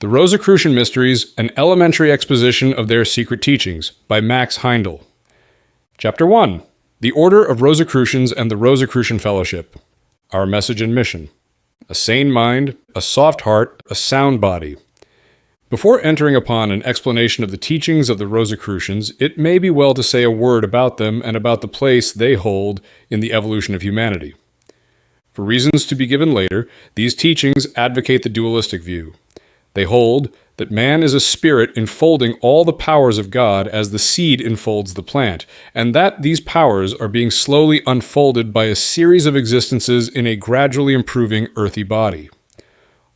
The Rosicrucian Mysteries, an elementary exposition of their secret teachings, by Max Heindel. Chapter 1. The Order of Rosicrucians and the Rosicrucian Fellowship. Our message and mission. A sane mind, a soft heart, a sound body. Before entering upon an explanation of the teachings of the Rosicrucians, it may be well to say a word about them and about the place they hold in the evolution of humanity. For reasons to be given later, these teachings advocate the dualistic view. They hold that man is a spirit enfolding all the powers of God as the seed enfolds the plant, and that these powers are being slowly unfolded by a series of existences in a gradually improving earthy body.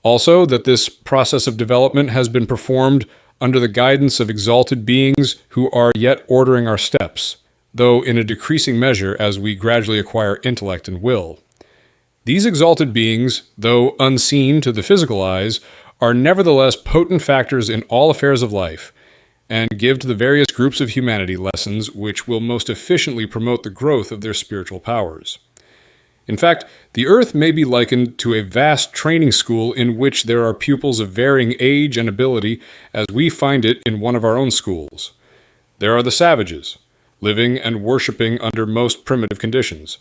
Also, that this process of development has been performed under the guidance of exalted beings who are yet ordering our steps, though in a decreasing measure as we gradually acquire intellect and will. These exalted beings, though unseen to the physical eyes, are nevertheless potent factors in all affairs of life, and give to the various groups of humanity lessons which will most efficiently promote the growth of their spiritual powers. In fact, the earth may be likened to a vast training school in which there are pupils of varying age and ability, as we find it in one of our own schools. There are the savages, living and worshipping under most primitive conditions,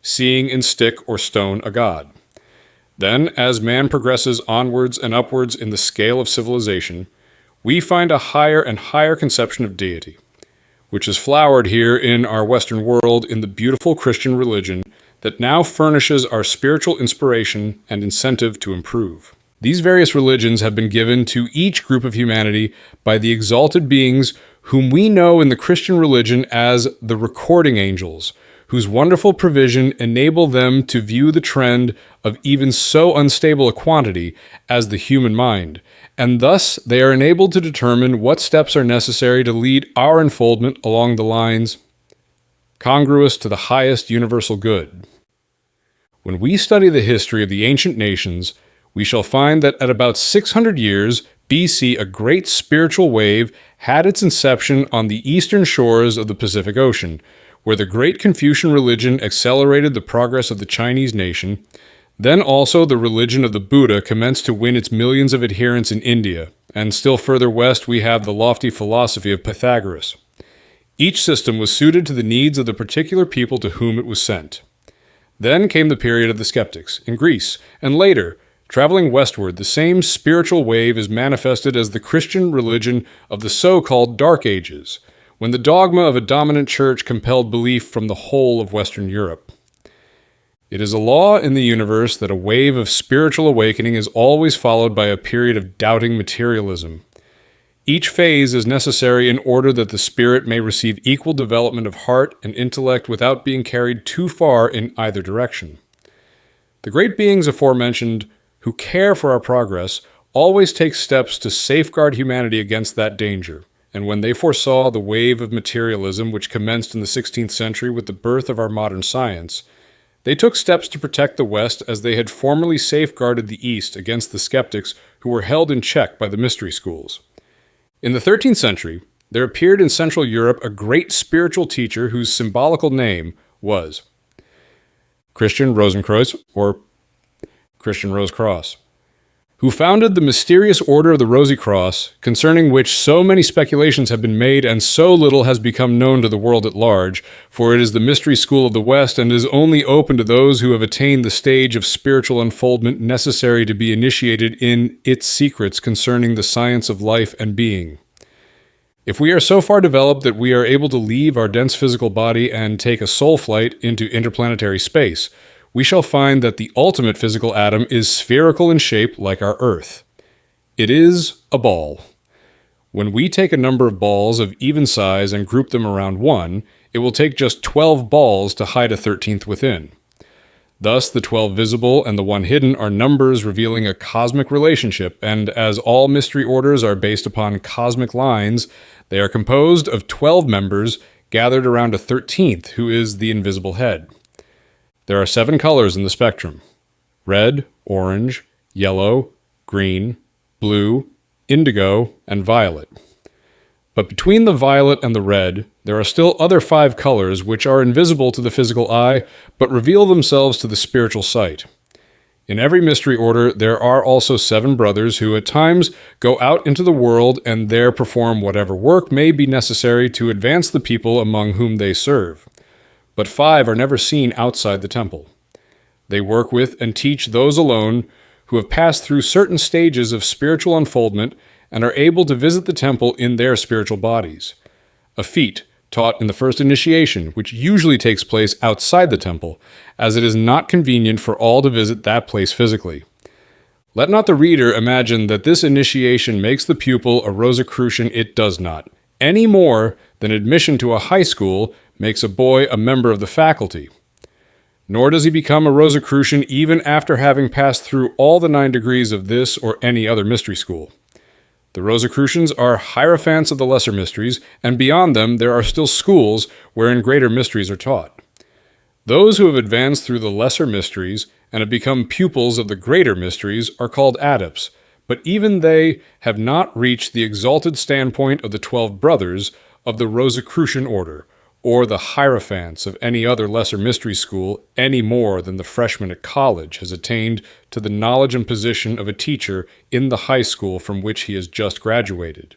seeing in stick or stone a god. Then, as man progresses onwards and upwards in the scale of civilization, we find a higher and higher conception of deity, which is flowered here in our Western world in the beautiful Christian religion that now furnishes our spiritual inspiration and incentive to improve. These various religions have been given to each group of humanity by the exalted beings whom we know in the Christian religion as the recording angels, whose wonderful provision enable them to view the trend of even so unstable a quantity as the human mind, and thus they are enabled to determine what steps are necessary to lead our unfoldment along the lines congruous to the highest universal good. When we study the history of the ancient nations, we shall find that at about 600 years BC, a great spiritual wave had its inception on the eastern shores of the Pacific Ocean, where the great Confucian religion accelerated the progress of the Chinese nation. Then also the religion of the Buddha commenced to win its millions of adherents in India, and still further west we have the lofty philosophy of Pythagoras. Each system was suited to the needs of the particular people to whom it was sent. Then came the period of the skeptics in Greece, and later, traveling westward, the same spiritual wave is manifested as the Christian religion of the so-called Dark Ages, when the dogma of a dominant church compelled belief from the whole of Western Europe. It is a law in the universe that a wave of spiritual awakening is always followed by a period of doubting materialism. Each phase is necessary in order that the spirit may receive equal development of heart and intellect without being carried too far in either direction. The great beings aforementioned, who care for our progress, always take steps to safeguard humanity against that danger. And when they foresaw the wave of materialism which commenced in the 16th century with the birth of our modern science, they took steps to protect the West as they had formerly safeguarded the East against the skeptics who were held in check by the mystery schools. In the 13th century, there appeared in Central Europe a great spiritual teacher whose symbolical name was Christian Rosenkreuz, or Christian Rose-Cross, who founded the mysterious Order of the Rosicrucians, concerning which so many speculations have been made and so little has become known to the world at large, for it is the mystery school of the West and is only open to those who have attained the stage of spiritual unfoldment necessary to be initiated in its secrets concerning the science of life and being. If we are so far developed that we are able to leave our dense physical body and take a soul flight into interplanetary space, we shall find that the ultimate physical atom is spherical in shape like our Earth. It is a ball. When we take a number of balls of even size and group them around one, it will take just 12 balls to hide a 13th within. Thus, the 12 visible and the one hidden are numbers revealing a cosmic relationship, and as all mystery orders are based upon cosmic lines, they are composed of 12 members gathered around a 13th, who is the invisible head. There are 7 colors in the spectrum: red, orange, yellow, green, blue, indigo, and violet. But between the violet and the red, there are still other 5 colors which are invisible to the physical eye, but reveal themselves to the spiritual sight. In every mystery order, there are also 7 brothers who at times go out into the world and there perform whatever work may be necessary to advance the people among whom they serve. But 5 are never seen outside the temple. They work with and teach those alone who have passed through certain stages of spiritual unfoldment and are able to visit the temple in their spiritual bodies. A feat taught in the first initiation, which usually takes place outside the temple, as it is not convenient for all to visit that place physically. Let not the reader imagine that this initiation makes the pupil a Rosicrucian. It does not, any more than admission to a high school makes a boy a member of the faculty. Nor does he become a Rosicrucian even after having passed through all the 9 degrees of this or any other mystery school. The Rosicrucians are hierophants of the lesser mysteries, and beyond them there are still schools wherein greater mysteries are taught. Those who have advanced through the lesser mysteries and have become pupils of the greater mysteries are called adepts, but even they have not reached the exalted standpoint of the 12 brothers of the Rosicrucian Order, or the hierophants of any other lesser mystery school, any more than the freshman at college has attained to the knowledge and position of a teacher in the high school from which he has just graduated.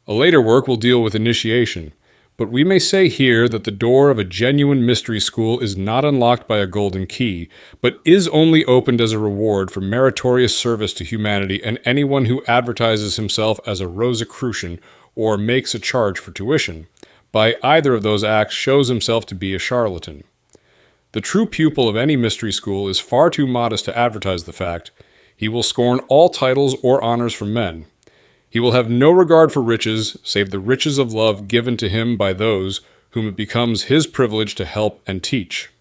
A later work will deal with initiation, but we may say here that the door of a genuine mystery school is not unlocked by a golden key, but is only opened as a reward for meritorious service to humanity and anyone who advertises himself as a Rosicrucian or makes a charge for tuition. By either of those acts shows himself to be a charlatan. The true pupil of any mystery school is far too modest to advertise the fact. He will scorn all titles or honors from men. He will have no regard for riches, save the riches of love given to him by those whom it becomes his privilege to help and teach.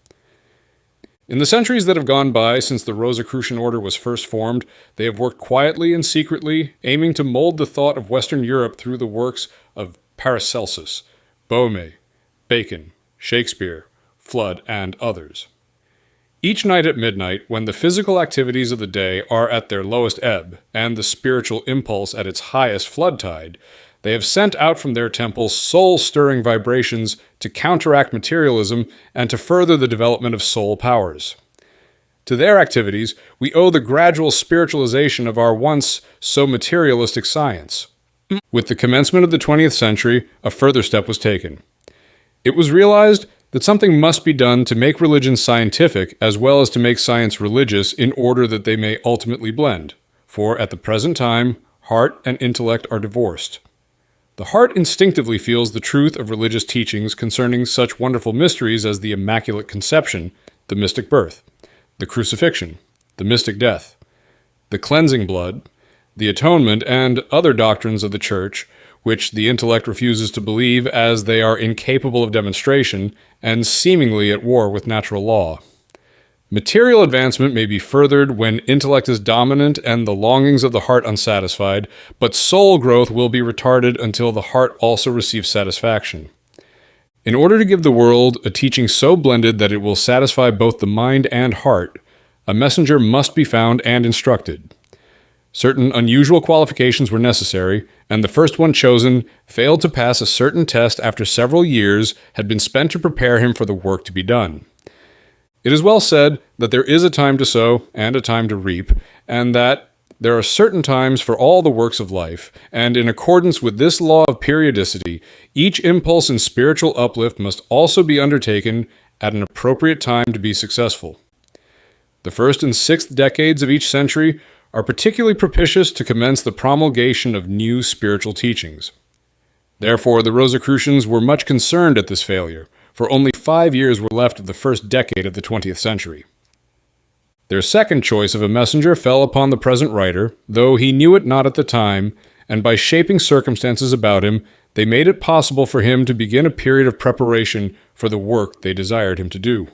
In the centuries that have gone by since the Rosicrucian Order was first formed, they have worked quietly and secretly, aiming to mold the thought of Western Europe through the works of Paracelsus, Boehme, Bacon, Shakespeare, Flood, and others. Each night at midnight, when the physical activities of the day are at their lowest ebb, and the spiritual impulse at its highest flood tide, they have sent out from their temples soul-stirring vibrations to counteract materialism and to further the development of soul powers. To their activities, we owe the gradual spiritualization of our once so materialistic science. With the commencement of the 20th century, a further step was taken. It was realized that something must be done to make religion scientific as well as to make science religious in order that they may ultimately blend, for at the present time, heart and intellect are divorced. The heart instinctively feels the truth of religious teachings concerning such wonderful mysteries as the Immaculate Conception, the mystic birth, the crucifixion, the mystic death, the cleansing blood, the atonement, and other doctrines of the Church, which the intellect refuses to believe as they are incapable of demonstration and seemingly at war with natural law. Material advancement may be furthered when intellect is dominant and the longings of the heart unsatisfied, but soul growth will be retarded until the heart also receives satisfaction. In order to give the world a teaching so blended that it will satisfy both the mind and heart, a messenger must be found and instructed. Certain unusual qualifications were necessary, and the first one chosen failed to pass a certain test after several years had been spent to prepare him for the work to be done. It is well said that there is a time to sow and a time to reap, and that there are certain times for all the works of life, and in accordance with this law of periodicity, each impulse in spiritual uplift must also be undertaken at an appropriate time to be successful. The first and sixth decades of each century are particularly propitious to commence the promulgation of new spiritual teachings. Therefore, the Rosicrucians were much concerned at this failure, for only 5 years were left of the first decade of the 20th century. Their second choice of a messenger fell upon the present writer, though he knew it not at the time, and by shaping circumstances about him, they made it possible for him to begin a period of preparation for the work they desired him to do.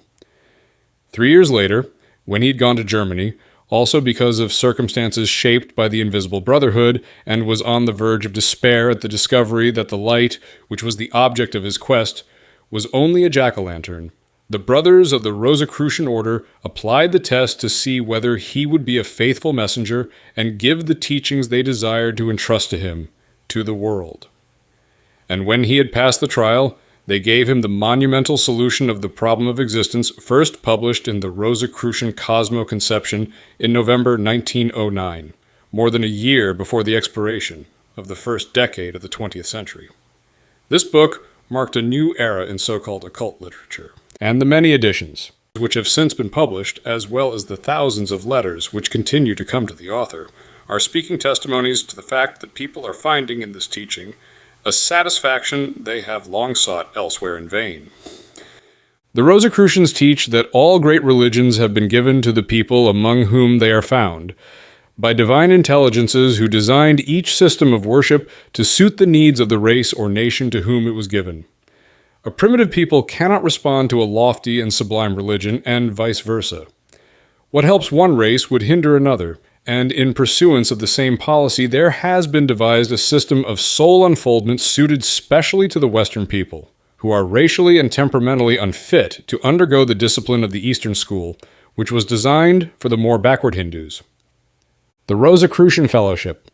3 years later, when he had gone to Germany, also because of circumstances shaped by the Invisible Brotherhood, and was on the verge of despair at the discovery that the light, which was the object of his quest, was only a jack-o'-lantern, the brothers of the Rosicrucian Order applied the test to see whether he would be a faithful messenger and give the teachings they desired to entrust to him, to the world. And when he had passed the trial, They gave him the monumental solution of the problem of existence, first published in the Rosicrucian Cosmo-Conception in November 1909, more than a year before the expiration of the first decade of the 20th century. This book marked a new era in so-called occult literature, and the many editions, which have since been published, as well as the thousands of letters which continue to come to the author, are speaking testimonies to the fact that people are finding in this teaching a satisfaction they have long sought elsewhere in vain. The Rosicrucians teach that all great religions have been given to the people among whom they are found, by divine intelligences who designed each system of worship to suit the needs of the race or nation to whom it was given. A primitive people cannot respond to a lofty and sublime religion, and vice versa. What helps one race would hinder another, and in pursuance of the same policy, there has been devised a system of soul unfoldment suited specially to the Western people, who are racially and temperamentally unfit to undergo the discipline of the Eastern school, which was designed for the more backward Hindus. The Rosicrucian Fellowship.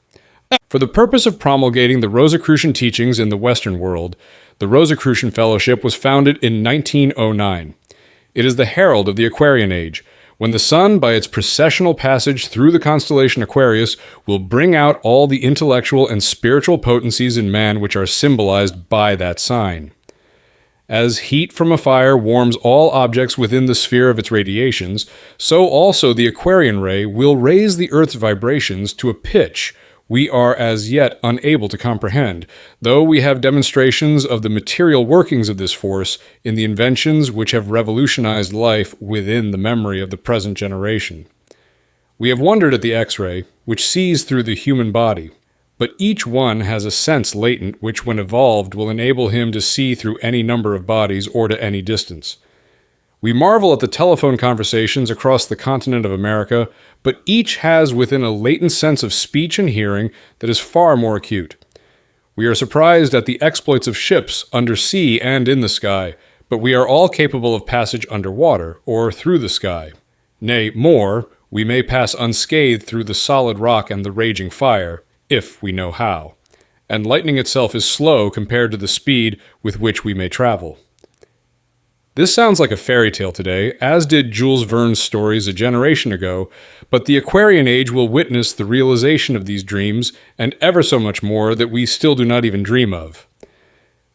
For the purpose of promulgating the Rosicrucian teachings in the Western world, the Rosicrucian Fellowship was founded in 1909. It is the herald of the Aquarian Age, when the sun, by its precessional passage through the constellation Aquarius, will bring out all the intellectual and spiritual potencies in man which are symbolized by that sign. As heat from a fire warms all objects within the sphere of its radiations, so also the Aquarian ray will raise the Earth's vibrations to a pitch we are as yet unable to comprehend, though we have demonstrations of the material workings of this force in the inventions which have revolutionized life within the memory of the present generation. We have wondered at the X-ray, which sees through the human body, but each one has a sense latent which, when evolved, will enable him to see through any number of bodies or to any distance. We marvel at the telephone conversations across the continent of America, but each has within a latent sense of speech and hearing that is far more acute. We are surprised at the exploits of ships under sea and in the sky, but we are all capable of passage underwater or through the sky. Nay, more, we may pass unscathed through the solid rock and the raging fire, if we know how. And lightning itself is slow compared to the speed with which we may travel. This sounds like a fairy tale today, as did Jules Verne's stories a generation ago, but the Aquarian Age will witness the realization of these dreams, and ever so much more that we still do not even dream of.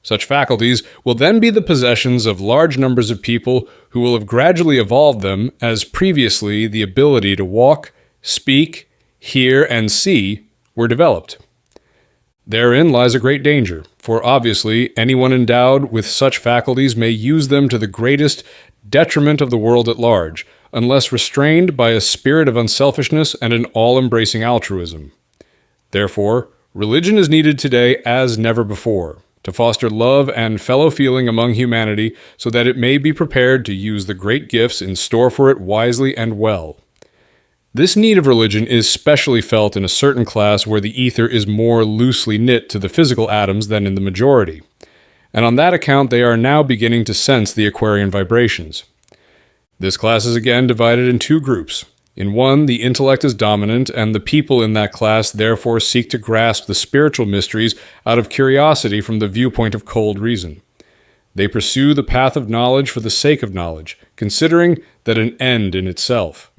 Such faculties will then be the possessions of large numbers of people who will have gradually evolved them, as previously the ability to walk, speak, hear, and see were developed. Therein lies a great danger, for obviously anyone endowed with such faculties may use them to the greatest detriment of the world at large, unless restrained by a spirit of unselfishness and an all-embracing altruism. Therefore, religion is needed today as never before, to foster love and fellow-feeling among humanity so that it may be prepared to use the great gifts in store for it wisely and well. This need of religion is specially felt in a certain class where the ether is more loosely knit to the physical atoms than in the majority, and on that account they are now beginning to sense the Aquarian vibrations. This class is again divided in two groups. In one, the intellect is dominant, and the people in that class therefore seek to grasp the spiritual mysteries out of curiosity from the viewpoint of cold reason. They pursue the path of knowledge for the sake of knowledge, considering that an end in itself.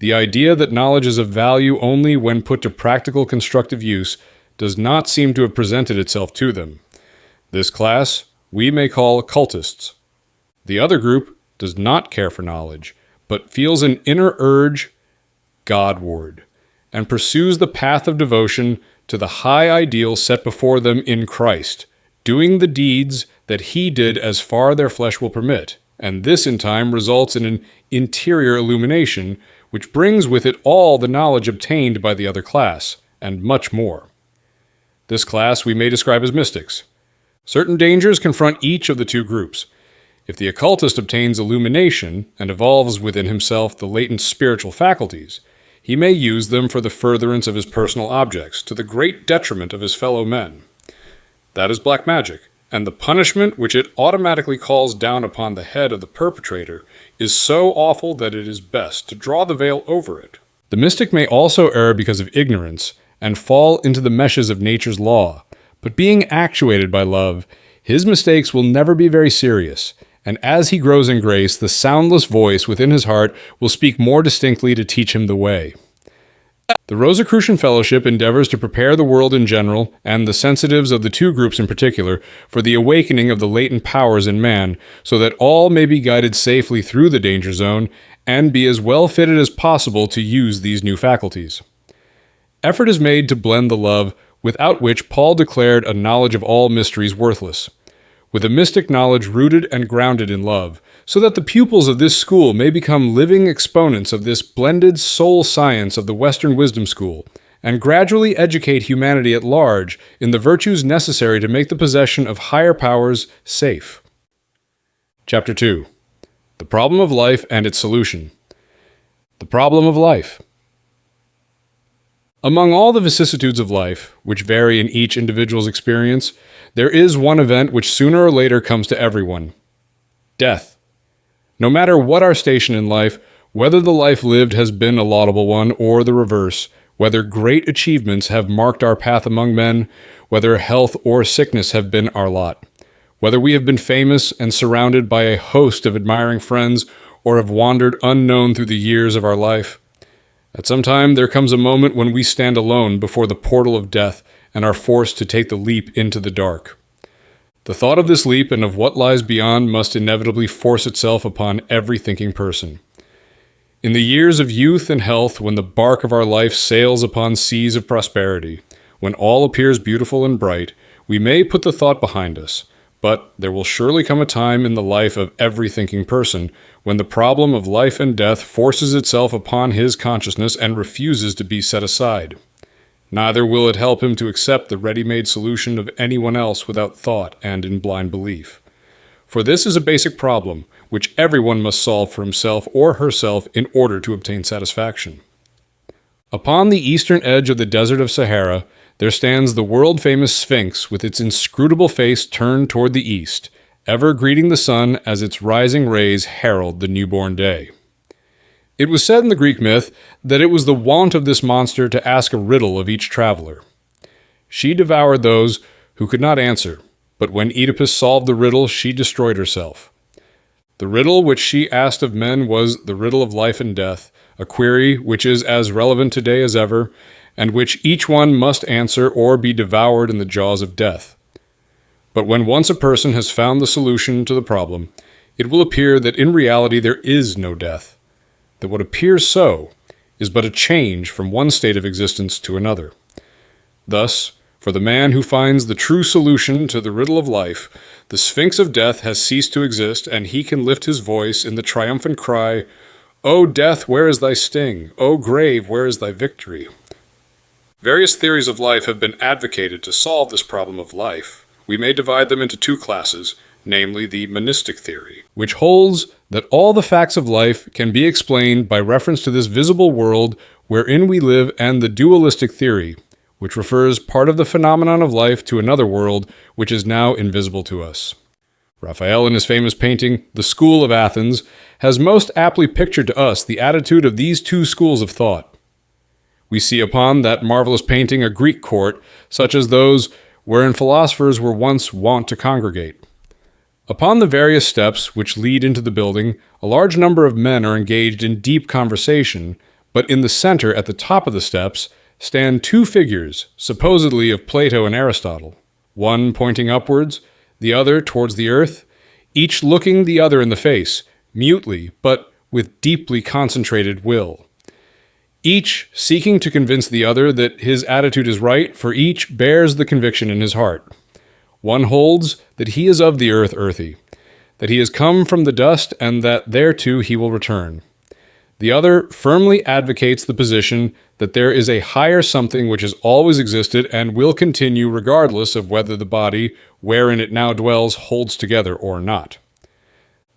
The idea that knowledge is of value only when put to practical constructive use does not seem to have presented itself to them. This class we may call occultists. The other group does not care for knowledge, but feels an inner urge Godward, and pursues the path of devotion to the high ideal set before them in Christ, doing the deeds that He did as far their flesh will permit, and this in time results in an interior illumination which brings with it all the knowledge obtained by the other class, and much more. This class we may describe as mystics. Certain dangers confront each of the two groups. If the occultist obtains illumination and evolves within himself the latent spiritual faculties, he may use them for the furtherance of his personal objects, to the great detriment of his fellow men. That is black magic, and the punishment which it automatically calls down upon the head of the perpetrator is so awful that it is best to draw the veil over it. The mystic may also err because of ignorance, and fall into the meshes of nature's law, but being actuated by love, his mistakes will never be very serious, and as he grows in grace, the soundless voice within his heart will speak more distinctly to teach him the way. The Rosicrucian Fellowship endeavors to prepare the world in general, and the sensitives of the two groups in particular, for the awakening of the latent powers in man, so that all may be guided safely through the danger zone, and be as well fitted as possible to use these new faculties. Effort is made to blend the love, without which Paul declared a knowledge of all mysteries worthless, with a mystic knowledge rooted and grounded in love, so that the pupils of this school may become living exponents of this blended soul science of the Western wisdom school, and gradually educate humanity at large in the virtues necessary to make the possession of higher powers safe. Chapter 2. The Problem of Life and its Solution. The Problem of Life. Among all the vicissitudes of life, which vary in each individual's experience, there is one event which sooner or later comes to everyone: death. No matter what our station in life, whether the life lived has been a laudable one or the reverse, whether great achievements have marked our path among men, whether health or sickness have been our lot, whether we have been famous and surrounded by a host of admiring friends or have wandered unknown through the years of our life, at some time there comes a moment when we stand alone before the portal of death and are forced to take the leap into the dark. The thought of this leap and of what lies beyond must inevitably force itself upon every thinking person. In the years of youth and health, when the bark of our life sails upon seas of prosperity, when all appears beautiful and bright, we may put the thought behind us, but there will surely come a time in the life of every thinking person when the problem of life and death forces itself upon his consciousness and refuses to be set aside. Neither will it help him to accept the ready-made solution of anyone else without thought and in blind belief. For this is a basic problem, which everyone must solve for himself or herself in order to obtain satisfaction. Upon the eastern edge of the desert of Sahara, there stands the world-famous Sphinx with its inscrutable face turned toward the east, ever greeting the sun as its rising rays herald the newborn day. It was said in the Greek myth that it was the wont of this monster to ask a riddle of each traveler. She devoured those who could not answer, but when Oedipus solved the riddle, she destroyed herself. The riddle which she asked of men was the riddle of life and death, a query which is as relevant today as ever, and which each one must answer or be devoured in the jaws of death. But when once a person has found the solution to the problem, it will appear that in reality there is no death, that what appears so is but a change from one state of existence to another. Thus, for the man who finds the true solution to the riddle of life, the Sphinx of death has ceased to exist, and he can lift his voice in the triumphant cry, "O death, where is thy sting? O grave, where is thy victory?" Various theories of life have been advocated to solve this problem of life. We may divide them into two classes, namely the monistic theory, which holds that all the facts of life can be explained by reference to this visible world wherein we live, and the dualistic theory, which refers part of the phenomenon of life to another world which is now invisible to us. Raphael, in his famous painting, The School of Athens, has most aptly pictured to us the attitude of these two schools of thought. We see upon that marvelous painting a Greek court, such as those wherein philosophers were once wont to congregate. Upon the various steps which lead into the building, a large number of men are engaged in deep conversation, but in the center, at the top of the steps, stand two figures, supposedly of Plato and Aristotle, one pointing upwards, the other towards the earth, each looking the other in the face, mutely, but with deeply concentrated will. Each seeking to convince the other that his attitude is right, for each bears the conviction in his heart. One holds that he is of the earth earthy, that he has come from the dust, and that thereto he will return. The other firmly advocates the position that there is a higher something which has always existed and will continue regardless of whether the body wherein it now dwells holds together or not.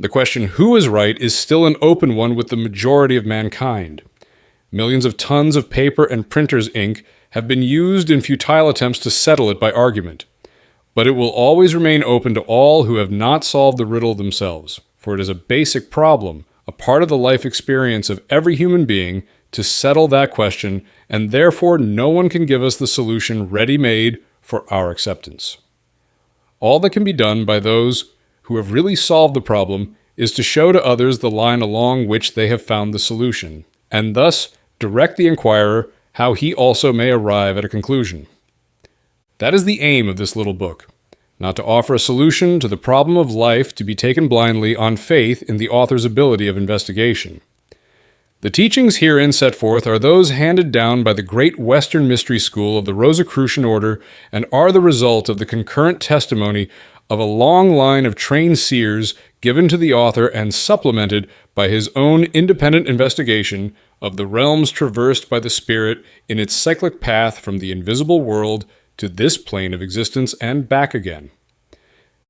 The question who is right is still an open one with the majority of mankind. Millions of tons of paper and printer's ink have been used in futile attempts to settle it by argument. But it will always remain open to all who have not solved the riddle themselves, for it is a basic problem, a part of the life experience of every human being, to settle that question, and therefore no one can give us the solution ready-made for our acceptance. All that can be done by those who have really solved the problem is to show to others the line along which they have found the solution, and thus direct the inquirer how he also may arrive at a conclusion. That is the aim of this little book, not to offer a solution to the problem of life to be taken blindly on faith in the author's ability of investigation. The teachings herein set forth are those handed down by the great Western mystery school of the Rosicrucian Order and are the result of the concurrent testimony of a long line of trained seers given to the author and supplemented by his own independent investigation of the realms traversed by the spirit in its cyclic path from the invisible world to this plane of existence and back again.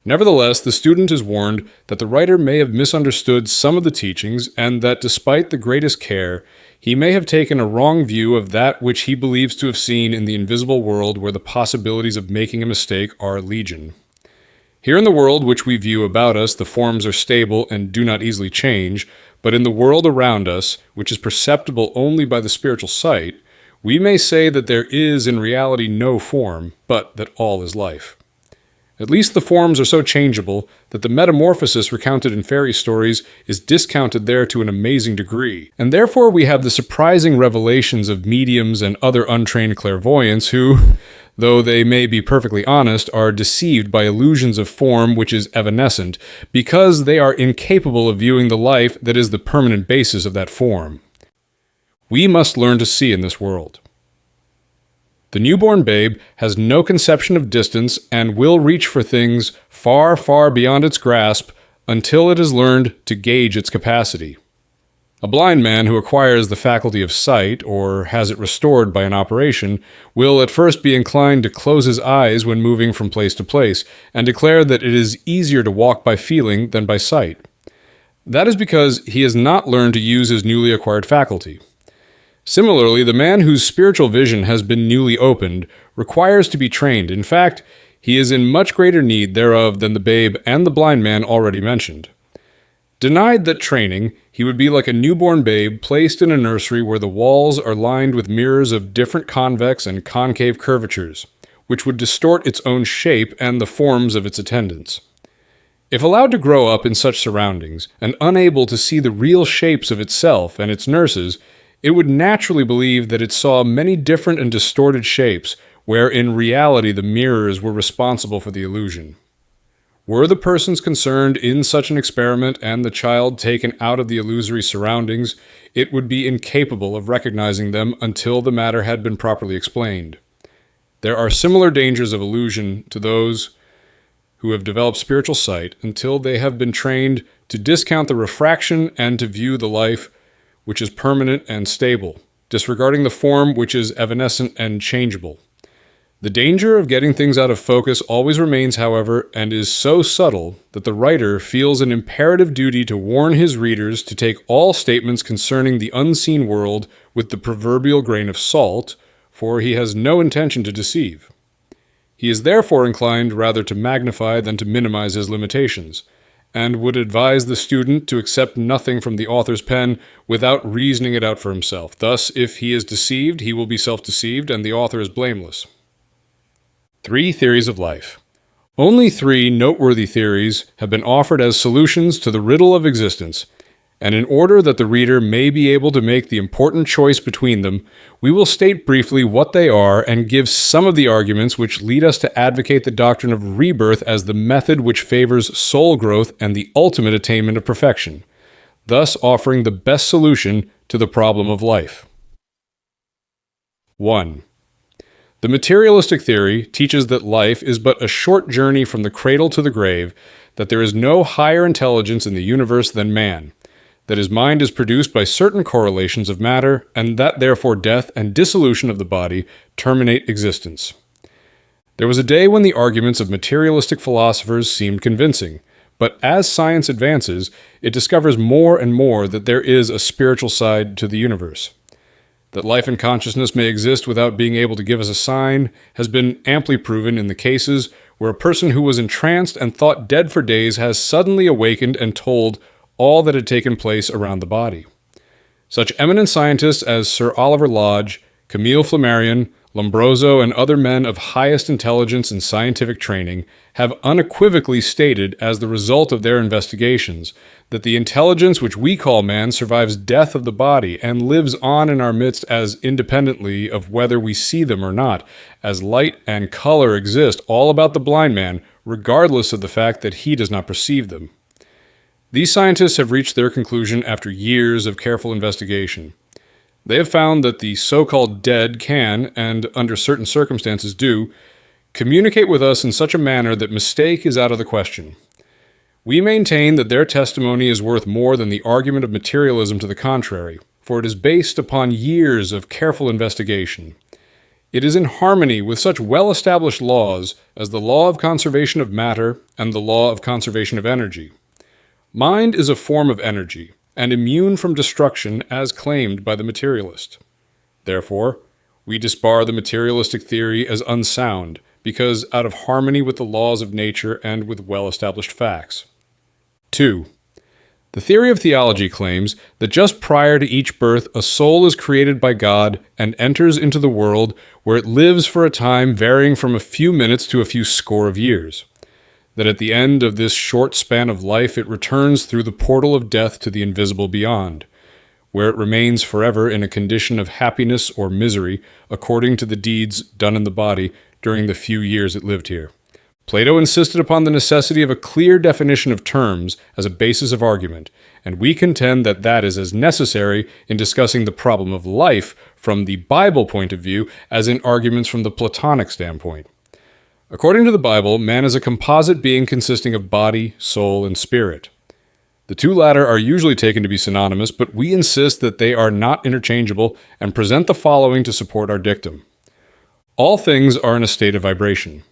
Nevertheless, the student is warned that the writer may have misunderstood some of the teachings and that despite the greatest care, he may have taken a wrong view of that which he believes to have seen in the invisible world where the possibilities of making a mistake are legion. Here in the world which we view about us, the forms are stable and do not easily change, but in the world around us, which is perceptible only by the spiritual sight, we may say that there is in reality no form, but that all is life. At least the forms are so changeable that the metamorphosis recounted in fairy stories is discounted there to an amazing degree, and therefore we have the surprising revelations of mediums and other untrained clairvoyants who, though they may be perfectly honest, are deceived by illusions of form which is evanescent, because they are incapable of viewing the life that is the permanent basis of that form. We must learn to see in this world. The newborn babe has no conception of distance and will reach for things far, far beyond its grasp until it has learned to gauge its capacity. A blind man who acquires the faculty of sight, or has it restored by an operation, will at first be inclined to close his eyes when moving from place to place, and declare that it is easier to walk by feeling than by sight. That is because he has not learned to use his newly acquired faculty. Similarly, the man whose spiritual vision has been newly opened requires to be trained. In fact, he is in much greater need thereof than the babe and the blind man already mentioned. Denied that training, he would be like a newborn babe placed in a nursery where the walls are lined with mirrors of different convex and concave curvatures, which would distort its own shape and the forms of its attendants. If allowed to grow up in such surroundings, and unable to see the real shapes of itself and its nurses, it would naturally believe that it saw many different and distorted shapes, where in reality the mirrors were responsible for the illusion. Were the persons concerned in such an experiment and the child taken out of the illusory surroundings, it would be incapable of recognizing them until the matter had been properly explained. There are similar dangers of illusion to those who have developed spiritual sight until they have been trained to discount the refraction and to view the life which is permanent and stable, disregarding the form which is evanescent and changeable. The danger of getting things out of focus always remains, however, and is so subtle that the writer feels an imperative duty to warn his readers to take all statements concerning the unseen world with the proverbial grain of salt, for he has no intention to deceive. He is therefore inclined rather to magnify than to minimize his limitations, and would advise the student to accept nothing from the author's pen without reasoning it out for himself. Thus, if he is deceived, he will be self-deceived, and the author is blameless. 3 theories of life. Only 3 noteworthy theories have been offered as solutions to the riddle of existence, and in order that the reader may be able to make the important choice between them, we will state briefly what they are and give some of the arguments which lead us to advocate the doctrine of rebirth as the method which favors soul growth and the ultimate attainment of perfection, thus offering the best solution to the problem of life. 1. The materialistic theory teaches that life is but a short journey from the cradle to the grave, that there is no higher intelligence in the universe than man, that his mind is produced by certain correlations of matter, and that therefore death and dissolution of the body terminate existence. There was a day when the arguments of materialistic philosophers seemed convincing, but as science advances, it discovers more and more that there is a spiritual side to the universe. That life and consciousness may exist without being able to give us a sign has been amply proven in the cases where a person who was entranced and thought dead for days has suddenly awakened and told all that had taken place around the body. Such eminent scientists as Sir Oliver Lodge, Camille Flammarion, Lombroso and other men of highest intelligence and scientific training have unequivocally stated as the result of their investigations that the intelligence which we call man survives death of the body and lives on in our midst as independently of whether we see them or not, as light and color exist all about the blind man, regardless of the fact that he does not perceive them. These scientists have reached their conclusion after years of careful investigation. They have found that the so-called dead can, and under certain circumstances do, communicate with us in such a manner that mistake is out of the question. We maintain that their testimony is worth more than the argument of materialism to the contrary, for it is based upon years of careful investigation. It is in harmony with such well-established laws as the law of conservation of matter and the law of conservation of energy. Mind is a form of energy, and immune from destruction as claimed by the materialist. Therefore, we disbar the materialistic theory as unsound, because out of harmony with the laws of nature and with well-established facts. 2. The theory of theology claims that just prior to each birth a soul is created by God and enters into the world where it lives for a time varying from a few minutes to a few score of years. That at the end of this short span of life it returns through the portal of death to the invisible beyond, where it remains forever in a condition of happiness or misery according to the deeds done in the body during the few years it lived here. Plato insisted upon the necessity of a clear definition of terms as a basis of argument, and we contend that that is as necessary in discussing the problem of life from the Bible point of view as in arguments from the Platonic standpoint. According to the Bible, man is a composite being consisting of body, soul, and spirit. The two latter are usually taken to be synonymous, but we insist that they are not interchangeable and present the following to support our dictum. All things are in a state of vibration.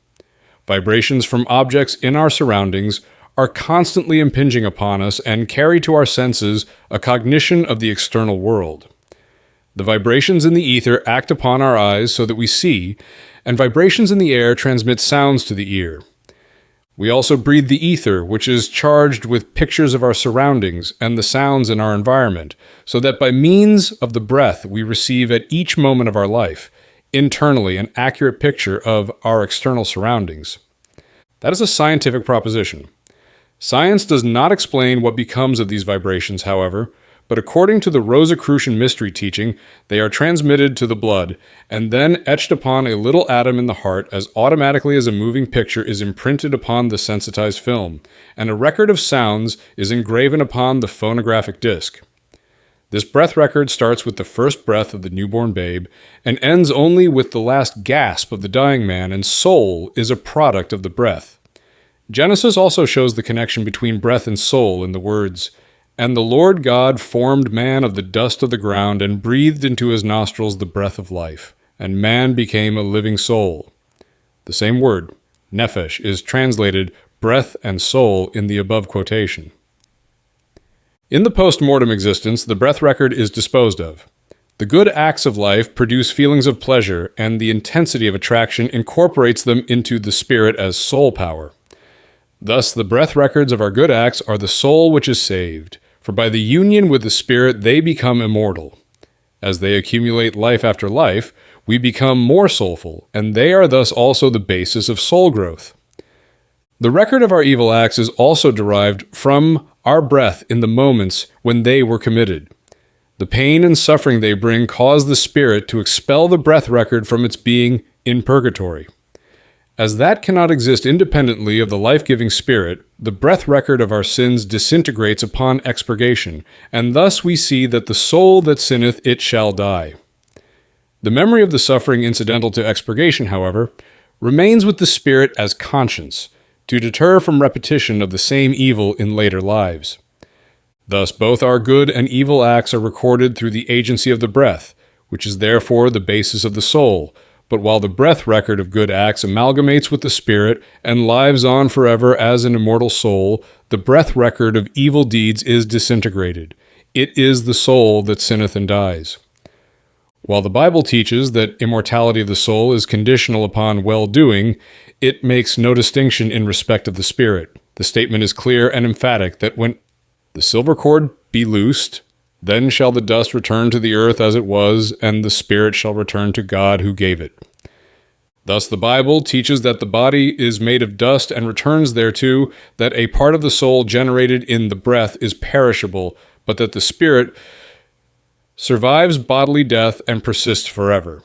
Vibrations from objects in our surroundings are constantly impinging upon us and carry to our senses a cognition of the external world. The vibrations in the ether act upon our eyes so that we see, and vibrations in the air transmit sounds to the ear. We also breathe the ether, which is charged with pictures of our surroundings and the sounds in our environment, so that by means of the breath we receive at each moment of our life, internally, an accurate picture of our external surroundings. That is a scientific proposition. Science does not explain what becomes of these vibrations, however, but according to the Rosicrucian mystery teaching, they are transmitted to the blood, and then etched upon a little atom in the heart as automatically as a moving picture is imprinted upon the sensitized film, and a record of sounds is engraven upon the phonographic disc. This breath record starts with the first breath of the newborn babe, and ends only with the last gasp of the dying man, and soul is a product of the breath. Genesis also shows the connection between breath and soul in the words, "And the Lord God formed man of the dust of the ground, and breathed into his nostrils the breath of life, and man became a living soul." The same word, nephesh, is translated breath and soul in the above quotation. In the post-mortem existence, the breath record is disposed of. The good acts of life produce feelings of pleasure, and the intensity of attraction incorporates them into the spirit as soul power. Thus, the breath records of our good acts are the soul which is saved, for by the union with the spirit they become immortal. As they accumulate life after life, we become more soulful, and they are thus also the basis of soul growth. The record of our evil acts is also derived from our breath in the moments when they were committed. The pain and suffering they bring cause the spirit to expel the breath record from its being in purgatory. As that cannot exist independently of the life-giving spirit, the breath record of our sins disintegrates upon expurgation, and thus we see that the soul that sinneth, it shall die. The memory of the suffering incidental to expurgation, however, remains with the spirit as conscience, to deter from repetition of the same evil in later lives. Thus, both our good and evil acts are recorded through the agency of the breath, which is therefore the basis of the soul, but while the breath record of good acts amalgamates with the spirit and lives on forever as an immortal soul, the breath record of evil deeds is disintegrated. It is the soul that sinneth and dies. While the Bible teaches that immortality of the soul is conditional upon well-doing, it makes no distinction in respect of the spirit. The statement is clear and emphatic that when the silver cord be loosed, then shall the dust return to the earth as it was, and the spirit shall return to God who gave it. Thus the Bible teaches that the body is made of dust and returns thereto, that a part of the soul generated in the breath is perishable, but that the spirit survives bodily death and persists forever.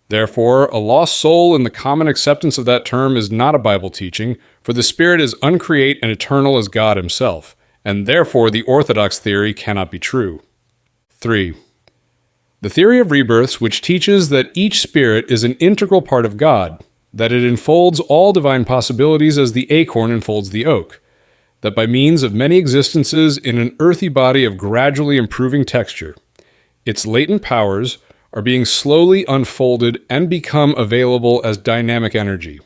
Therefore, a lost soul in the common acceptance of that term is not a Bible teaching, for the spirit is uncreate and eternal as God himself, and therefore the orthodox theory cannot be true. 3. The theory of rebirths, which teaches that each spirit is an integral part of God, that it enfolds all divine possibilities as the acorn enfolds the oak, that by means of many existences in an earthy body of gradually improving texture, its latent powers are being slowly unfolded and become available as dynamic energy,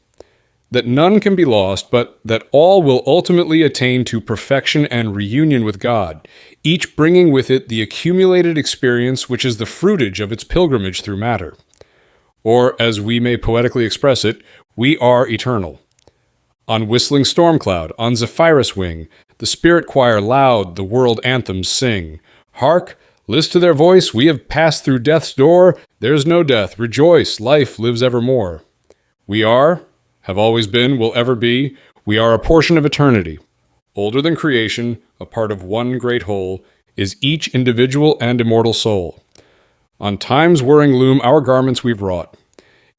that none can be lost, but that all will ultimately attain to perfection and reunion with God, each bringing with it the accumulated experience which is the fruitage of its pilgrimage through matter. Or, as we may poetically express it, we are eternal. On whistling storm cloud, on Zephyrus wing, the spirit choir loud the world anthems sing. Hark! List to their voice, we have passed through death's door. There's no death, rejoice, life lives evermore. We are, have always been, will ever be. We are a portion of eternity. Older than creation, a part of one great whole, is each individual and immortal soul. On time's whirring loom our garments we've wrought.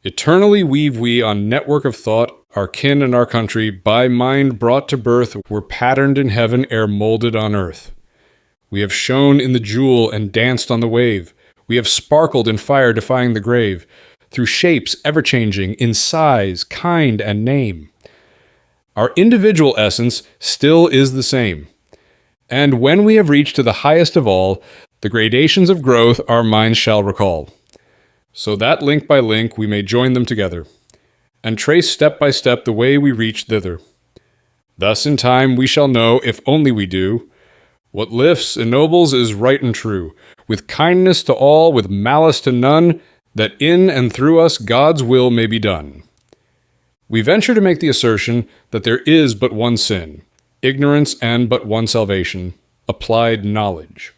Eternally weave we on network of thought, our kin and our country, by mind brought to birth, were patterned in heaven ere molded on earth. We have shone in the jewel and danced on the wave. We have sparkled in fire defying the grave, through shapes ever-changing in size, kind, and name. Our individual essence still is the same. And when we have reached to the highest of all, the gradations of growth our minds shall recall, so that link by link we may join them together, and trace step by step the way we reach thither. Thus in time we shall know, if only we do, what lifts, ennobles is right and true, with kindness to all, with malice to none, that in and through us God's will may be done. We venture to make the assertion that there is but one sin, ignorance, and but one salvation, applied knowledge.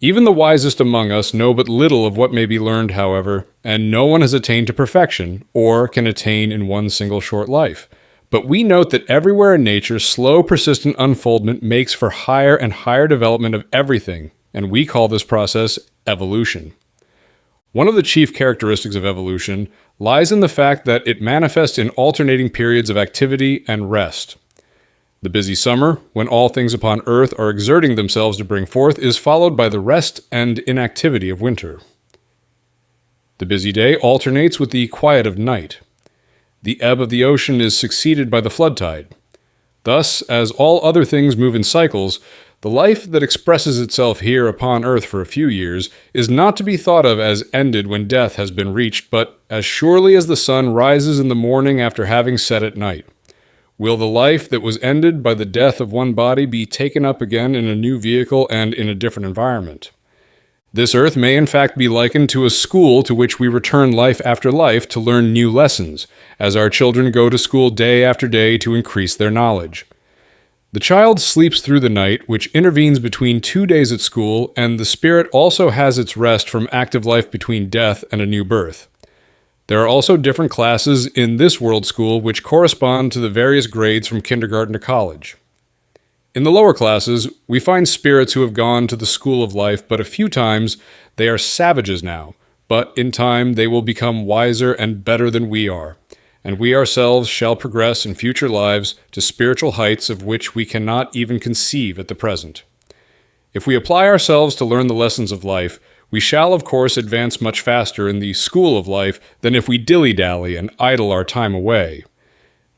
Even the wisest among us know but little of what may be learned, however, and no one has attained to perfection, or can attain in one single short life. But we note that everywhere in nature, slow, persistent unfoldment makes for higher and higher development of everything, and we call this process evolution. One of the chief characteristics of evolution lies in the fact that it manifests in alternating periods of activity and rest. The busy summer, when all things upon earth are exerting themselves to bring forth, is followed by the rest and inactivity of winter. The busy day alternates with the quiet of night. The ebb of the ocean is succeeded by the flood tide. Thus, as all other things move in cycles, the life that expresses itself here upon earth for a few years is not to be thought of as ended when death has been reached, but as surely as the sun rises in the morning after having set at night. Will the life that was ended by the death of one body be taken up again in a new vehicle and in a different environment? This earth may in fact be likened to a school to which we return life after life to learn new lessons, as our children go to school day after day to increase their knowledge. The child sleeps through the night, which intervenes between 2 days at school, and the spirit also has its rest from active life between death and a new birth. There are also different classes in this world school which correspond to the various grades from kindergarten to college. In the lower classes, we find spirits who have gone to the school of life, but a few times they are savages now, but in time they will become wiser and better than we are, and we ourselves shall progress in future lives to spiritual heights of which we cannot even conceive at the present. If we apply ourselves to learn the lessons of life, we shall of course advance much faster in the school of life than if we dilly-dally and idle our time away.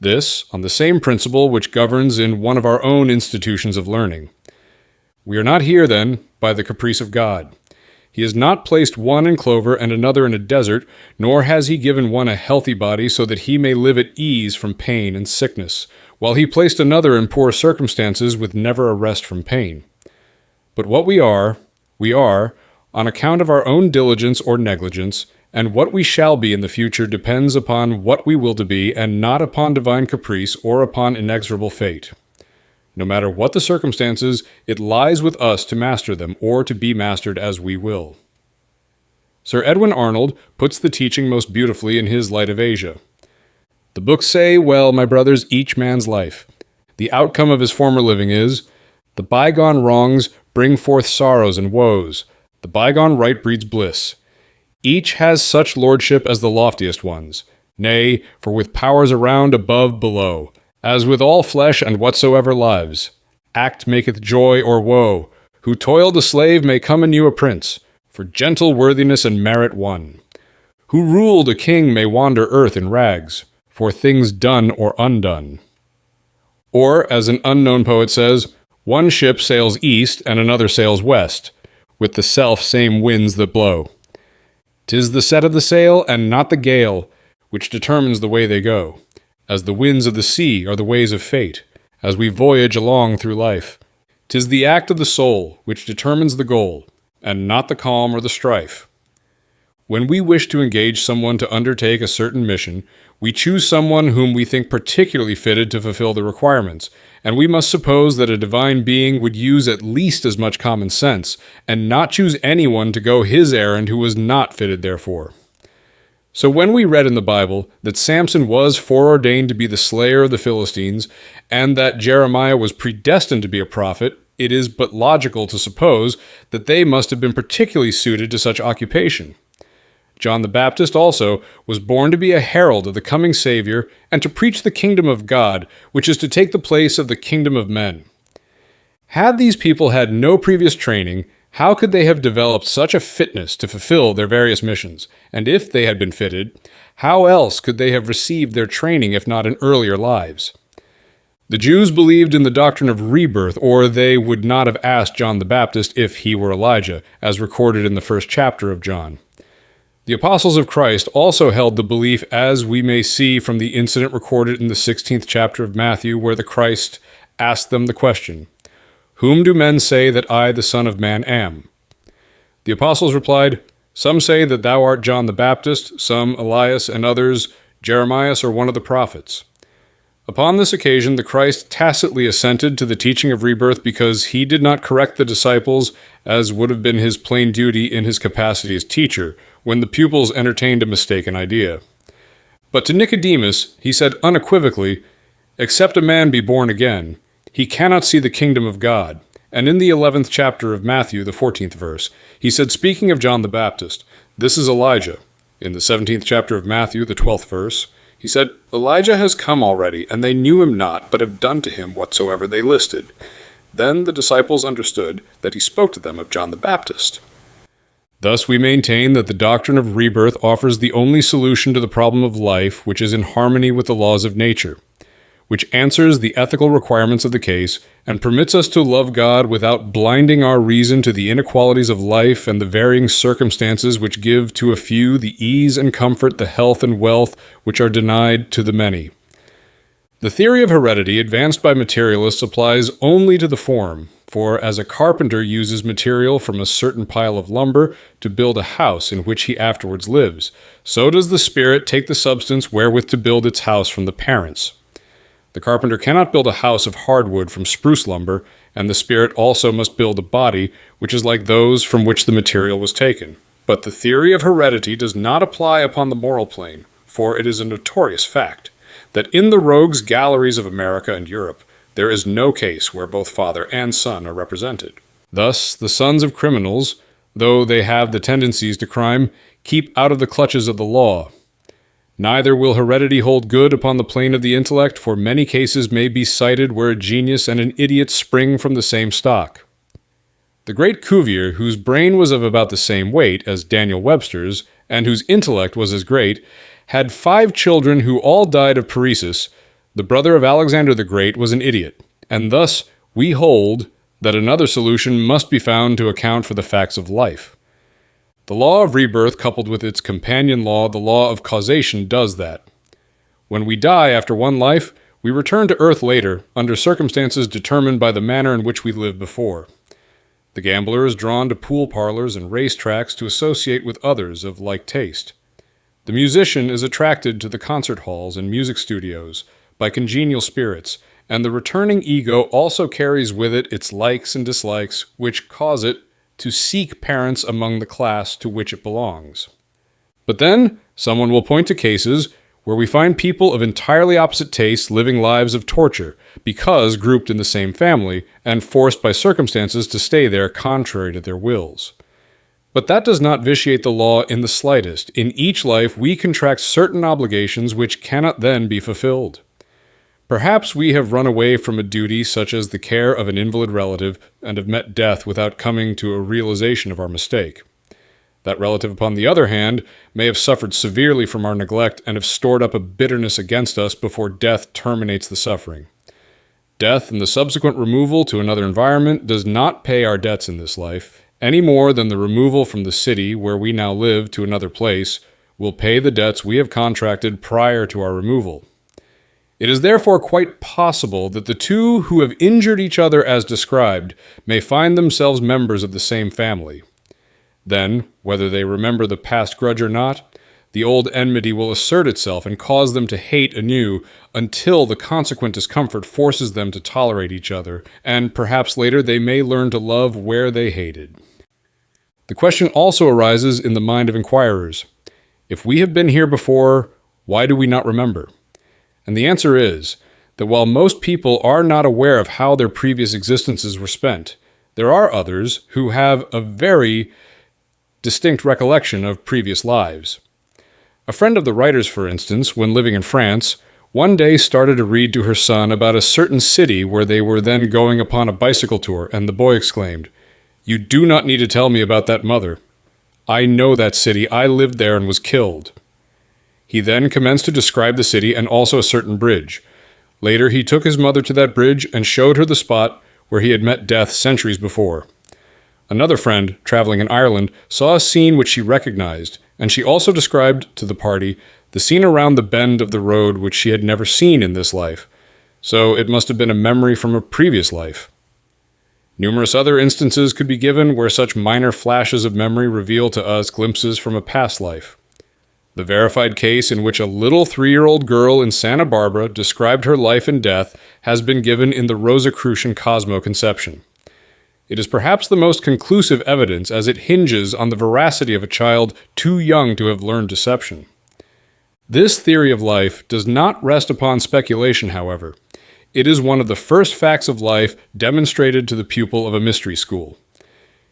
This, on the same principle which governs in one of our own institutions of learning. We are not here, then, by the caprice of God. He has not placed one in clover and another in a desert, nor has he given one a healthy body so that he may live at ease from pain and sickness, while he placed another in poor circumstances with never a rest from pain. But what we are, on account of our own diligence or negligence, and what we shall be in the future depends upon what we will to be, and not upon divine caprice or upon inexorable fate. No matter what the circumstances, it lies with us to master them, or to be mastered as we will. Sir Edwin Arnold puts the teaching most beautifully in his Light of Asia. The books say, well, my brothers, each man's life. The outcome of his former living is, the bygone wrongs bring forth sorrows and woes. The bygone right breeds bliss. Each has such lordship as the loftiest ones. Nay, for with powers around, above, below, as with all flesh and whatsoever lives. Act maketh joy or woe. Who toiled a slave may come anew a prince, for gentle worthiness and merit won. Who ruled a king may wander earth in rags, for things done or undone. Or, as an unknown poet says, one ship sails east and another sails west, with the self same winds that blow. 'Tis the set of the sail and not the gale, which determines the way they go, as the winds of the sea are the ways of fate, as we voyage along through life. 'Tis the act of the soul which determines the goal, and not the calm or the strife. When we wish to engage someone to undertake a certain mission, we choose someone whom we think particularly fitted to fulfill the requirements, and we must suppose that a divine being would use at least as much common sense, and not choose anyone to go his errand who was not fitted therefor. So when we read in the Bible that Samson was foreordained to be the slayer of the Philistines, and that Jeremiah was predestined to be a prophet, it is but logical to suppose that they must have been particularly suited to such occupation. John the Baptist also was born to be a herald of the coming Savior and to preach the kingdom of God, which is to take the place of the kingdom of men. Had these people had no previous training, how could they have developed such a fitness to fulfill their various missions? And if they had been fitted, how else could they have received their training if not in earlier lives? The Jews believed in the doctrine of rebirth, or they would not have asked John the Baptist if he were Elijah, as recorded in the first chapter of John. The apostles of Christ also held the belief, as we may see from the incident recorded in the 16th chapter of Matthew, where the Christ asked them the question, "Whom do men say that I, the Son of Man, am?" The apostles replied, "Some say that thou art John the Baptist, some Elias, and others Jeremias or one of the prophets." Upon this occasion, the Christ tacitly assented to the teaching of rebirth because he did not correct the disciples, as would have been his plain duty in his capacity as teacher, when the pupils entertained a mistaken idea. But to Nicodemus he said unequivocally, "Except a man be born again, he cannot see the kingdom of God." And in the 11th chapter of Matthew, the 14th verse, he said, speaking of John the Baptist, "This is Elijah." In the 17th chapter of Matthew, the 12th verse, he said, "Elijah has come already, and they knew him not, but have done to him whatsoever they listed." Then the disciples understood that he spoke to them of John the Baptist. Thus we maintain that the doctrine of rebirth offers the only solution to the problem of life which is in harmony with the laws of nature, which answers the ethical requirements of the case, and permits us to love God without blinding our reason to the inequalities of life and the varying circumstances which give to a few the ease and comfort, the health and wealth which are denied to the many. The theory of heredity advanced by materialists applies only to the form, for as a carpenter uses material from a certain pile of lumber to build a house in which he afterwards lives, so does the spirit take the substance wherewith to build its house from the parents. The carpenter cannot build a house of hardwood from spruce lumber, and the spirit also must build a body which is like those from which the material was taken. But the theory of heredity does not apply upon the moral plane, for it is a notorious fact that in the rogues' galleries of America and Europe, there is no case where both father and son are represented. Thus, the sons of criminals, though they have the tendencies to crime, keep out of the clutches of the law. Neither will heredity hold good upon the plane of the intellect, for many cases may be cited where a genius and an idiot spring from the same stock. The great Cuvier, whose brain was of about the same weight as Daniel Webster's, and whose intellect was as great, had 5 children who all died of paresis. The brother of Alexander the Great was an idiot, and thus we hold that another solution must be found to account for the facts of life. The law of rebirth, coupled with its companion law, the law of causation, does that. When we die after one life, we return to earth later, under circumstances determined by the manner in which we lived before. The gambler is drawn to pool parlors and race tracks to associate with others of like taste. The musician is attracted to the concert halls and music studios by congenial spirits, and the returning ego also carries with it its likes and dislikes, which cause it, to seek parents among the class to which it belongs. But then, someone will point to cases where we find people of entirely opposite tastes living lives of torture because grouped in the same family and forced by circumstances to stay there contrary to their wills. But that does not vitiate the law in the slightest. In each life, we contract certain obligations which cannot then be fulfilled. Perhaps we have run away from a duty such as the care of an invalid relative and have met death without coming to a realization of our mistake. That relative, upon the other hand, may have suffered severely from our neglect and have stored up a bitterness against us before death terminates the suffering. Death and the subsequent removal to another environment does not pay our debts in this life, any more than the removal from the city where we now live to another place will pay the debts we have contracted prior to our removal. It is therefore quite possible that the two who have injured each other as described may find themselves members of the same family. Then, whether they remember the past grudge or not, the old enmity will assert itself and cause them to hate anew until the consequent discomfort forces them to tolerate each other, and perhaps later they may learn to love where they hated. The question also arises in the mind of inquirers. If we have been here before, why do we not remember? And the answer is that while most people are not aware of how their previous existences were spent, there are others who have a very distinct recollection of previous lives. A friend of the writer's, for instance, when living in France, one day started to read to her son about a certain city where they were then going upon a bicycle tour, and the boy exclaimed, "You do not need to tell me about that mother. I know that city. I lived there and was killed." He then commenced to describe the city and also a certain bridge. Later, he took his mother to that bridge and showed her the spot where he had met death centuries before. Another friend, traveling in Ireland, saw a scene which she recognized, and she also described to the party the scene around the bend of the road which she had never seen in this life, so it must have been a memory from a previous life. Numerous other instances could be given where such minor flashes of memory reveal to us glimpses from a past life. The verified case in which a little 3-year-old girl in Santa Barbara described her life and death has been given in the Rosicrucian Cosmo-conception. It is perhaps the most conclusive evidence as it hinges on the veracity of a child too young to have learned deception. This theory of life does not rest upon speculation, however. It is one of the first facts of life demonstrated to the pupil of a mystery school.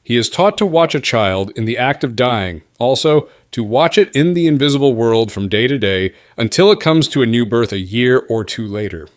He is taught to watch a child in the act of dying, also to watch it in the invisible world from day to day until it comes to a new birth a year or two later.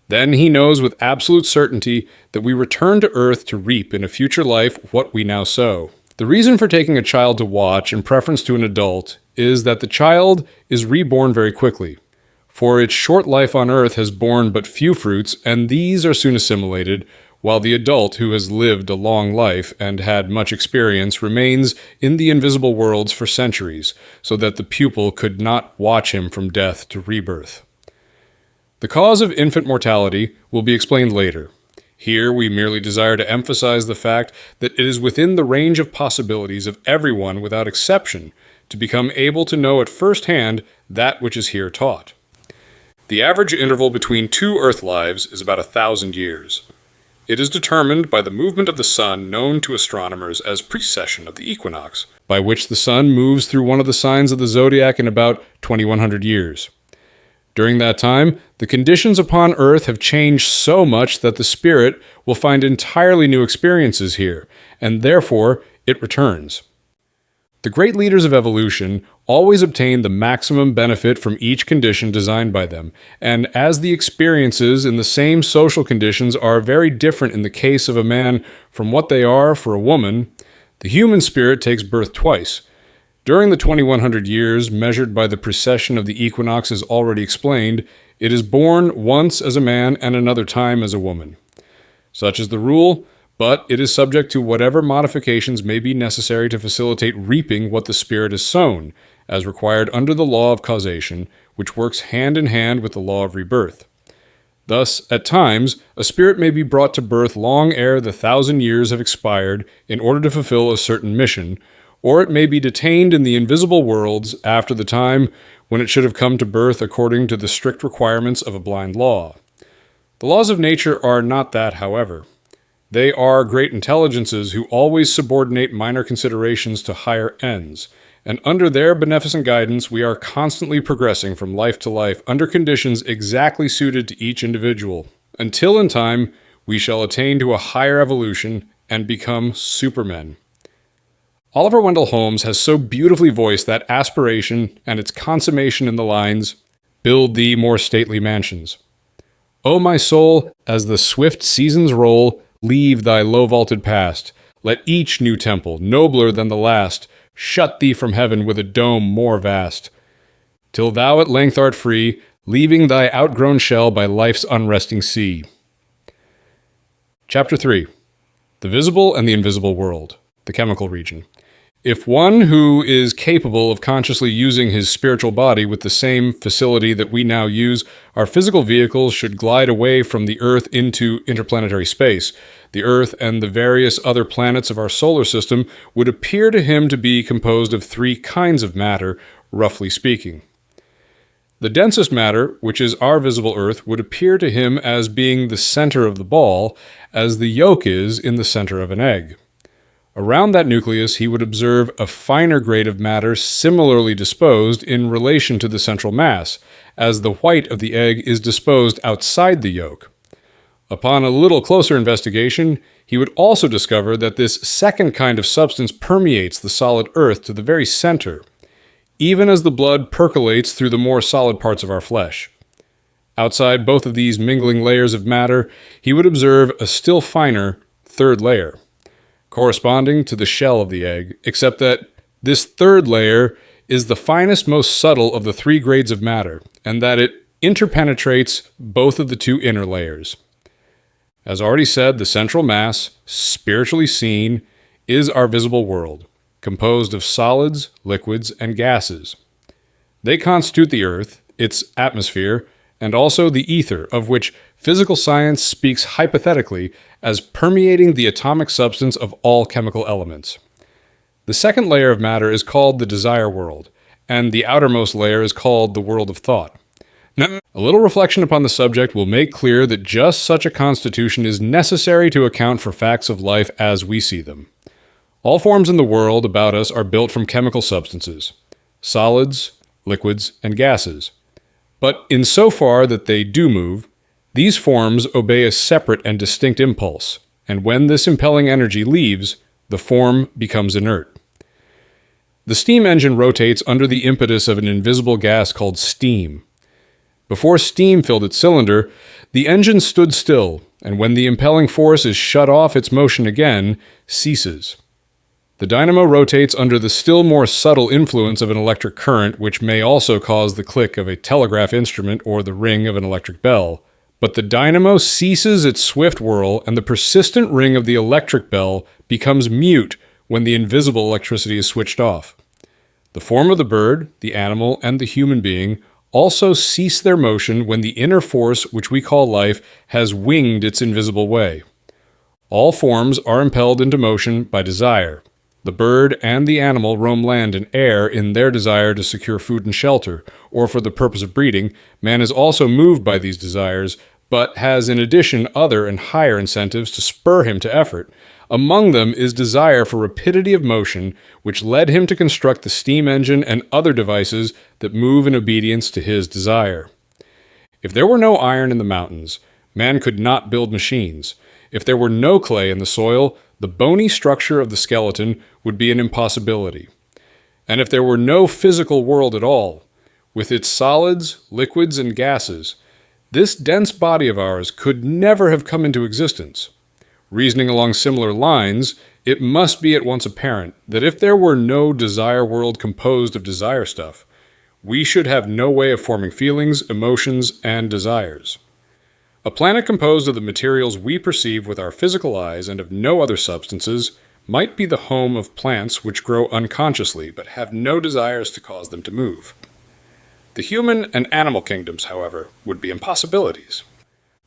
Then he knows with absolute certainty that we return to earth to reap in a future life what we now sow. The reason for taking a child to watch in preference to an adult is that the child is reborn very quickly, for its short life on earth has borne but few fruits, and these are soon assimilated, while the adult who has lived a long life and had much experience remains in the invisible worlds for centuries, so that the pupil could not watch him from death to rebirth. The cause of infant mortality will be explained later. Here we merely desire to emphasize the fact that it is within the range of possibilities of everyone without exception to become able to know at first hand that which is here taught. The average interval between 2 Earth lives is about 1,000 years. It is determined by the movement of the sun known to astronomers as precession of the equinox, by which the sun moves through one of the signs of the zodiac in about 2,100 years. During that time, the conditions upon Earth have changed so much that the spirit will find entirely new experiences here, and therefore it returns. The great leaders of evolution always obtain the maximum benefit from each condition designed by them, and as the experiences in the same social conditions are very different in the case of a man from what they are for a woman, the human spirit takes birth twice. During the 2,100 years measured by the precession of the equinoxes already explained, it is born once as a man and another time as a woman. Such is the rule, but it is subject to whatever modifications may be necessary to facilitate reaping what the spirit has sown, as required under the law of causation, which works hand in hand with the law of rebirth. Thus, at times, a spirit may be brought to birth long ere the 1,000 years have expired in order to fulfill a certain mission, or it may be detained in the invisible worlds after the time when it should have come to birth according to the strict requirements of a blind law. The laws of nature are not that, however. They are great intelligences who always subordinate minor considerations to higher ends, and under their beneficent guidance we are constantly progressing from life to life under conditions exactly suited to each individual, until in time we shall attain to a higher evolution and become supermen. Oliver Wendell Holmes has so beautifully voiced that aspiration and its consummation in the lines, "Build thee more stately mansions. O my soul, as the swift seasons roll, leave thy low-vaulted past. Let each new temple, nobler than the last, shut thee from heaven with a dome more vast, till thou at length art free, leaving thy outgrown shell by life's unresting sea." Chapter 3. The Visible and the Invisible World, the Chemical Region. If one who is capable of consciously using his spiritual body with the same facility that we now use, our physical vehicles should glide away from the Earth into interplanetary space. The Earth and the various other planets of our solar system would appear to him to be composed of three kinds of matter, roughly speaking. The densest matter, which is our visible Earth, would appear to him as being the center of the ball, as the yolk is in the center of an egg. Around that nucleus, he would observe a finer grade of matter similarly disposed in relation to the central mass, as the white of the egg is disposed outside the yolk. Upon a little closer investigation, he would also discover that this second kind of substance permeates the solid earth to the very center, even as the blood percolates through the more solid parts of our flesh. Outside both of these mingling layers of matter, he would observe a still finer third layer, corresponding to the shell of the egg, except that this third layer is the finest, most subtle of the three grades of matter, and that it interpenetrates both of the two inner layers. As already said, the central mass, spiritually seen, is our visible world, composed of solids, liquids, and gases. They constitute the Earth, its atmosphere, and also the ether, of which physical science speaks hypothetically as permeating the atomic substance of all chemical elements. The second layer of matter is called the desire world, and the outermost layer is called the world of thought. Now, a little reflection upon the subject will make clear that just such a constitution is necessary to account for facts of life as we see them. All forms in the world about us are built from chemical substances, solids, liquids, and gases. But insofar that they do move, these forms obey a separate and distinct impulse, and when this impelling energy leaves, the form becomes inert. The steam engine rotates under the impetus of an invisible gas called steam. Before steam filled its cylinder, the engine stood still, and when the impelling force is shut off, its motion again ceases. The dynamo rotates under the still more subtle influence of an electric current, which may also cause the click of a telegraph instrument or the ring of an electric bell. But the dynamo ceases its swift whirl, and the persistent ring of the electric bell becomes mute when the invisible electricity is switched off. The form of the bird, the animal, and the human being also cease their motion when the inner force, which we call life, has winged its invisible way. All forms are impelled into motion by desire. The bird and the animal roam land and air in their desire to secure food and shelter, or for the purpose of breeding. Man is also moved by these desires, but has in addition other and higher incentives to spur him to effort. Among them is desire for rapidity of motion, which led him to construct the steam engine and other devices that move in obedience to his desire. If there were no iron in the mountains, man could not build machines. If there were no clay in the soil, the bony structure of the skeleton would be an impossibility. And if there were no physical world at all, with its solids, liquids, and gases, this dense body of ours could never have come into existence. Reasoning along similar lines, it must be at once apparent that if there were no desire world composed of desire stuff, we should have no way of forming feelings, emotions, and desires. A planet composed of the materials we perceive with our physical eyes and of no other substances might be the home of plants which grow unconsciously but have no desires to cause them to move. The human and animal kingdoms, however, would be impossibilities.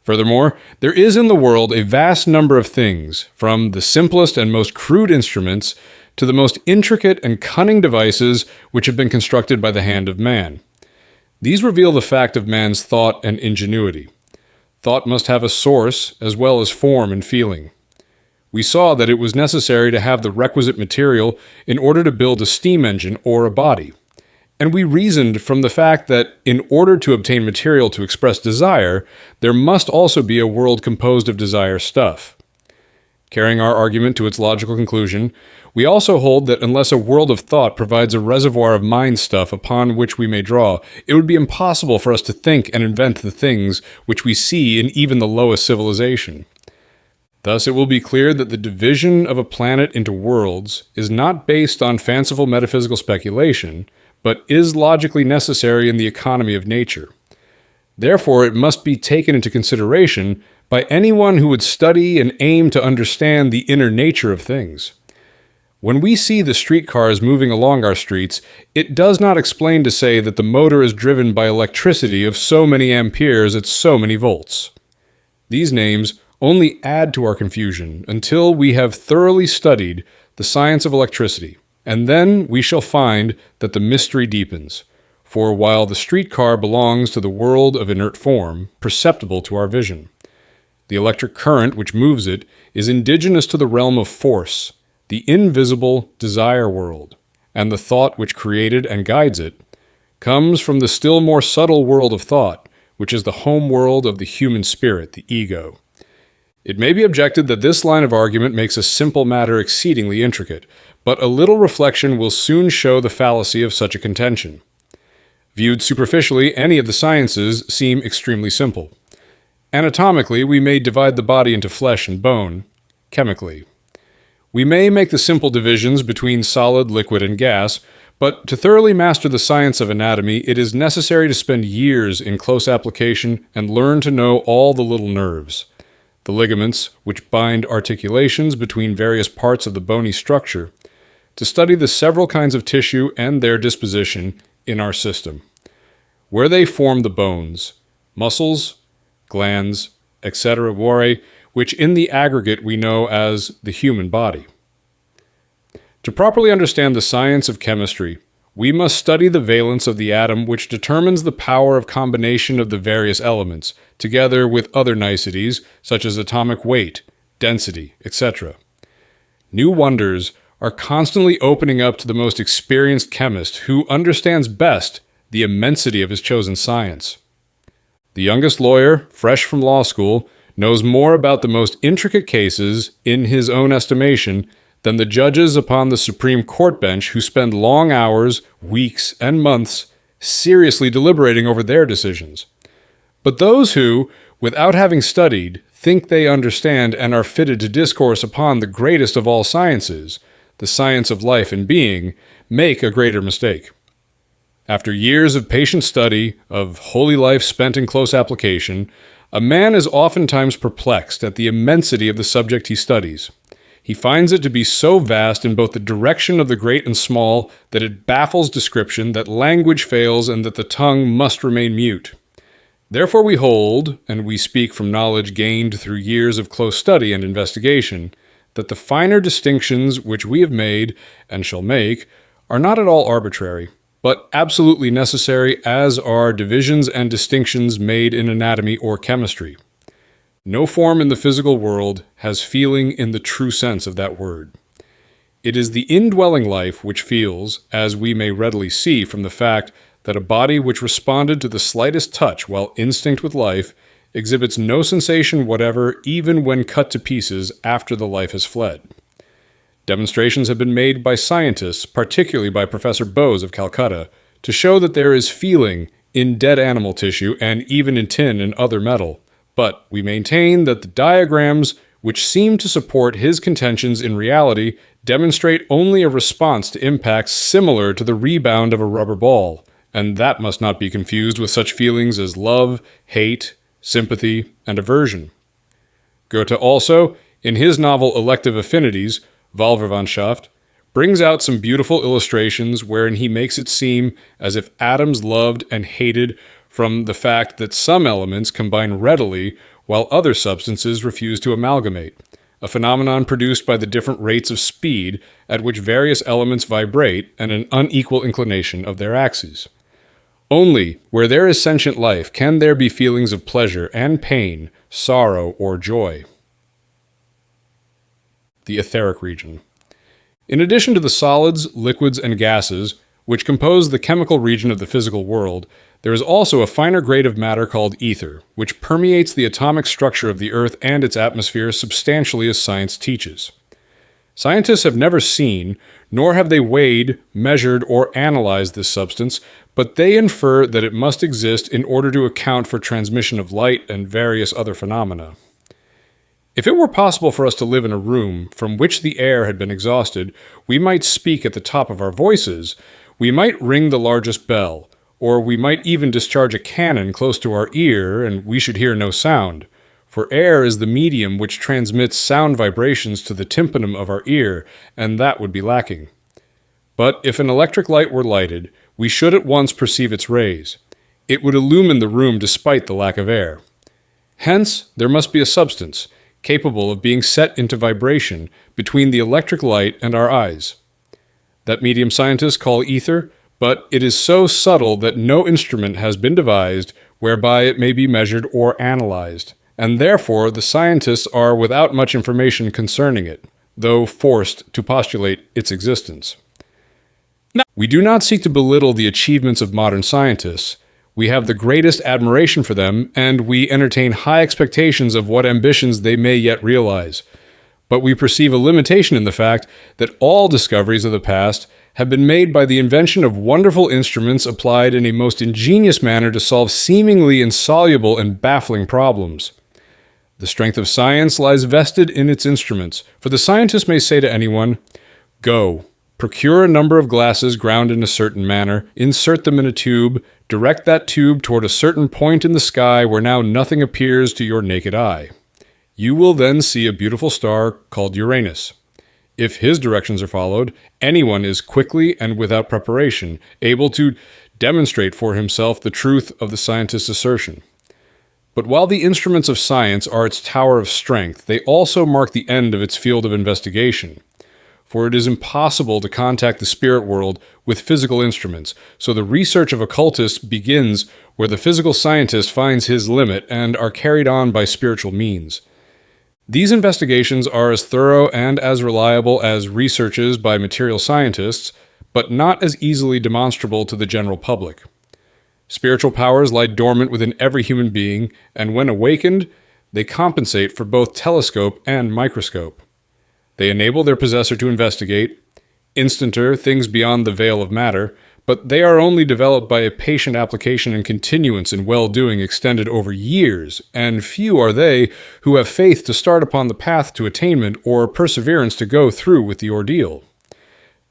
Furthermore, there is in the world a vast number of things, from the simplest and most crude instruments to the most intricate and cunning devices which have been constructed by the hand of man. These reveal the fact of man's thought and ingenuity. Thought must have a source as well as form and feeling. We saw that it was necessary to have the requisite material in order to build a steam engine or a body. And we reasoned from the fact that in order to obtain material to express desire, there must also be a world composed of desire stuff. Carrying our argument to its logical conclusion, we also hold that unless a world of thought provides a reservoir of mind stuff upon which we may draw, it would be impossible for us to think and invent the things which we see in even the lowest civilization. Thus, it will be clear that the division of a planet into worlds is not based on fanciful metaphysical speculation, but is logically necessary in the economy of nature. Therefore, it must be taken into consideration by anyone who would study and aim to understand the inner nature of things. When we see the streetcars moving along our streets, it does not explain to say that the motor is driven by electricity of so many amperes at so many volts. These names only add to our confusion until we have thoroughly studied the science of electricity, and then we shall find that the mystery deepens. For while the streetcar belongs to the world of inert form, perceptible to our vision, the electric current which moves it is indigenous to the realm of force, the invisible desire world, and the thought which created and guides it comes from the still more subtle world of thought, which is the home world of the human spirit, the ego. It may be objected that this line of argument makes a simple matter exceedingly intricate, but a little reflection will soon show the fallacy of such a contention. Viewed superficially, any of the sciences seem extremely simple. Anatomically, we may divide the body into flesh and bone. Chemically, we may make the simple divisions between solid, liquid, and gas, but to thoroughly master the science of anatomy, it is necessary to spend years in close application and learn to know all the little nerves, the ligaments which bind articulations between various parts of the bony structure, to study the several kinds of tissue and their disposition in our system, where they form the bones, muscles, glands, etc., which in the aggregate we know as the human body. To properly understand the science of chemistry, we must study the valence of the atom, which determines the power of combination of the various elements, together with other niceties such as atomic weight, density, etc. New wonders are constantly opening up to the most experienced chemist who understands best the immensity of his chosen science. The youngest lawyer, fresh from law school, knows more about the most intricate cases, in his own estimation, than the judges upon the Supreme Court bench who spend long hours, weeks, and months seriously deliberating over their decisions. But those who, without having studied, think they understand and are fitted to discourse upon the greatest of all sciences, the science of life and being, make a greater mistake. After years of patient study, of holy life spent in close application, a man is oftentimes perplexed at the immensity of the subject he studies. He finds it to be so vast in both the direction of the great and small that it baffles description, that language fails, and that the tongue must remain mute. Therefore we hold, and we speak from knowledge gained through years of close study and investigation, that the finer distinctions which we have made and shall make are not at all arbitrary, but absolutely necessary, as are divisions and distinctions made in anatomy or chemistry. No form in the physical world has feeling in the true sense of that word. It is the indwelling life which feels, as we may readily see from the fact that a body which responded to the slightest touch while instinct with life exhibits no sensation whatever even when cut to pieces after the life has fled. Demonstrations have been made by scientists, particularly by Professor Bose of Calcutta, to show that there is feeling in dead animal tissue and even in tin and other metal. But we maintain that the diagrams which seem to support his contentions in reality demonstrate only a response to impacts similar to the rebound of a rubber ball, and that must not be confused with such feelings as love, hate, sympathy, and aversion. Goethe also, in his novel Elective Affinities, Wahlverwandtschaft, brings out some beautiful illustrations wherein he makes it seem as if atoms loved and hated from the fact that some elements combine readily while other substances refuse to amalgamate, a phenomenon produced by the different rates of speed at which various elements vibrate and an unequal inclination of their axes. Only where there is sentient life can there be feelings of pleasure and pain, sorrow or joy. the etheric region. In addition to the solids, liquids, and gases, which compose the chemical region of the physical world, there is also a finer grade of matter called ether, which permeates the atomic structure of the Earth and its atmosphere substantially as science teaches. Scientists have never seen, nor have they weighed, measured, or analyzed this substance, but they infer that it must exist in order to account for transmission of light and various other phenomena. If it were possible for us to live in a room from which the air had been exhausted, we might speak at the top of our voices, we might ring the largest bell, or we might even discharge a cannon close to our ear and we should hear no sound. For air is the medium which transmits sound vibrations to the tympanum of our ear, and that would be lacking. But if an electric light were lighted, we should at once perceive its rays. It would illumine the room despite the lack of air. Hence, there must be a substance, capable of being set into vibration between the electric light and our eyes. That medium scientists call ether, but it is so subtle that no instrument has been devised whereby it may be measured or analyzed, and therefore the scientists are without much information concerning it, though forced to postulate its existence. Now, we do not seek to belittle the achievements of modern scientists. We have the greatest admiration for them, and we entertain high expectations of what ambitions they may yet realize. But we perceive a limitation in the fact that all discoveries of the past have been made by the invention of wonderful instruments applied in a most ingenious manner to solve seemingly insoluble and baffling problems. The strength of science lies vested in its instruments, for the scientist may say to anyone, "Go, procure a number of glasses ground in a certain manner, insert them in a tube, direct that tube toward a certain point in the sky where now nothing appears to your naked eye. You will then see a beautiful star called Uranus. If his directions are followed, anyone is quickly and without preparation able to demonstrate for himself the truth of the scientist's assertion. But while the instruments of science are its tower of strength, they also mark the end of its field of investigation. For it is impossible to contact the spirit world with physical instruments, so the research of occultists begins where the physical scientist finds his limit and are carried on by spiritual means. These investigations are as thorough and as reliable as researches by material scientists, but not as easily demonstrable to the general public. Spiritual powers lie dormant within every human being, and when awakened, they compensate for both telescope and microscope. They enable their possessor to investigate, instanter things beyond the veil of matter, but they are only developed by a patient application and continuance in well-doing extended over years, and few are they who have faith to start upon the path to attainment or perseverance to go through with the ordeal.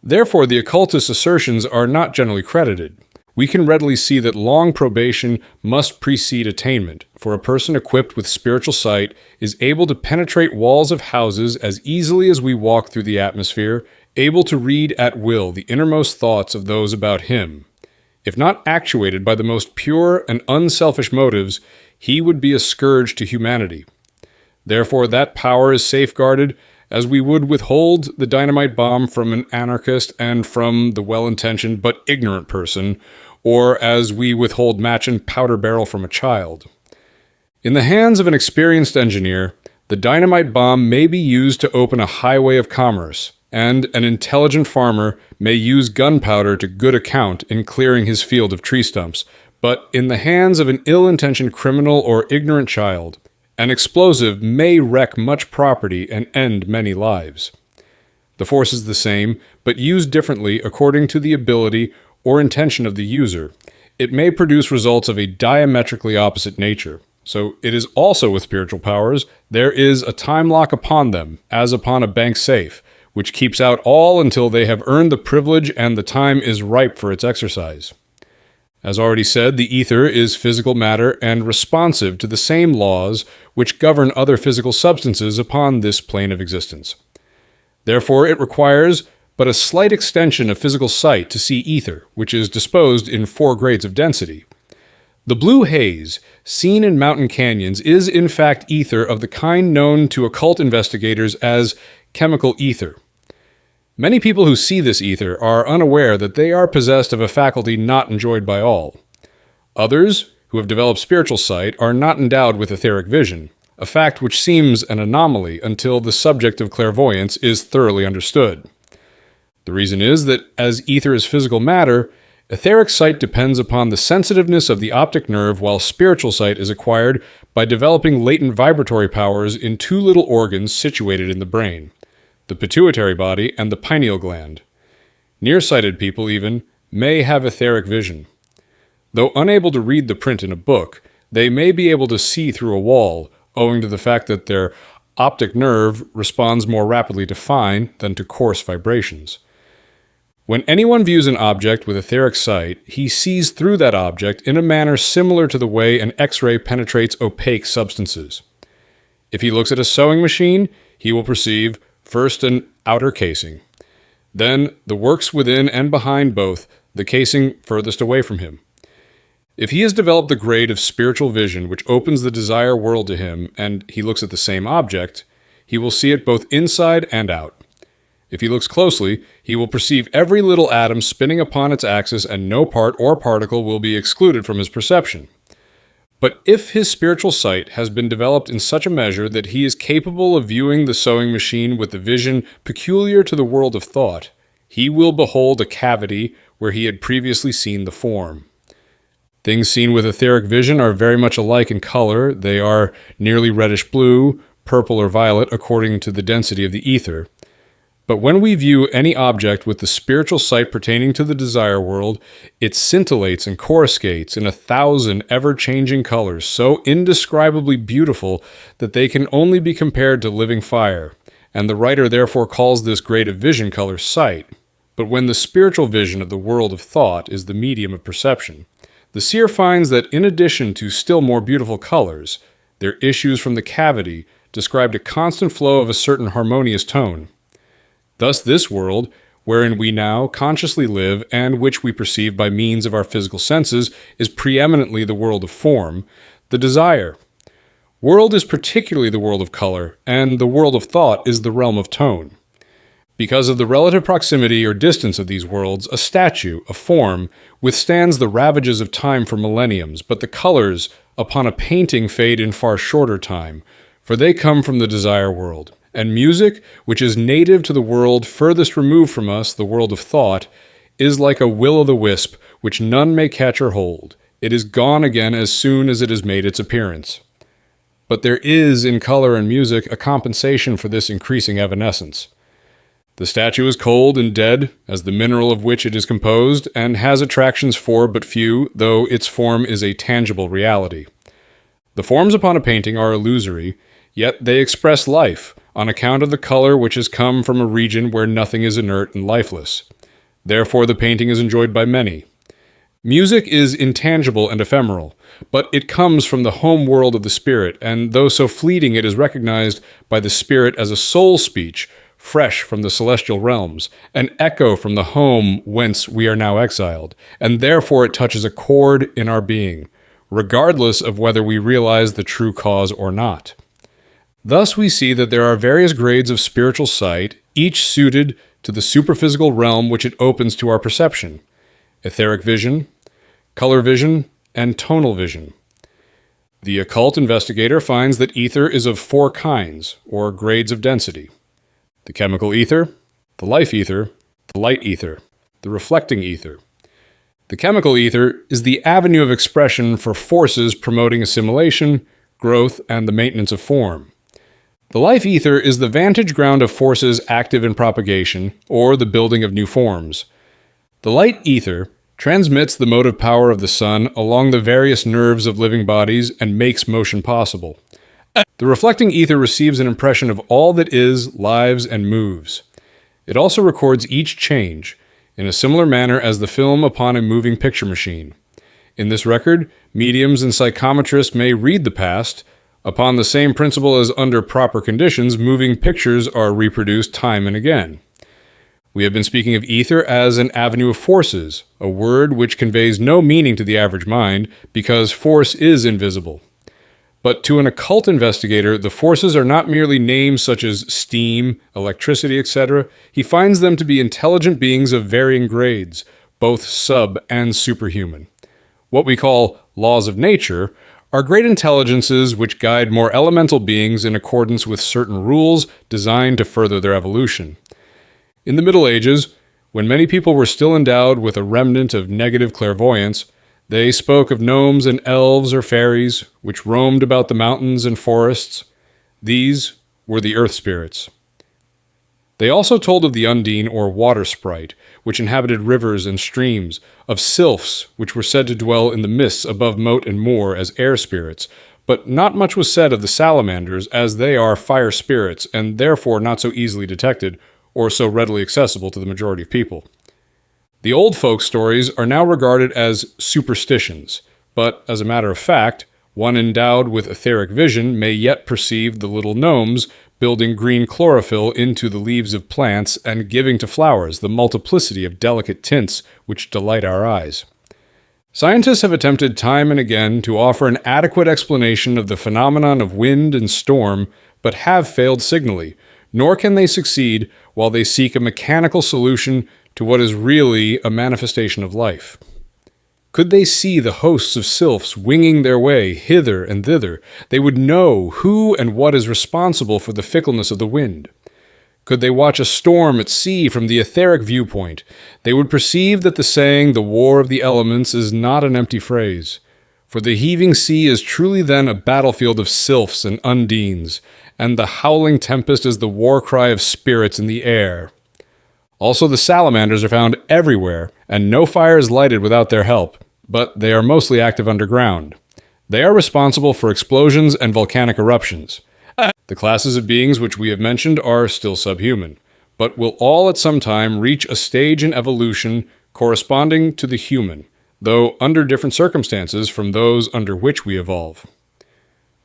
Therefore, the occultist's assertions are not generally credited. We can readily see that long probation must precede attainment, for a person equipped with spiritual sight is able to penetrate walls of houses as easily as we walk through the atmosphere, able to read at will the innermost thoughts of those about him. If not actuated by the most pure and unselfish motives, he would be a scourge to humanity. Therefore, that power is safeguarded as we would withhold the dynamite bomb from an anarchist and from the well-intentioned but ignorant person, or as we withhold match and powder barrel from a child. In the hands of an experienced engineer, the dynamite bomb may be used to open a highway of commerce, and an intelligent farmer may use gunpowder to good account in clearing his field of tree stumps, but in the hands of an ill-intentioned criminal or ignorant child, an explosive may wreck much property and end many lives. The force is the same, but used differently according to the ability or intention of the user. It may produce results of a diametrically opposite nature. So it is also with spiritual powers. There is a time lock upon them, as upon a bank safe, which keeps out all until they have earned the privilege and the time is ripe for its exercise. As already said, the ether is physical matter and responsive to the same laws which govern other physical substances upon this plane of existence. Therefore, it requires but a slight extension of physical sight to see ether, which is disposed in 4 grades of density. The blue haze, seen in mountain canyons, is in fact ether of the kind known to occult investigators as chemical ether. Many people who see this ether are unaware that they are possessed of a faculty not enjoyed by all. Others, who have developed spiritual sight, are not endowed with etheric vision, a fact which seems an anomaly until the subject of clairvoyance is thoroughly understood. The reason is that as ether is physical matter, etheric sight depends upon the sensitiveness of the optic nerve, while spiritual sight is acquired by developing latent vibratory powers in two little organs situated in the brain, the pituitary body and the pineal gland. Nearsighted people, even, may have etheric vision. Though unable to read the print in a book, they may be able to see through a wall, owing to the fact that their optic nerve responds more rapidly to fine than to coarse vibrations. When anyone views an object with etheric sight, he sees through that object in a manner similar to the way an X-ray penetrates opaque substances. If he looks at a sewing machine, he will perceive first an outer casing, then the works within and behind both, the casing furthest away from him. If he has developed the grade of spiritual vision which opens the desire world to him, and he looks at the same object, he will see it both inside and out. If he looks closely, he will perceive every little atom spinning upon its axis, and no part or particle will be excluded from his perception. But if his spiritual sight has been developed in such a measure that he is capable of viewing the sewing machine with the vision peculiar to the world of thought, he will behold a cavity where he had previously seen the form. Things seen with etheric vision are very much alike in color. They are nearly reddish-blue, purple or violet according to the density of the ether. But when we view any object with the spiritual sight pertaining to the desire world, it scintillates and coruscates in 1,000 ever-changing colors, so indescribably beautiful that they can only be compared to living fire, and the writer therefore calls this grade of vision color sight. But when the spiritual vision of the world of thought is the medium of perception, the seer finds that in addition to still more beautiful colors, there issues from the cavity described a constant flow of a certain harmonious tone. Thus this world, wherein we now consciously live and which we perceive by means of our physical senses, is preeminently the world of form, the desire. World is particularly the world of color, and the world of thought is the realm of tone. Because of the relative proximity or distance of these worlds, a statue, a form, withstands the ravages of time for millenniums, but the colors upon a painting fade in far shorter time, for they come from the desire world. And music, which is native to the world furthest removed from us, the world of thought, is like a will-o'-the-wisp, which none may catch or hold. It is gone again as soon as it has made its appearance. But there is in color and music a compensation for this increasing evanescence. The statue is cold and dead, as the mineral of which it is composed, and has attractions for but few, though its form is a tangible reality. The forms upon a painting are illusory, yet they express life, on account of the color which has come from a region where nothing is inert and lifeless. Therefore the painting is enjoyed by many. Music is intangible and ephemeral, but it comes from the home world of the spirit, and though so fleeting it is recognized by the spirit as a soul speech, fresh from the celestial realms, an echo from the home whence we are now exiled, and therefore it touches a chord in our being, regardless of whether we realize the true cause or not. Thus we see that there are various grades of spiritual sight, each suited to the superphysical realm which it opens to our perception: etheric vision, color vision, and tonal vision. The occult investigator finds that ether is of 4 kinds, or grades of density: the chemical ether, the life ether, the light ether, the reflecting ether. The chemical ether is the avenue of expression for forces promoting assimilation, growth, and the maintenance of form. The life ether is the vantage ground of forces active in propagation, or the building of new forms. The light ether transmits the motive power of the sun along the various nerves of living bodies and makes motion possible. The reflecting ether receives an impression of all that is, lives, and moves. It also records each change, in a similar manner as the film upon a moving picture machine. In this record, mediums and psychometrists may read the past. Upon the same principle as under proper conditions, moving pictures are reproduced time and again. We have been speaking of ether as an avenue of forces, a word which conveys no meaning to the average mind, because force is invisible. But to an occult investigator, the forces are not merely names such as steam, electricity, etc. He finds them to be intelligent beings of varying grades, both sub- and superhuman. What we call laws of nature are great intelligences which guide more elemental beings in accordance with certain rules designed to further their evolution. In the Middle Ages, when many people were still endowed with a remnant of negative clairvoyance, they spoke of gnomes and elves or fairies, which roamed about the mountains and forests. These were the earth spirits. They also told of the undine or water sprite, which inhabited rivers and streams, of sylphs, which were said to dwell in the mists above moat and moor as air spirits, but not much was said of the salamanders, as they are fire spirits, and therefore not so easily detected, or so readily accessible to the majority of people. The old folk stories are now regarded as superstitions, but as a matter of fact, one endowed with etheric vision may yet perceive the little gnomes building green chlorophyll into the leaves of plants and giving to flowers the multiplicity of delicate tints which delight our eyes. Scientists have attempted time and again to offer an adequate explanation of the phenomenon of wind and storm, but have failed signally, nor can they succeed while they seek a mechanical solution to what is really a manifestation of life. Could they see the hosts of sylphs winging their way hither and thither, they would know who and what is responsible for the fickleness of the wind. Could they watch a storm at sea from the etheric viewpoint, they would perceive that the saying, "the war of the elements," is not an empty phrase. For the heaving sea is truly then a battlefield of sylphs and undines, and the howling tempest is the war cry of spirits in the air. Also, the salamanders are found everywhere, and no fire is lighted without their help, but they are mostly active underground. They are responsible for explosions and volcanic eruptions. The classes of beings which we have mentioned are still subhuman, but will all at some time reach a stage in evolution corresponding to the human, though under different circumstances from those under which we evolve.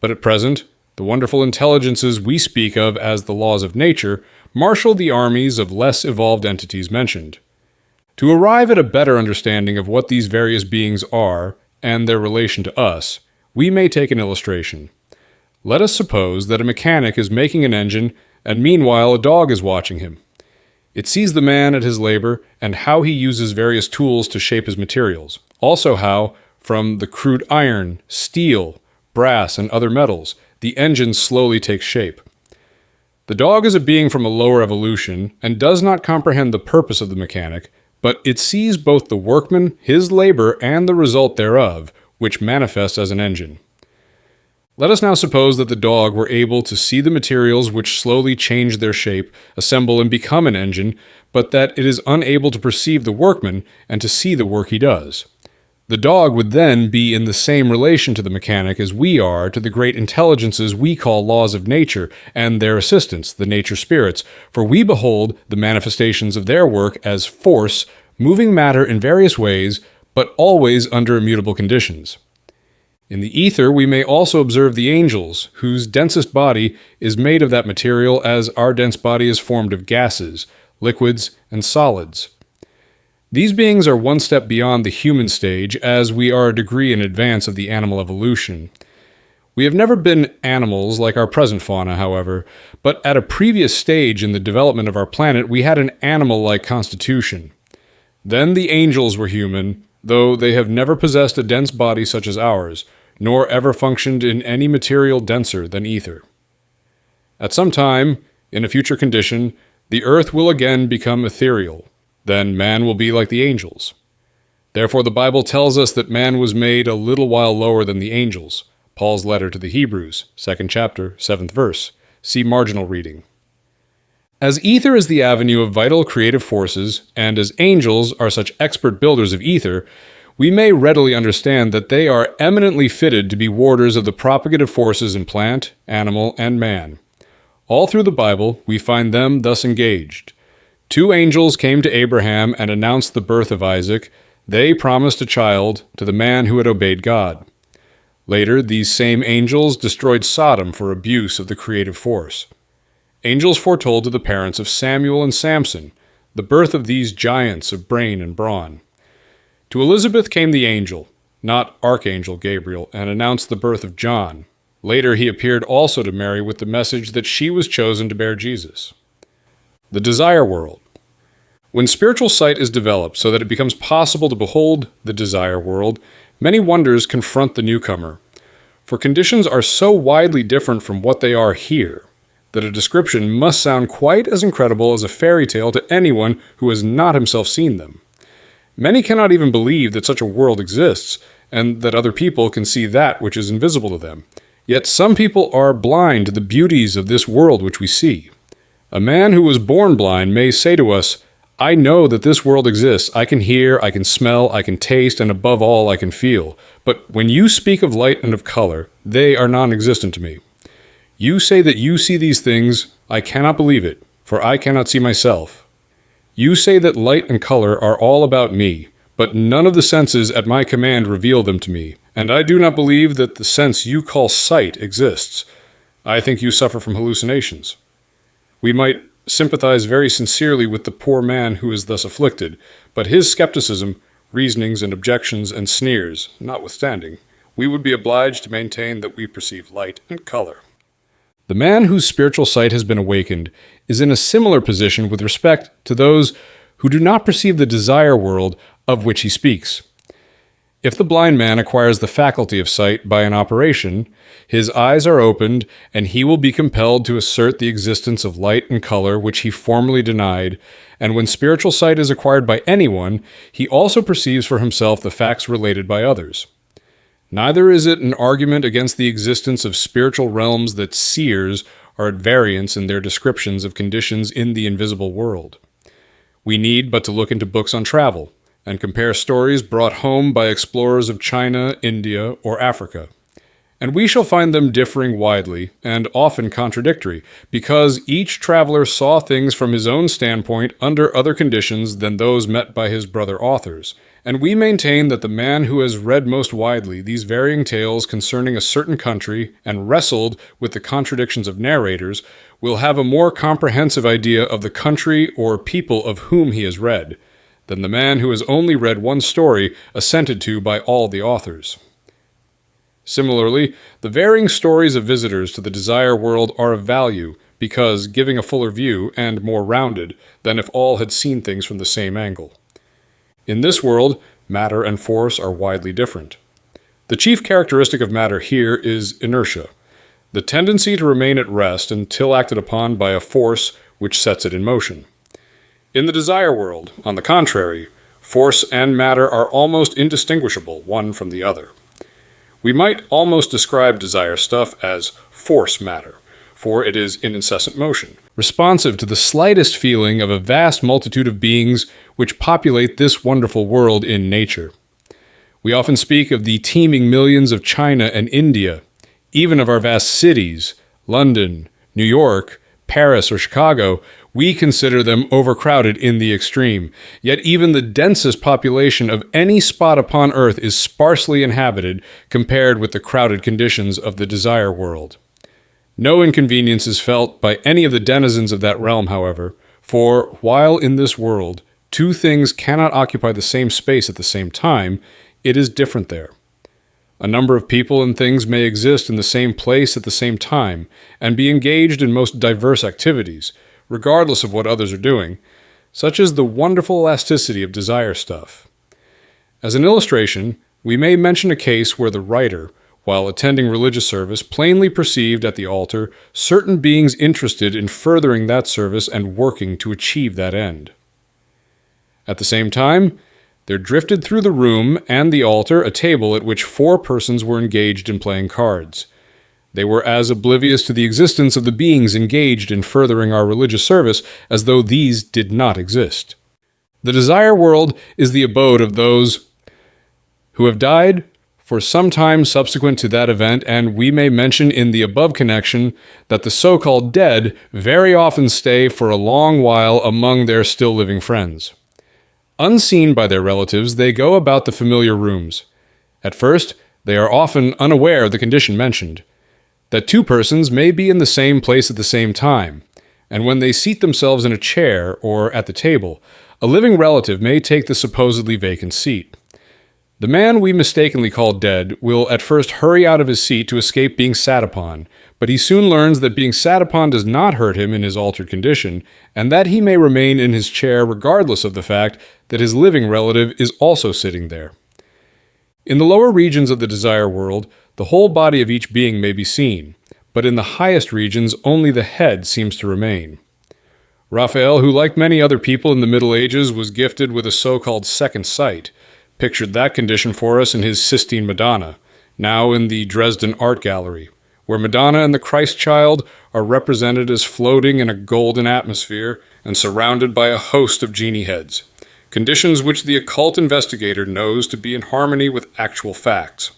But at present, the wonderful intelligences we speak of as the laws of nature marshal the armies of less evolved entities mentioned. To arrive at a better understanding of what these various beings are, and their relation to us, we may take an illustration. Let us suppose that a mechanic is making an engine, and meanwhile a dog is watching him. It sees the man at his labor, and how he uses various tools to shape his materials. Also how, from the crude iron, steel, brass, and other metals, the engine slowly takes shape. The dog is a being from a lower evolution, and does not comprehend the purpose of the mechanic, but it sees both the workman, his labor, and the result thereof, which manifests as an engine. Let us now suppose that the dog were able to see the materials which slowly change their shape, assemble, and become an engine, but that it is unable to perceive the workman and to see the work he does. The dog would then be in the same relation to the mechanic as we are to the great intelligences we call laws of nature, and their assistants, the nature spirits, for we behold the manifestations of their work as force, moving matter in various ways, but always under immutable conditions. In the ether we may also observe the angels, whose densest body is made of that material as our dense body is formed of gases, liquids, and solids. These beings are one step beyond the human stage, as we are a degree in advance of the animal evolution. We have never been animals like our present fauna, however, but at a previous stage in the development of our planet we had an animal-like constitution. Then the angels were human, though they have never possessed a dense body such as ours, nor ever functioned in any material denser than ether. At some time, in a future condition, the earth will again become ethereal. Then man will be like the angels. Therefore the Bible tells us that man was made a little while lower than the angels. Paul's letter to the Hebrews, 2nd chapter, 7th verse. See marginal reading. As ether is the avenue of vital creative forces, and as angels are such expert builders of ether, we may readily understand that they are eminently fitted to be warders of the propagative forces in plant, animal, and man. All through the Bible we find them thus engaged. 2 angels came to Abraham and announced the birth of Isaac. They promised a child to the man who had obeyed God. Later, these same angels destroyed Sodom for abuse of the creative force. Angels foretold to the parents of Samuel and Samson the birth of these giants of brain and brawn. To Elizabeth came the angel, not Archangel Gabriel, and announced the birth of John. Later he appeared also to Mary with the message that she was chosen to bear Jesus. The desire world. When spiritual sight is developed so that it becomes possible to behold the desire world, many wonders confront the newcomer. For conditions are so widely different from what they are here, that a description must sound quite as incredible as a fairy tale to anyone who has not himself seen them. Many cannot even believe that such a world exists, and that other people can see that which is invisible to them. Yet some people are blind to the beauties of this world which we see. A man who was born blind may say to us, "I know that this world exists. I can hear, I can smell, I can taste, and above all, I can feel. But when you speak of light and of color, they are non-existent to me. You say that you see these things. I cannot believe it, for I cannot see myself. You say that light and color are all about me, but none of the senses at my command reveal them to me, and I do not believe that the sense you call sight exists. I think you suffer from hallucinations." We might sympathize very sincerely with the poor man who is thus afflicted, but his skepticism, reasonings and objections and sneers notwithstanding, we would be obliged to maintain that we perceive light and color. The man whose spiritual sight has been awakened is in a similar position with respect to those who do not perceive the desire world of which he speaks. If the blind man acquires the faculty of sight by an operation, his eyes are opened, and he will be compelled to assert the existence of light and color which he formerly denied, and when spiritual sight is acquired by anyone, he also perceives for himself the facts related by others. Neither is it an argument against the existence of spiritual realms that seers are at variance in their descriptions of conditions in the invisible world. We need but to look into books on travel, and compare stories brought home by explorers of China, India, or Africa. And we shall find them differing widely, and often contradictory, because each traveler saw things from his own standpoint under other conditions than those met by his brother authors. And we maintain that the man who has read most widely these varying tales concerning a certain country, and wrestled with the contradictions of narrators, will have a more comprehensive idea of the country or people of whom he has read, than the man who has only read one story assented to by all the authors. Similarly, the varying stories of visitors to the desire world are of value, because giving a fuller view, and more rounded, than if all had seen things from the same angle. In this world, matter and force are widely different. The chief characteristic of matter here is inertia, the tendency to remain at rest until acted upon by a force which sets it in motion. In the desire world, on the contrary, force and matter are almost indistinguishable one from the other. We might almost describe desire stuff as force matter, for it is in incessant motion, responsive to the slightest feeling of a vast multitude of beings which populate this wonderful world in nature. We often speak of the teeming millions of China and India, even of our vast cities, London, New York, Paris, or Chicago. We consider them overcrowded in the extreme, yet even the densest population of any spot upon earth is sparsely inhabited compared with the crowded conditions of the desire world. No inconvenience is felt by any of the denizens of that realm, however, for while in this world two things cannot occupy the same space at the same time, it is different there. A number of people and things may exist in the same place at the same time, and be engaged in most diverse activities, regardless of what others are doing, such is the wonderful elasticity of desire stuff. As an illustration, we may mention a case where the writer, while attending religious service, plainly perceived at the altar certain beings interested in furthering that service and working to achieve that end. At the same time, there drifted through the room and the altar a table at which 4 persons were engaged in playing cards. They were as oblivious to the existence of the beings engaged in furthering our religious service as though these did not exist. The desire world is the abode of those who have died for some time subsequent to that event, and we may mention in the above connection that the so-called dead very often stay for a long while among their still living friends. Unseen by their relatives, they go about the familiar rooms. At first, they are often unaware of the condition mentioned, that 2 persons may be in the same place at the same time, and when they seat themselves in a chair or at the table, a living relative may take the supposedly vacant seat. The man we mistakenly call dead will at first hurry out of his seat to escape being sat upon, but he soon learns that being sat upon does not hurt him in his altered condition, and that he may remain in his chair regardless of the fact that his living relative is also sitting there. In the lower regions of the desire world, The whole body of each being may be seen, but in the highest regions only the head seems to remain. Raphael, who like many other people in the Middle Ages was gifted with a so-called second sight, pictured that condition for us in his Sistine Madonna, now in the Dresden Art Gallery, where Madonna and the Christ child are represented as floating in a golden atmosphere and surrounded by a host of genie heads, conditions which the occult investigator knows to be in harmony with actual facts.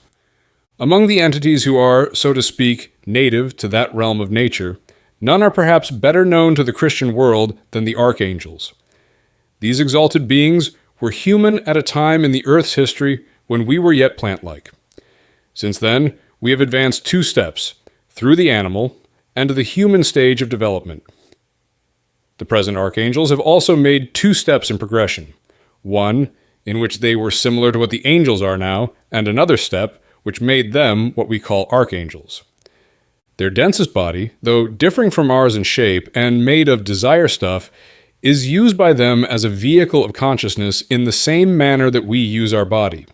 Among the entities who are, so to speak, native to that realm of nature, none are perhaps better known to the Christian world than the archangels. These exalted beings were human at a time in the earth's history when we were yet plant-like. Since then, we have advanced 2 steps, through the animal and to the human stage of development. The present archangels have also made 2 steps in progression. One, in which they were similar to what the angels are now, and another step, which made them what we call archangels. Their densest body, though differing from ours in shape and made of desire stuff, is used by them as a vehicle of consciousness in the same manner that we use our body.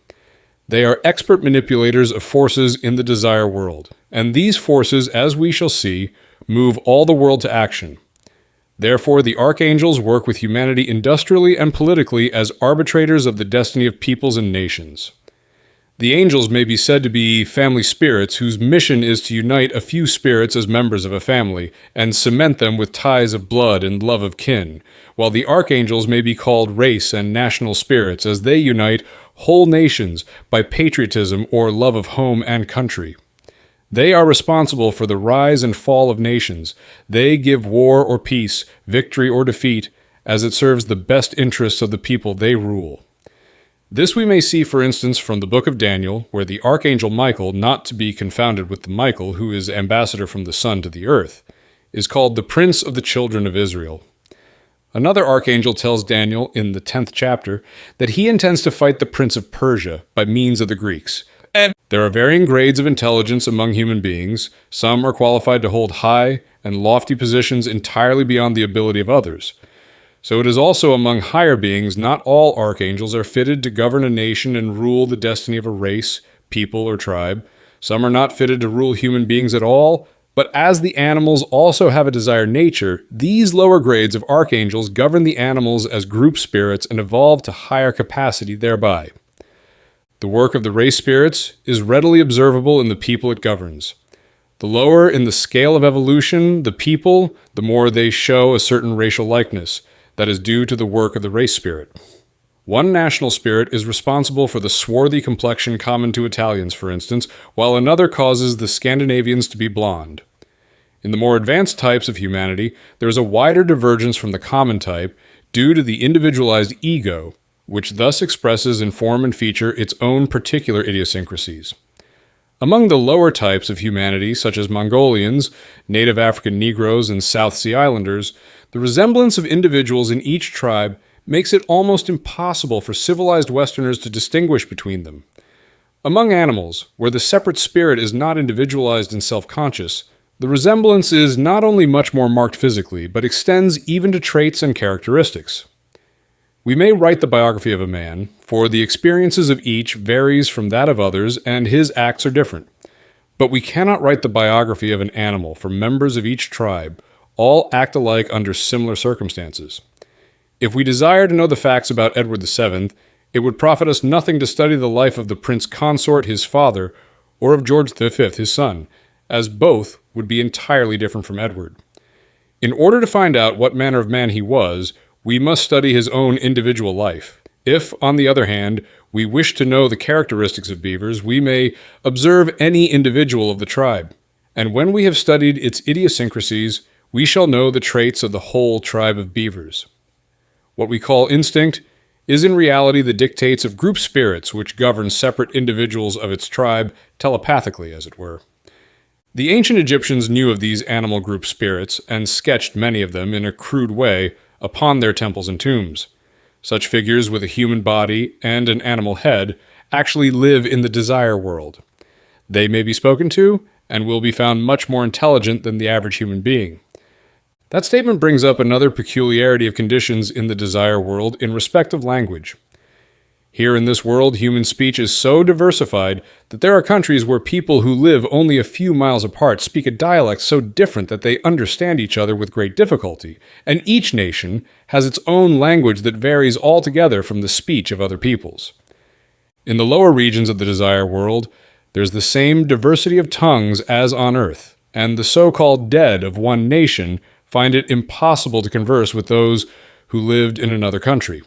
They are expert manipulators of forces in the desire world, and these forces, as we shall see, move all the world to action. Therefore, the archangels work with humanity industrially and politically as arbitrators of the destiny of peoples and nations. The angels may be said to be family spirits whose mission is to unite a few spirits as members of a family and cement them with ties of blood and love of kin, while the archangels may be called race and national spirits as they unite whole nations by patriotism or love of home and country. They are responsible for the rise and fall of nations. They give war or peace, victory or defeat, as it serves the best interests of the people they rule. This we may see, for instance, from the book of Daniel, where the archangel Michael, not to be confounded with the Michael who is ambassador from the sun to the earth, is called the Prince of the Children of Israel. Another archangel tells Daniel in the 10th chapter that he intends to fight the Prince of Persia by means of the Greeks. And there are varying grades of intelligence among human beings. Some are qualified to hold high and lofty positions entirely beyond the ability of others. So it is also among higher beings not all archangels are fitted to govern a nation and rule the destiny of a race, people, or tribe. Some are not fitted to rule human beings at all, but as the animals also have a desired nature, these lower grades of archangels govern the animals as group spirits and evolve to higher capacity thereby. The work of the race spirits is readily observable in the people it governs. The lower in the scale of evolution the people, the more they show a certain racial likeness. That is due to the work of the race spirit. One national spirit is responsible for the swarthy complexion common to Italians, for instance, while another causes the Scandinavians to be blonde. In the more advanced types of humanity, there is a wider divergence from the common type due to the individualized ego, which thus expresses in form and feature its own particular idiosyncrasies. Among the lower types of humanity, such as Mongolians, native African Negroes, and South Sea Islanders, the resemblance of individuals in each tribe makes it almost impossible for civilized Westerners to distinguish between them. Among animals, where the separate spirit is not individualized and self-conscious, the resemblance is not only much more marked physically, but extends even to traits and characteristics. We may write the biography of a man, for the experiences of each varies from that of others, and his acts are different. But we cannot write the biography of an animal, for members of each tribe all act alike under similar circumstances. If we desire to know the facts about Edward VII, it would profit us nothing to study the life of the Prince Consort, his father, or of George V, his son, as both would be entirely different from Edward. In order to find out what manner of man he was, we must study his own individual life. If, on the other hand, we wish to know the characteristics of beavers, we may observe any individual of the tribe. And when we have studied its idiosyncrasies, we shall know the traits of the whole tribe of beavers. What we call instinct is in reality the dictates of group spirits which govern separate individuals of its tribe telepathically, as it were. The ancient Egyptians knew of these animal group spirits and sketched many of them in a crude way upon their temples and tombs. Such figures with a human body and an animal head actually live in the desire world. They may be spoken to and will be found much more intelligent than the average human being. That statement brings up another peculiarity of conditions in the desire world in respect of language. Here in this world, human speech is so diversified that there are countries where people who live only a few miles apart speak a dialect so different that they understand each other with great difficulty, and each nation has its own language that varies altogether from the speech of other peoples. In the lower regions of the desire world, there's the same diversity of tongues as on earth, and the so-called dead of one nation find it impossible to converse with those who lived in another country.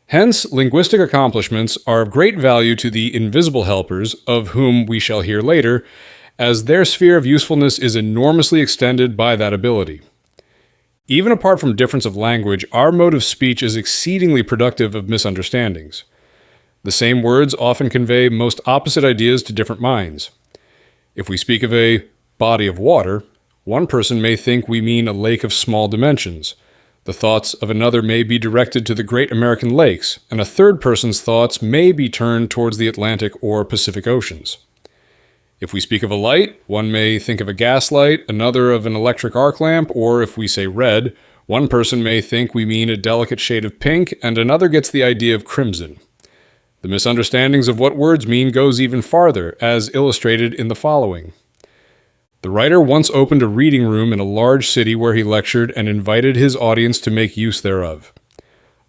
Hence, linguistic accomplishments are of great value to the invisible helpers, of whom we shall hear later, as their sphere of usefulness is enormously extended by that ability. Even apart from difference of language, our mode of speech is exceedingly productive of misunderstandings. The same words often convey most opposite ideas to different minds. If we speak of a body of water, one person may think we mean a lake of small dimensions. The thoughts of another may be directed to the great American lakes, and a third person's thoughts may be turned towards the Atlantic or Pacific Oceans. If we speak of a light, one may think of a gas light, another of an electric arc lamp, or if we say red, one person may think we mean a delicate shade of pink, and another gets the idea of crimson. The misunderstandings of what words mean goes even farther, as illustrated in the following. The writer once opened a reading room in a large city where he lectured and invited his audience to make use thereof.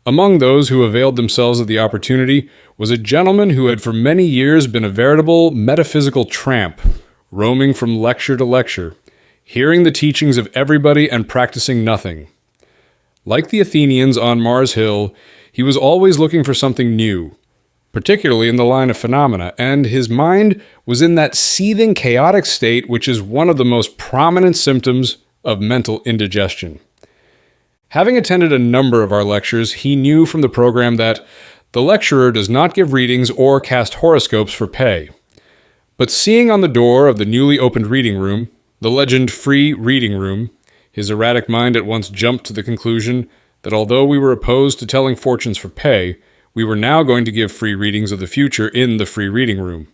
Among those who availed themselves of the opportunity was a gentleman who had for many years been a veritable metaphysical tramp, roaming from lecture to lecture, hearing the teachings of everybody and practicing nothing. Like the Athenians on Mars Hill, he was always looking for something new, particularly in the line of phenomena, and his mind was in that seething, chaotic state which is one of the most prominent symptoms of mental indigestion. Having attended a number of our lectures, he knew from the program that the lecturer does not give readings or cast horoscopes for pay. But seeing on the door of the newly opened reading room, the legend Free Reading Room, his erratic mind at once jumped to the conclusion that although we were opposed to telling fortunes for pay, we were now going to give free readings of the future in the free reading room.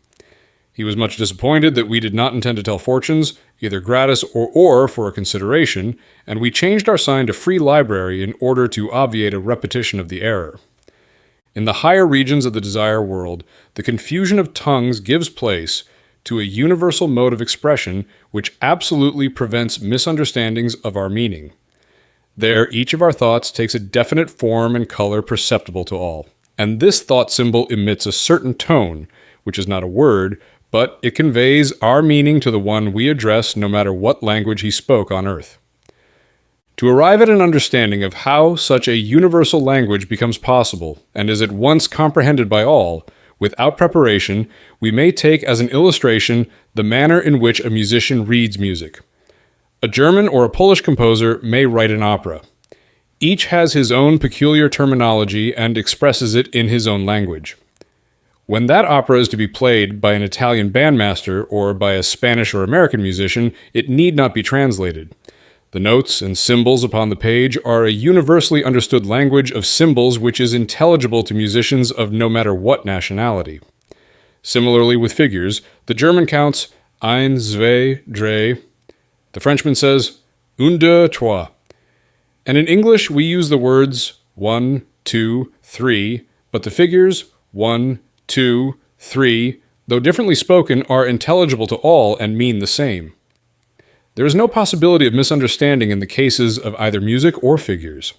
He was much disappointed that we did not intend to tell fortunes, either gratis or for a consideration, and we changed our sign to Free Library in order to obviate a repetition of the error. In the higher regions of the desire world, the confusion of tongues gives place to a universal mode of expression which absolutely prevents misunderstandings of our meaning. There, each of our thoughts takes a definite form and color perceptible to all. And this thought symbol emits a certain tone, which is not a word, but it conveys our meaning to the one we address no matter what language he spoke on earth. To arrive at an understanding of how such a universal language becomes possible and is at once comprehended by all, without preparation, we may take as an illustration the manner in which a musician reads music. A German or a Polish composer may write an opera. Each has his own peculiar terminology and expresses it in his own language. When that opera is to be played by an Italian bandmaster or by a Spanish or American musician, it need not be translated. The notes and symbols upon the page are a universally understood language of symbols which is intelligible to musicians of no matter what nationality. Similarly with figures, the German counts ein, zwei, drei. The Frenchman says un, deux, trois. And in English, we use the words 1, 2, 3, but the figures 1, 2, 3, though differently spoken, are intelligible to all and mean the same. There is no possibility of misunderstanding in the cases of either music or figures.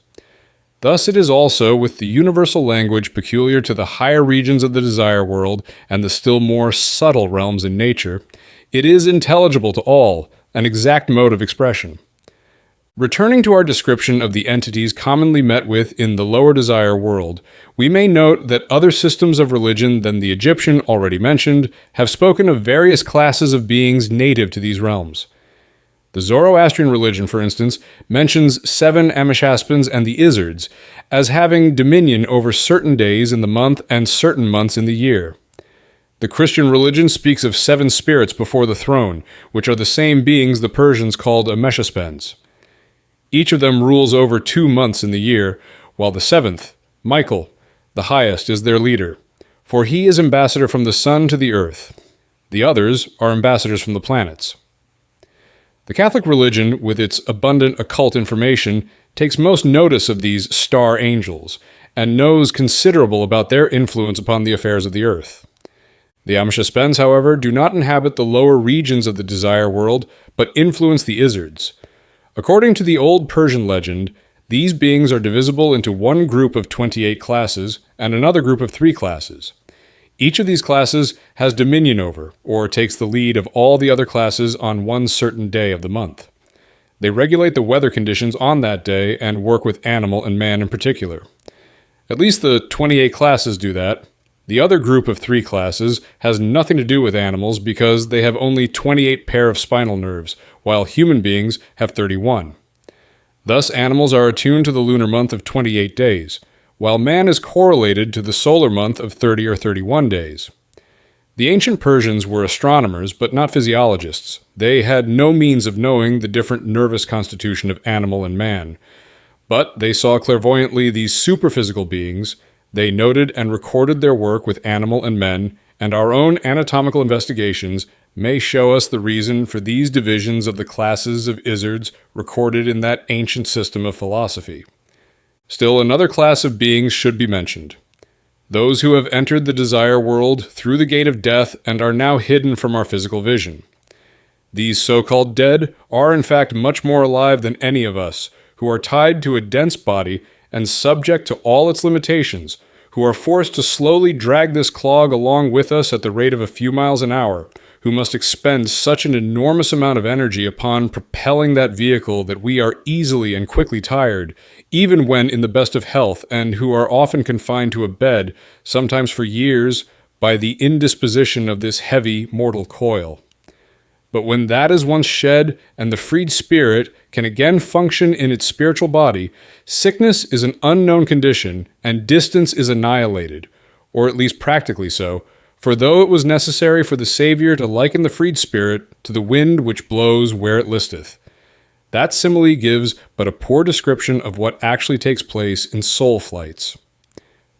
Thus it is also with the universal language peculiar to the higher regions of the desire world and the still more subtle realms in nature. It is intelligible to all, an exact mode of expression. Returning to our description of the entities commonly met with in the lower desire world, we may note that other systems of religion than the Egyptian already mentioned have spoken of various classes of beings native to these realms. The Zoroastrian religion, for instance, mentions 7 Ameshaspans and the Izzards as having dominion over certain days in the month and certain months in the year. The Christian religion speaks of 7 spirits before the throne, which are the same beings the Persians called Ameshaspans. Each of them rules over 2 months in the year, while the 7th, Michael, the highest, is their leader, for he is ambassador from the sun to the earth. The others are ambassadors from the planets. The Catholic religion, with its abundant occult information, takes most notice of these star angels, and knows considerable about their influence upon the affairs of the earth. The Ameshaspends, however, do not inhabit the lower regions of the desire world, but influence the Izzards. According to the old Persian legend, these beings are divisible into one group of 28 classes and another group of 3 classes. Each of these classes has dominion over, or takes the lead of all the other classes on one certain day of the month. They regulate the weather conditions on that day and work with animal and man in particular. At least the 28 classes do that. The other group of 3 classes has nothing to do with animals because they have only 28 pair of spinal nerves, while human beings have 31. Thus, animals are attuned to the lunar month of 28 days, while man is correlated to the solar month of 30 or 31 days. The ancient Persians were astronomers, but not physiologists. They had no means of knowing the different nervous constitution of animal and man. But they saw clairvoyantly these superphysical beings. They noted and recorded their work with animal and men, and our own anatomical investigations may show us the reason for these divisions of the classes of Izzards recorded in that ancient system of philosophy. Still, another class of beings should be mentioned. Those who have entered the desire world through the gate of death and are now hidden from our physical vision. These so-called dead are in fact much more alive than any of us, who are tied to a dense body and subject to all its limitations, who are forced to slowly drag this clog along with us at the rate of a few miles an hour, who must expend such an enormous amount of energy upon propelling that vehicle that we are easily and quickly tired, even when in the best of health, and who are often confined to a bed, sometimes for years, by the indisposition of this heavy mortal coil. But when that is once shed, and the freed spirit can again function in its spiritual body, sickness is an unknown condition, and distance is annihilated, or at least practically so, for though it was necessary for the Savior to liken the freed spirit to the wind which blows where it listeth, that simile gives but a poor description of what actually takes place in soul flights.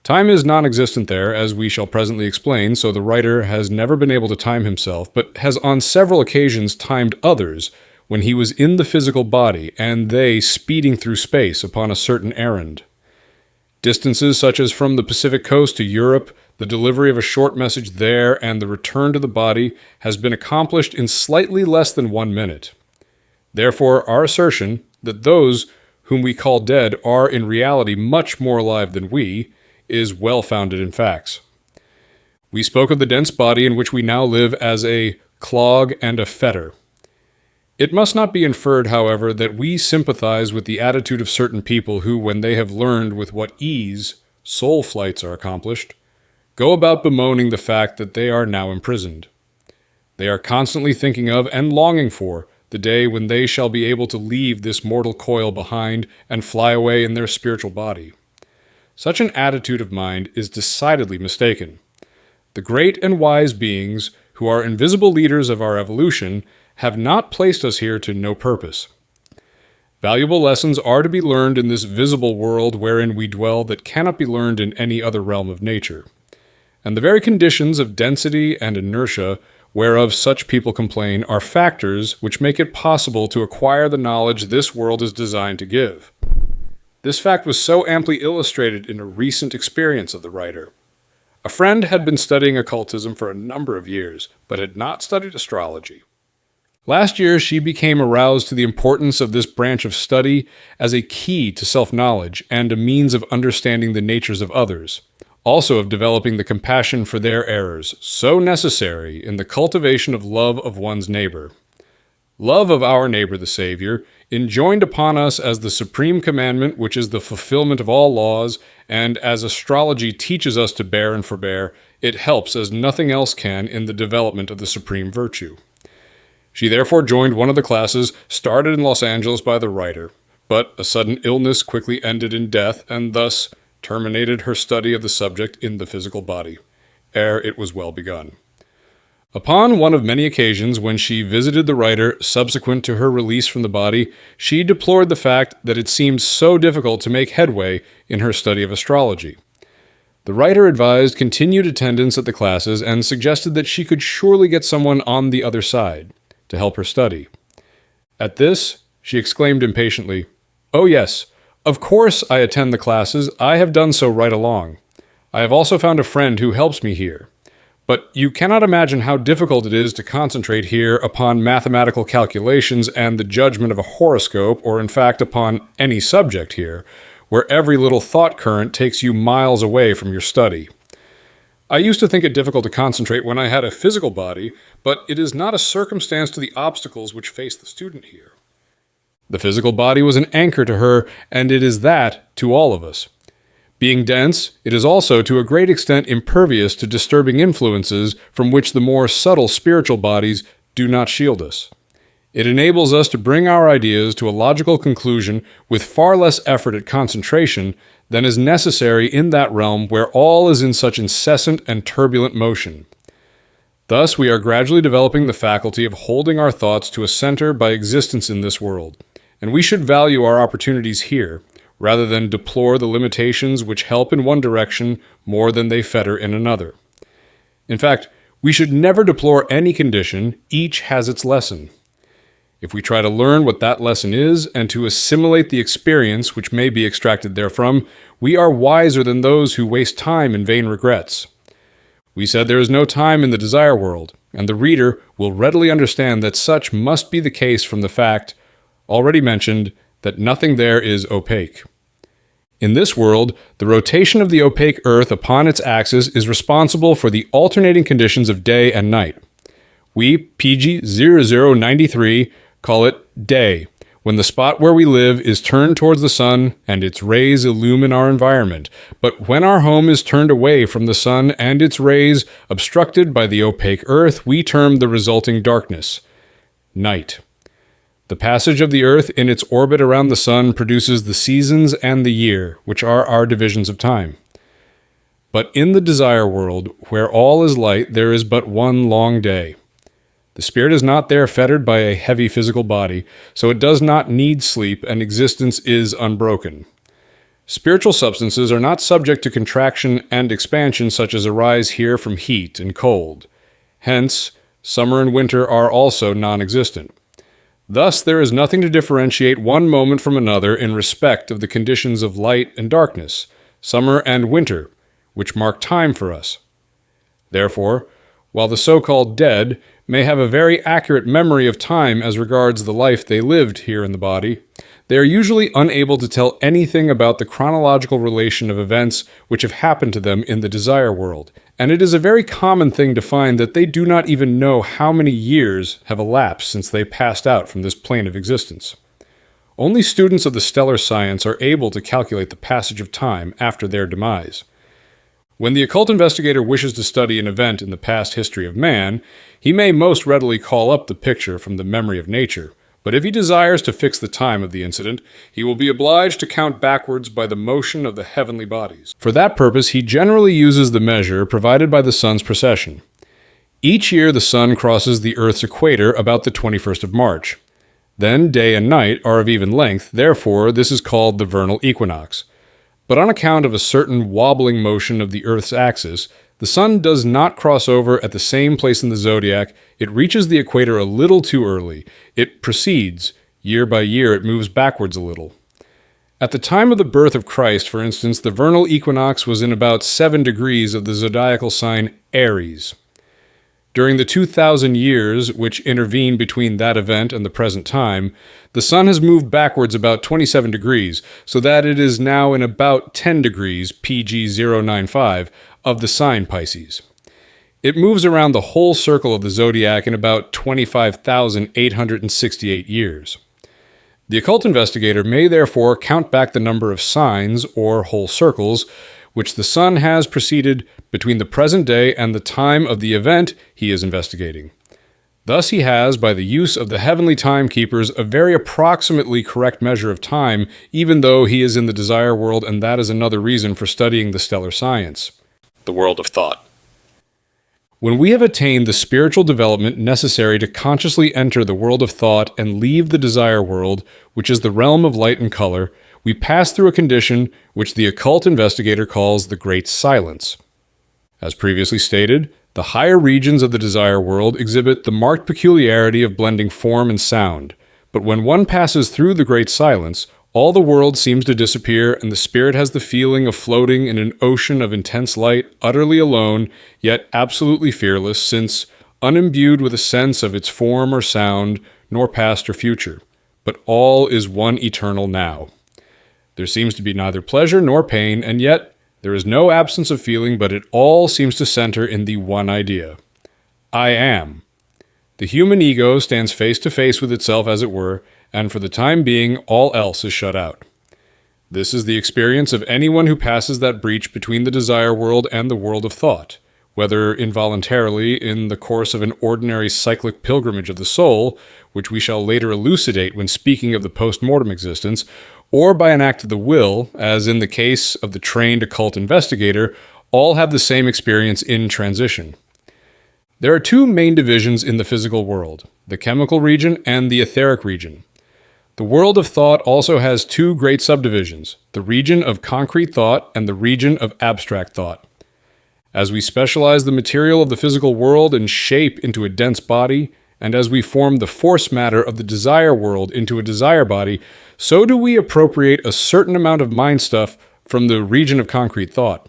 Time is non-existent there, as we shall presently explain, so the writer has never been able to time himself, but has on several occasions timed others when he was in the physical body, and they speeding through space upon a certain errand. Distances such as from the Pacific coast to Europe, the delivery of a short message there, and the return to the body has been accomplished in slightly less than 1 minute. Therefore, our assertion that those whom we call dead are in reality much more alive than we is well founded in facts. We spoke of the dense body in which we now live as a clog and a fetter. It must not be inferred, however, that we sympathize with the attitude of certain people who, when they have learned with what ease soul flights are accomplished, go about bemoaning the fact that they are now imprisoned. They are constantly thinking of and longing for the day when they shall be able to leave this mortal coil behind and fly away in their spiritual body. Such an attitude of mind is decidedly mistaken. The great and wise beings, who are invisible leaders of our evolution, have not placed us here to no purpose. Valuable lessons are to be learned in this visible world wherein we dwell that cannot be learned in any other realm of nature. And the very conditions of density and inertia whereof such people complain are factors which make it possible to acquire the knowledge this world is designed to give. This fact was so amply illustrated in a recent experience of the writer. A friend had been studying occultism for a number of years, but had not studied astrology. Last year, she became aroused to the importance of this branch of study as a key to self-knowledge and a means of understanding the natures of others, also of developing the compassion for their errors, so necessary in the cultivation of love of one's neighbor. Love of our neighbor, the Savior, enjoined upon us as the supreme commandment which is the fulfillment of all laws, and as astrology teaches us to bear and forbear, it helps as nothing else can in the development of the supreme virtue. She therefore joined one of the classes started in Los Angeles by the writer, but a sudden illness quickly ended in death, and thus terminated her study of the subject in the physical body, ere it was well begun. Upon one of many occasions when she visited the writer subsequent to her release from the body, she deplored the fact that it seemed so difficult to make headway in her study of astrology. The writer advised continued attendance at the classes and suggested that she could surely get someone on the other side to help her study. At this, she exclaimed impatiently, "Oh yes, Of course I attend the classes. I have done so right along. I have also found a friend who helps me here. But you cannot imagine how difficult it is to concentrate here upon mathematical calculations and the judgment of a horoscope, or in fact upon any subject here, where every little thought current takes you miles away from your study. I used to think it difficult to concentrate when I had a physical body, but it is not a circumstance to the obstacles which face the student here. The physical body was an anchor to her, and it is that to all of us. Being dense, it is also to a great extent impervious to disturbing influences from which the more subtle spiritual bodies do not shield us. It enables us to bring our ideas to a logical conclusion with far less effort at concentration than is necessary in that realm where all is in such incessant and turbulent motion. Thus, we are gradually developing the faculty of holding our thoughts to a center by existence in this world, and we should value our opportunities here, rather than deplore the limitations which help in one direction more than they fetter in another. In fact, we should never deplore any condition. Each has its lesson. If we try to learn what that lesson is and to assimilate the experience which may be extracted therefrom, we are wiser than those who waste time in vain regrets. We said there is no time in the desire world, and the reader will readily understand that such must be the case from the fact, already mentioned, that nothing there is opaque. In this world, the rotation of the opaque Earth upon its axis is responsible for the alternating conditions of day and night. We, PG 0093, call it day, when the spot where we live is turned towards the sun and its rays illumine our environment, but when our home is turned away from the sun and its rays obstructed by the opaque Earth, we term the resulting darkness night. The passage of the Earth in its orbit around the sun produces the seasons and the year, which are our divisions of time. But in the desire world, where all is light, there is but one long day. The spirit is not there fettered by a heavy physical body, so it does not need sleep, and existence is unbroken. Spiritual substances are not subject to contraction and expansion such as arise here from heat and cold. Hence, summer and winter are also non-existent. Thus, there is nothing to differentiate one moment from another in respect of the conditions of light and darkness, summer and winter, which mark time for us. Therefore, while the so-called dead may have a very accurate memory of time as regards the life they lived here in the body, they are usually unable to tell anything about the chronological relation of events which have happened to them in the desire world, and it is a very common thing to find that they do not even know how many years have elapsed since they passed out from this plane of existence. Only students of the stellar science are able to calculate the passage of time after their demise. When the occult investigator wishes to study an event in the past history of man, he may most readily call up the picture from the memory of nature, but if he desires to fix the time of the incident, he will be obliged to count backwards by the motion of the heavenly bodies. For that purpose, he generally uses the measure provided by the sun's precession. Each year the sun crosses the Earth's equator about the 21st of March. Then day and night are of even length, therefore this is called the vernal equinox. But on account of a certain wobbling motion of the Earth's axis, the sun does not cross over at the same place in the zodiac. It reaches the equator a little too early. It proceeds. Year by year it moves backwards a little. At the time of the birth of Christ, for instance, the vernal equinox was in about 7 degrees of the zodiacal sign Aries. During the 2,000 years which intervene between that event and the present time, the sun has moved backwards about 27 degrees, so that it is now in about 10 degrees, PG 095, of the sign Pisces. It moves around the whole circle of the zodiac in about 25,868 years. The occult investigator may therefore count back the number of signs, or whole circles, which the sun has preceded between the present day and the time of the event he is investigating. Thus he has, by the use of the heavenly timekeepers, a very approximately correct measure of time, even though he is in the desire world, and that is another reason for studying the stellar science, the world of thought. When we have attained the spiritual development necessary to consciously enter the world of thought and leave the desire world, which is the realm of light and color, we pass through a condition which the occult investigator calls the Great Silence. As previously stated, the higher regions of the desire world exhibit the marked peculiarity of blending form and sound, but when one passes through the Great Silence, all the world seems to disappear, and the spirit has the feeling of floating in an ocean of intense light, utterly alone, yet absolutely fearless, since unimbued with a sense of its form or sound, nor past or future, but all is one eternal now. There seems to be neither pleasure nor pain, and yet there is no absence of feeling, but it all seems to center in the one idea. I am. The human ego stands face to face with itself, as it were, and for the time being, all else is shut out. This is the experience of anyone who passes that breach between the desire world and the world of thought, whether involuntarily in the course of an ordinary cyclic pilgrimage of the soul, which we shall later elucidate when speaking of the post-mortem existence, or by an act of the will, as in the case of the trained occult investigator. All have the same experience in transition. There are two main divisions in the physical world, the chemical region and the etheric region. The world of thought also has two great subdivisions, the region of concrete thought and the region of abstract thought. As we specialize the material of the physical world and shape into a dense body, and as we form the force matter of the desire world into a desire body, so do we appropriate a certain amount of mind stuff from the region of concrete thought.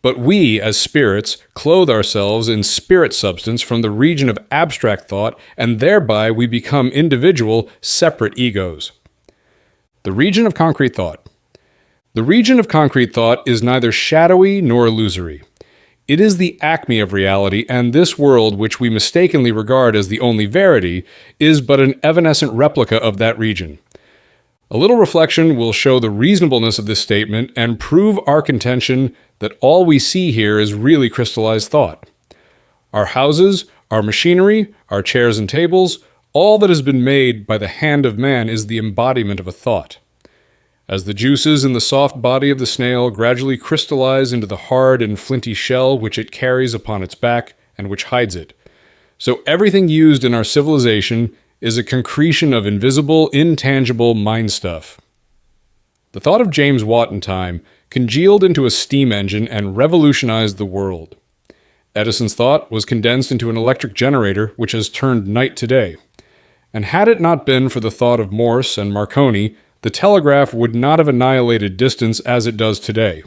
But we, as spirits, clothe ourselves in spirit substance from the region of abstract thought, and thereby we become individual, separate egos. The region of concrete thought. The region of concrete thought is neither shadowy nor illusory. It is the acme of reality, and this world, which we mistakenly regard as the only verity, is but an evanescent replica of that region. A little reflection will show the reasonableness of this statement and prove our contention that all we see here is really crystallized thought. Our houses, our machinery, our chairs and tables, all that has been made by the hand of man is the embodiment of a thought. As the juices in the soft body of the snail gradually crystallize into the hard and flinty shell which it carries upon its back and which hides it, so everything used in our civilization is a concretion of invisible, intangible mind stuff. The thought of James Watt in time congealed into a steam engine and revolutionized the world. Edison's thought was condensed into an electric generator which has turned night to day. And had it not been for the thought of Morse and Marconi, the telegraph would not have annihilated distance as it does today.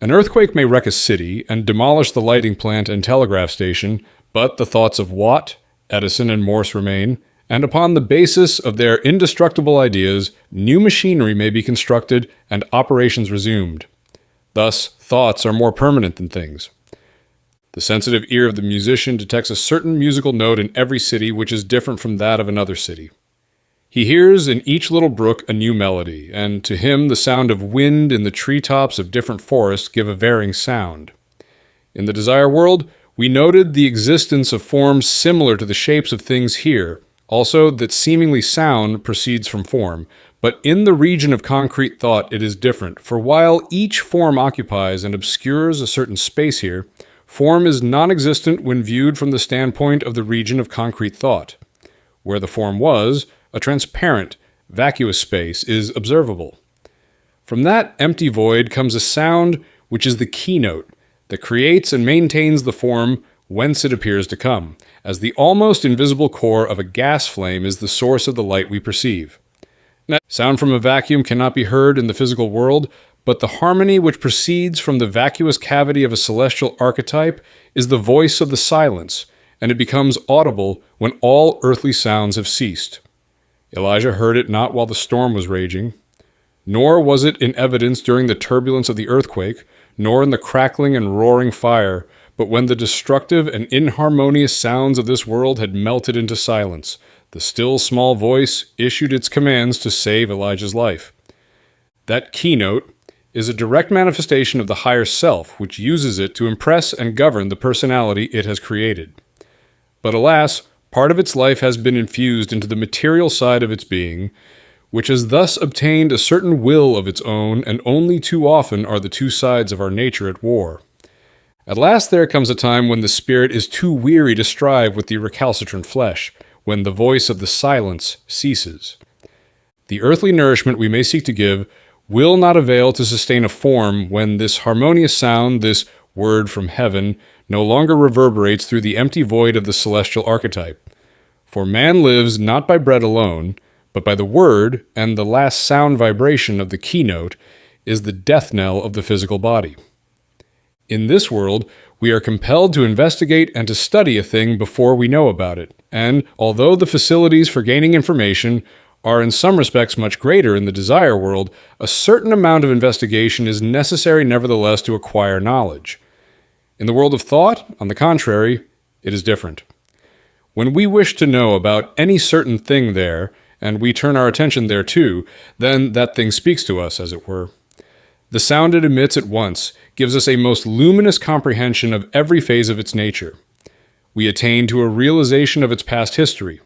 An earthquake may wreck a city and demolish the lighting plant and telegraph station, but the thoughts of Watt, Edison, and Morse remain, and upon the basis of their indestructible ideas, new machinery may be constructed and operations resumed. Thus, thoughts are more permanent than things. The sensitive ear of the musician detects a certain musical note in every city which is different from that of another city. He hears in each little brook a new melody, and to him the sound of wind in the treetops of different forests give a varying sound. In the desire world, we noted the existence of forms similar to the shapes of things here, also that seemingly sound proceeds from form, but in the region of concrete thought it is different, for while each form occupies and obscures a certain space here, form is non-existent when viewed from the standpoint of the region of concrete thought. Where the form was, a transparent, vacuous space is observable. From that empty void comes a sound which is the keynote that creates and maintains the form whence it appears to come, as the almost invisible core of a gas flame is the source of the light we perceive. Now, sound from a vacuum cannot be heard in the physical world, but the harmony which proceeds from the vacuous cavity of a celestial archetype is the voice of the silence, and it becomes audible when all earthly sounds have ceased. Elijah heard it not while the storm was raging, nor was it in evidence during the turbulence of the earthquake, nor in the crackling and roaring fire, but when the destructive and inharmonious sounds of this world had melted into silence, the still small voice issued its commands to save Elijah's life. That keynote is a direct manifestation of the higher self, which uses it to impress and govern the personality it has created. But alas, part of its life has been infused into the material side of its being, which has thus obtained a certain will of its own, and only too often are the two sides of our nature at war. At last there comes a time when the spirit is too weary to strive with the recalcitrant flesh, when the voice of the silence ceases. The earthly nourishment we may seek to give will not avail to sustain a form when this harmonious sound, this word from heaven, no longer reverberates through the empty void of the celestial archetype. For man lives not by bread alone, but by the word, and the last sound vibration of the keynote is the death knell of the physical body. In this world, we are compelled to investigate and to study a thing before we know about it, and although the facilities for gaining information are in some respects much greater in the desire world, a certain amount of investigation is necessary nevertheless to acquire knowledge. In the world of thought, on the contrary, it is different. When we wish to know about any certain thing there, and we turn our attention thereto, then that thing speaks to us, as it were. The sound it emits at once gives us a most luminous comprehension of every phase of its nature. We attain to a realization of its past history.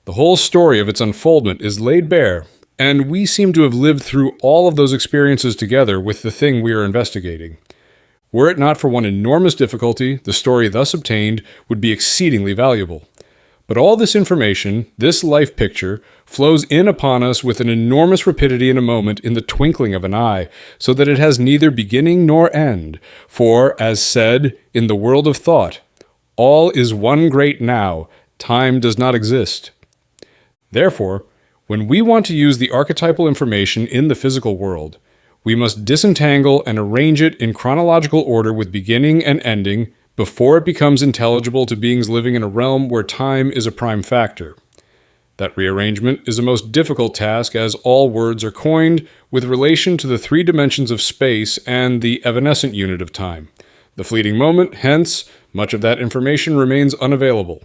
The whole story of its unfoldment is laid bare, and we seem to have lived through all of those experiences together with the thing we are investigating. Were it not for one enormous difficulty, the story thus obtained would be exceedingly valuable. But all this information, this life picture, flows in upon us with an enormous rapidity in a moment, in the twinkling of an eye, so that it has neither beginning nor end. For, as said in the world of thought, all is one great now, time does not exist. Therefore, when we want to use the archetypal information in the physical world, we must disentangle and arrange it in chronological order with beginning and ending before it becomes intelligible to beings living in a realm where time is a prime factor. That rearrangement is a most difficult task, as all words are coined with relation to the three dimensions of space and the evanescent unit of time. The fleeting moment, hence, much of that information remains unavailable.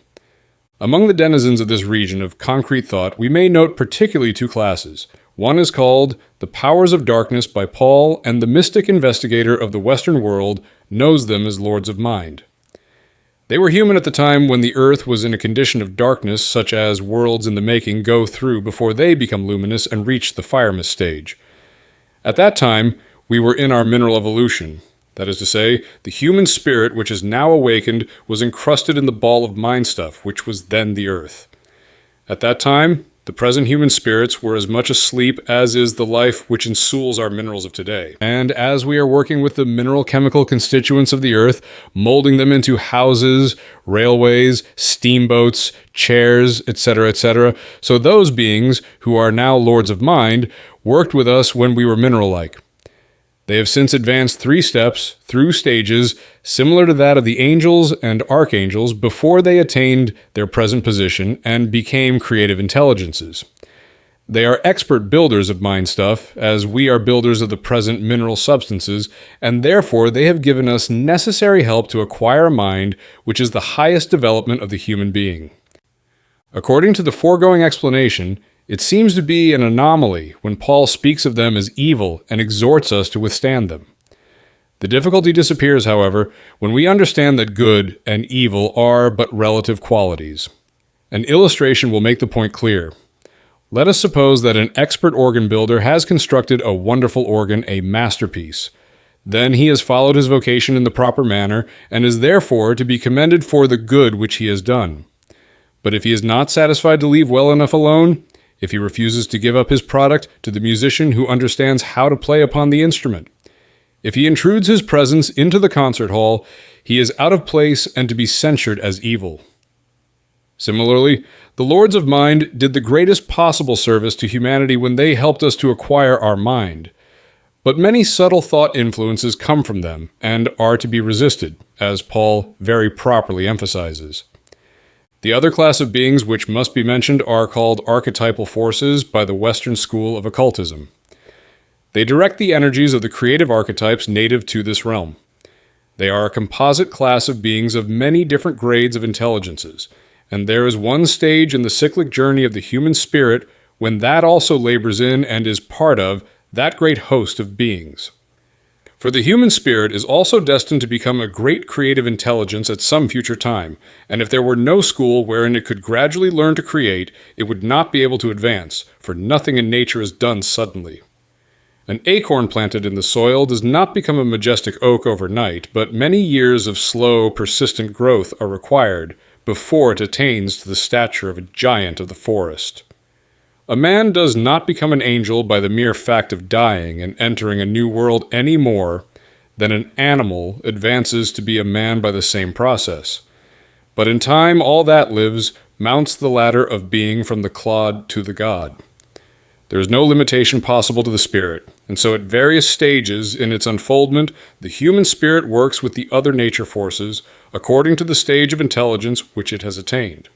Among the denizens of this region of concrete thought, we may note particularly two classes. One is called The Powers of Darkness by Paul, and the mystic investigator of the Western world knows them as Lords of Mind. They were human at the time when the earth was in a condition of darkness, such as worlds in the making go through before they become luminous and reach the fire mist stage. At that time, we were in our mineral evolution. That is to say, the human spirit, which is now awakened, was encrusted in the ball of mind stuff, which was then the earth. At that time, the present human spirits were as much asleep as is the life which ensouls our minerals of today. And as we are working with the mineral chemical constituents of the earth, molding them into houses, railways, steamboats, chairs, etc., so those beings, who are now Lords of Mind, worked with us when we were mineral-like. They have since advanced 3 steps through stages similar to that of the angels and archangels before they attained their present position and became creative intelligences. They are expert builders of mind stuff, as we are builders of the present mineral substances, and therefore they have given us necessary help to acquire a mind which is the highest development of the human being. According to the foregoing explanation, it seems to be an anomaly when Paul speaks of them as evil and exhorts us to withstand them. The difficulty disappears, however, when we understand that good and evil are but relative qualities. An illustration will make the point clear. Let us suppose that an expert organ builder has constructed a wonderful organ, a masterpiece. Then he has followed his vocation in the proper manner, and is therefore to be commended for the good which he has done. But if he is not satisfied to leave well enough alone, if he refuses to give up his product to the musician who understands how to play upon the instrument, if he intrudes his presence into the concert hall, he is out of place and to be censured as evil. Similarly, the Lords of Mind did the greatest possible service to humanity when they helped us to acquire our mind. But many subtle thought influences come from them and are to be resisted, as Paul very properly emphasizes. The other class of beings which must be mentioned are called archetypal forces by the Western school of occultism. They direct the energies of the creative archetypes native to this realm. They are a composite class of beings of many different grades of intelligences, and there is one stage in the cyclic journey of the human spirit when that also labors in and is part of that great host of beings. For the human spirit is also destined to become a great creative intelligence at some future time, and if there were no school wherein it could gradually learn to create, it would not be able to advance, for nothing in nature is done suddenly. An acorn planted in the soil does not become a majestic oak overnight, but many years of slow, persistent growth are required before it attains to the stature of a giant of the forest. A man does not become an angel by the mere fact of dying and entering a new world any more than an animal advances to be a man by the same process. But in time all that lives mounts the ladder of being from the clod to the god. There is no limitation possible to the spirit, and so at various stages in its unfoldment, the human spirit works with the other nature forces according to the stage of intelligence which it has attained.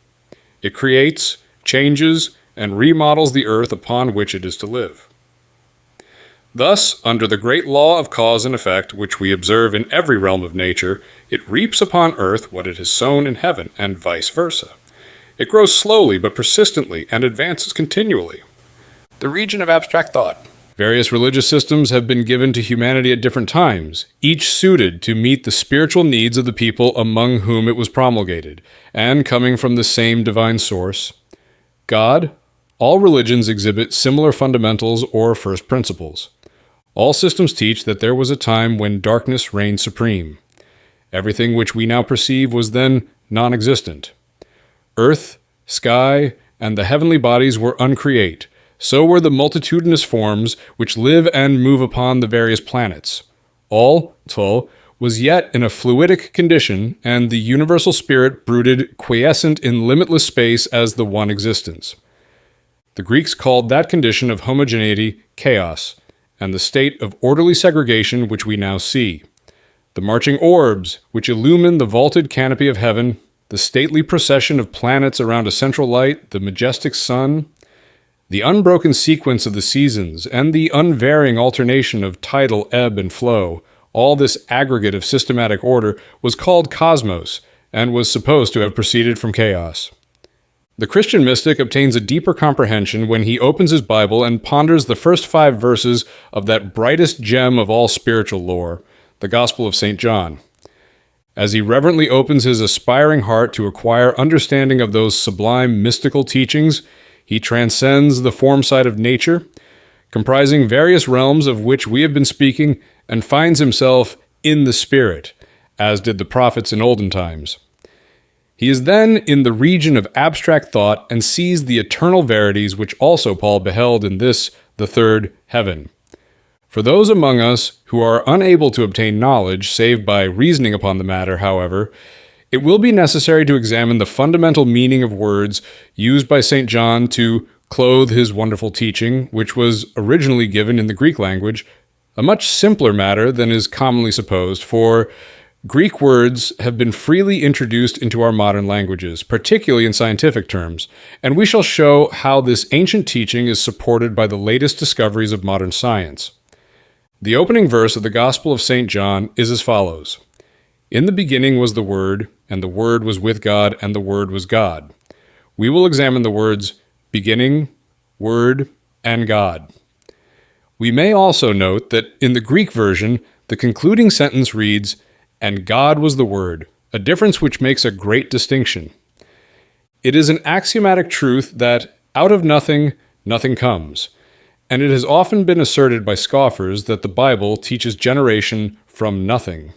It creates, changes, and remodels the earth upon which it is to live. Thus, under the great law of cause and effect which we observe in every realm of nature, it reaps upon earth what it has sown in heaven, and vice versa. It grows slowly but persistently and advances continually. The region of abstract thought. Various religious systems have been given to humanity at different times, each suited to meet the spiritual needs of the people among whom it was promulgated, and coming from the same divine source. God. All religions exhibit similar fundamentals or first principles. All systems teach that there was a time when darkness reigned supreme. Everything which we now perceive was then non-existent. Earth, sky, and the heavenly bodies were uncreate. So were the multitudinous forms which live and move upon the various planets. All, Tol, was yet in a fluidic condition, and the universal spirit brooded quiescent in limitless space as the one existence. The Greeks called that condition of homogeneity chaos, and the state of orderly segregation which we now see. The marching orbs, which illumine the vaulted canopy of heaven, the stately procession of planets around a central light, the majestic sun, the unbroken sequence of the seasons, and the unvarying alternation of tidal ebb and flow, all this aggregate of systematic order, was called cosmos, and was supposed to have proceeded from chaos. The Christian mystic obtains a deeper comprehension when he opens his Bible and ponders the first 5 verses of that brightest gem of all spiritual lore, the Gospel of St. John. As he reverently opens his aspiring heart to acquire understanding of those sublime mystical teachings, he transcends the form side of nature, comprising various realms of which we have been speaking, and finds himself in the Spirit, as did the prophets in olden times. He is then in the region of abstract thought and sees the eternal verities which also Paul beheld in this, the third heaven. For those among us who are unable to obtain knowledge save by reasoning upon the matter, however, it will be necessary to examine the fundamental meaning of words used by St. John to clothe his wonderful teaching, which was originally given in the Greek language, a much simpler matter than is commonly supposed, for Greek words have been freely introduced into our modern languages, particularly in scientific terms, and we shall show how this ancient teaching is supported by the latest discoveries of modern science. The opening verse of the Gospel of St. John is as follows. In the beginning was the Word, and the Word was with God, and the Word was God. We will examine the words beginning, Word, and God. We may also note that in the Greek version, the concluding sentence reads, "And God was the Word," a difference which makes a great distinction. It is an axiomatic truth that out of nothing, nothing comes, and it has often been asserted by scoffers that the Bible teaches generation from nothing.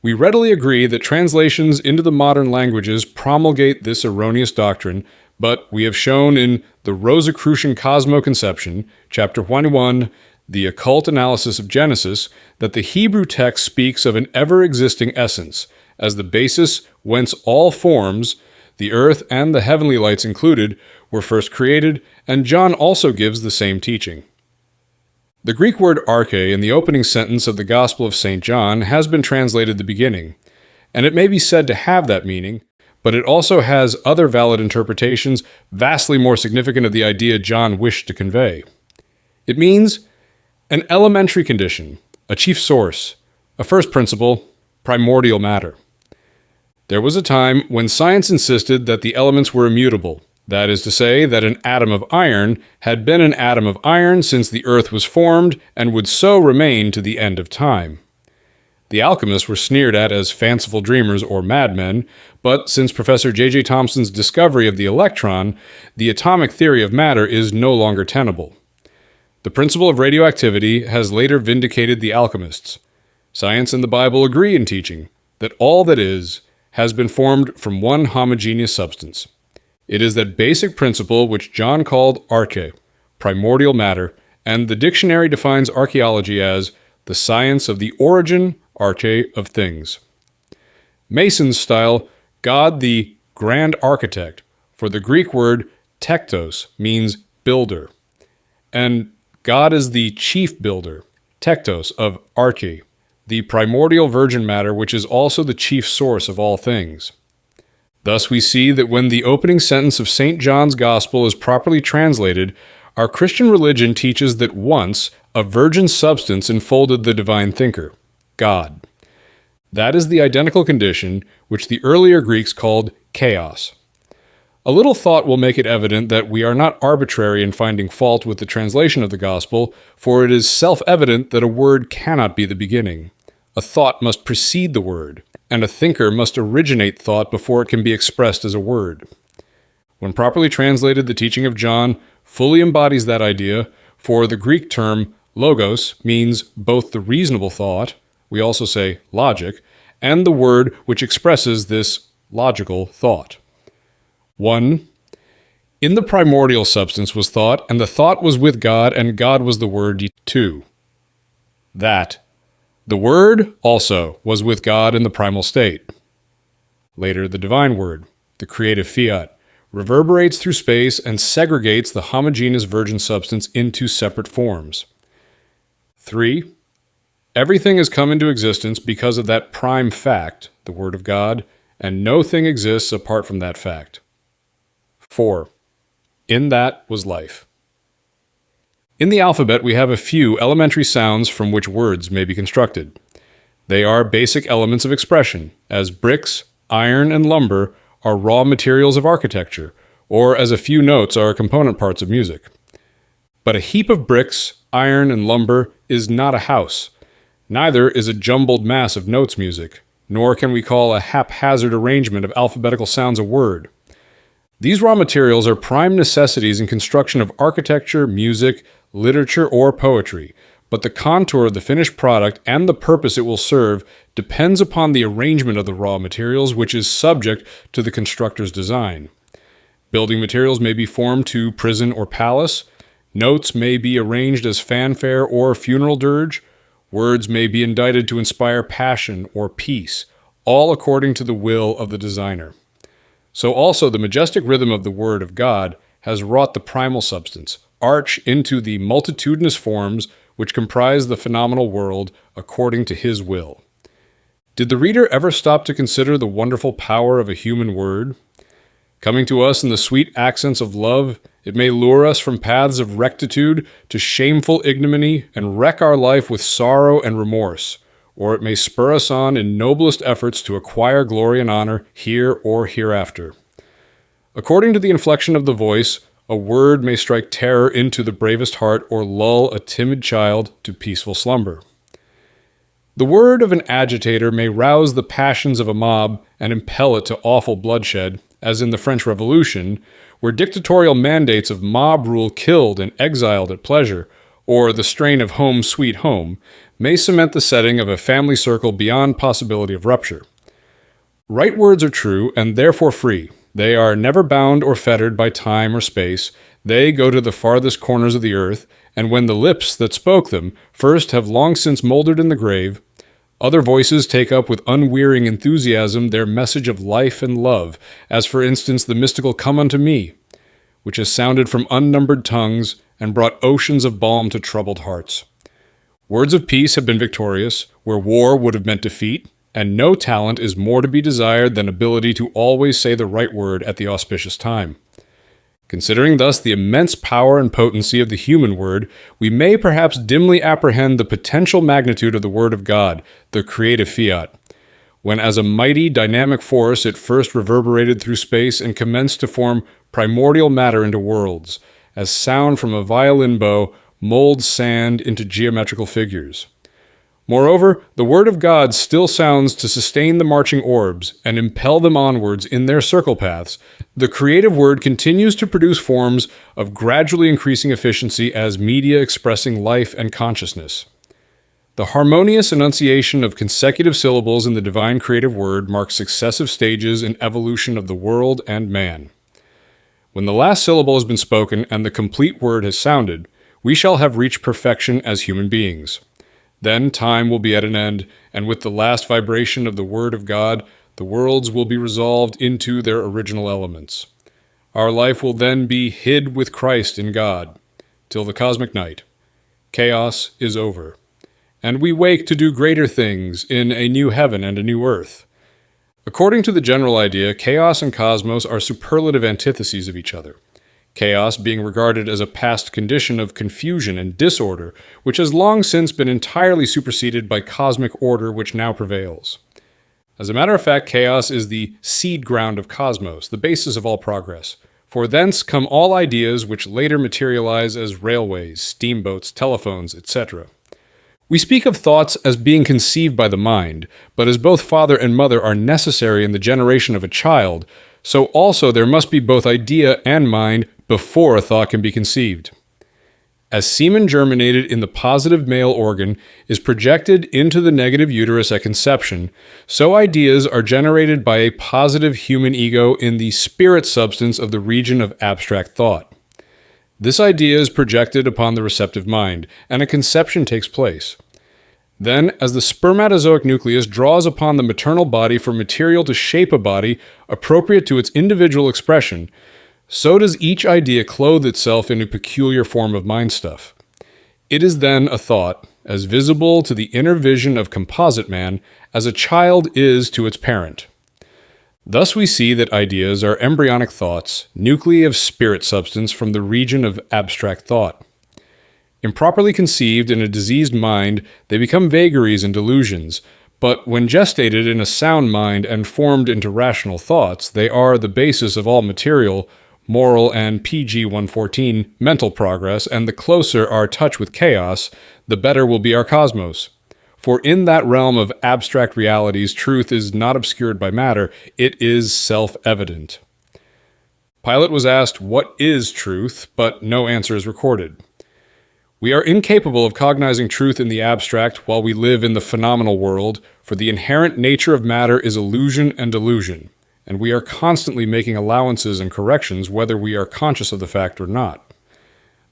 We readily agree that translations into the modern languages promulgate this erroneous doctrine, but we have shown in the Rosicrucian Cosmoconception, Chapter 21, The Occult Analysis of Genesis, that the Hebrew text speaks of an ever-existing essence, as the basis whence all forms, the earth and the heavenly lights included, were first created, and John also gives the same teaching. The Greek word arche in the opening sentence of the Gospel of St. John has been translated the beginning, and it may be said to have that meaning, but it also has other valid interpretations vastly more significant of the idea John wished to convey. It means an elementary condition, a chief source, a first principle, primordial matter. There was a time when science insisted that the elements were immutable, that is to say, that an atom of iron had been an atom of iron since the earth was formed and would so remain to the end of time. The alchemists were sneered at as fanciful dreamers or madmen, but since Professor J.J. Thomson's discovery of the electron, the atomic theory of matter is no longer tenable. The principle of radioactivity has later vindicated the alchemists. Science and the Bible agree in teaching that all that is has been formed from one homogeneous substance. It is that basic principle which John called arche, primordial matter, and the dictionary defines archaeology as the science of the origin, arche, of things. Masons style God the grand architect, for the Greek word tektos means builder. and God is the chief builder, tektos, of arche, the primordial virgin matter which is also the chief source of all things. Thus we see that when the opening sentence of St. John's Gospel is properly translated, our Christian religion teaches that once a virgin substance enfolded the divine thinker, God. That is the identical condition which the earlier Greeks called chaos. A little thought will make it evident that we are not arbitrary in finding fault with the translation of the Gospel, for it is self-evident that a word cannot be the beginning. A thought must precede the word, and a thinker must originate thought before it can be expressed as a word. When properly translated, the teaching of John fully embodies that idea, for the Greek term logos means both the reasonable thought, we also say logic, and the word which expresses this logical thought. 1. In the primordial substance was thought, and the thought was with God, and God was the Word. 2. That the Word also was with God in the primal state. Later, the divine Word, the creative fiat, reverberates through space and segregates the homogeneous virgin substance into separate forms. 3. Everything has come into existence because of that prime fact, the Word of God, and no thing exists apart from that fact. 4. In that was life. In the alphabet, we have a few elementary sounds from which words may be constructed. They are basic elements of expression, as bricks, iron, and lumber are raw materials of architecture, or as a few notes are component parts of music. But a heap of bricks, iron, and lumber is not a house. Neither is a jumbled mass of notes music, nor can we call a haphazard arrangement of alphabetical sounds a word. These raw materials are prime necessities in construction of architecture, music, literature, or poetry, but the contour of the finished product and the purpose it will serve depends upon the arrangement of the raw materials, which is subject to the constructor's design. Building materials may be formed to prison or palace, notes may be arranged as fanfare or funeral dirge, words may be indited to inspire passion or peace, all according to the will of the designer. So also the majestic rhythm of the Word of God has wrought the primal substance, arch into the multitudinous forms which comprise the phenomenal world according to His will. Did the reader ever stop to consider the wonderful power of a human word? Coming to us in the sweet accents of love, it may lure us from paths of rectitude to shameful ignominy and wreck our life with sorrow and remorse, or it may spur us on in noblest efforts to acquire glory and honor here or hereafter. According to the inflection of the voice, a word may strike terror into the bravest heart or lull a timid child to peaceful slumber. The word of an agitator may rouse the passions of a mob and impel it to awful bloodshed, as in the French Revolution, where dictatorial mandates of mob rule killed and exiled at pleasure, or the strain of Home Sweet Home, may cement the setting of a family circle beyond possibility of rupture. Right words are true and therefore free. They are never bound or fettered by time or space. They go to the farthest corners of the earth, and when the lips that spoke them first have long since mouldered in the grave, other voices take up with unwearying enthusiasm their message of life and love, as for instance the mystical "Come unto me," which has sounded from unnumbered tongues and brought oceans of balm to troubled hearts. Words of peace have been victorious, where war would have meant defeat, and no talent is more to be desired than ability to always say the right word at the auspicious time. Considering thus the immense power and potency of the human word, we may perhaps dimly apprehend the potential magnitude of the Word of God, the creative fiat, when as a mighty dynamic force it first reverberated through space and commenced to form primordial matter into worlds, as sound from a violin bow molds sand into geometrical figures. Moreover, the Word of God still sounds to sustain the marching orbs and impel them onwards in their circle paths. The creative word continues to produce forms of gradually increasing efficiency as media expressing life and consciousness. The harmonious enunciation of consecutive syllables in the divine creative word marks successive stages in evolution of the world and man. When the last syllable has been spoken and the complete word has sounded, we shall have reached perfection as human beings. Then time will be at an end, and with the last vibration of the Word of God, the worlds will be resolved into their original elements. Our life will then be hid with Christ in God. till the cosmic night. Chaos is over, and we wake to do greater things in a new heaven and a new earth. According to the general idea, chaos and cosmos are superlative antitheses of each other. Chaos being regarded as a past condition of confusion and disorder, which has long since been entirely superseded by cosmic order which now prevails. As a matter of fact, chaos is the seed ground of cosmos, the basis of all progress. For thence come all ideas which later materialize as railways, steamboats, telephones, etc. We speak of thoughts as being conceived by the mind, but as both father and mother are necessary in the generation of a child, so also there must be both idea and mind before a thought can be conceived. As semen germinated in the positive male organ is projected into the negative uterus at conception, so ideas are generated by a positive human ego in the spirit substance of the region of abstract thought. This idea is projected upon the receptive mind, and a conception takes place. Then, as the spermatozoic nucleus draws upon the maternal body for material to shape a body appropriate to its individual expression, so does each idea clothe itself in a peculiar form of mind stuff. It is then a thought, as visible to the inner vision of composite man as a child is to its parent. Thus we see that ideas are embryonic thoughts, nuclei of spirit substance from the region of abstract thought. Improperly conceived in a diseased mind, they become vagaries and delusions, but when gestated in a sound mind and formed into rational thoughts, they are the basis of all material, moral, and PG 114 mental progress, and the closer our touch with chaos, the better will be our cosmos. For in that realm of abstract realities, truth is not obscured by matter, it is self-evident. Pilate was asked, "What is truth?" but no answer is recorded. We are incapable of cognizing truth in the abstract while we live in the phenomenal world, for the inherent nature of matter is illusion and delusion, and we are constantly making allowances and corrections whether we are conscious of the fact or not.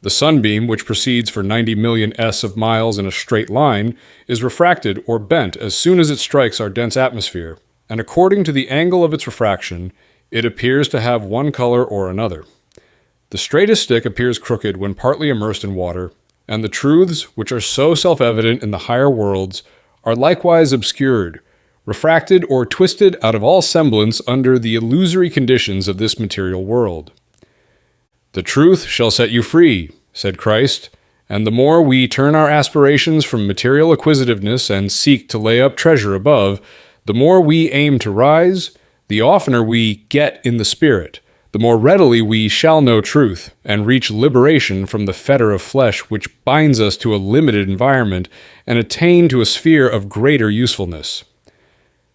The sunbeam, which proceeds for 90 million s of miles in a straight line, is refracted or bent as soon as it strikes our dense atmosphere, and according to the angle of its refraction, it appears to have one color or another. The straightest stick appears crooked when partly immersed in water, and the truths, which are so self-evident in the higher worlds, are likewise obscured, refracted or twisted out of all semblance under the illusory conditions of this material world. "The truth shall set you free," said Christ, and the more we turn our aspirations from material acquisitiveness and seek to lay up treasure above, the more we aim to rise, the oftener we get in the Spirit, the more readily we shall know truth and reach liberation from the fetter of flesh which binds us to a limited environment and attain to a sphere of greater usefulness.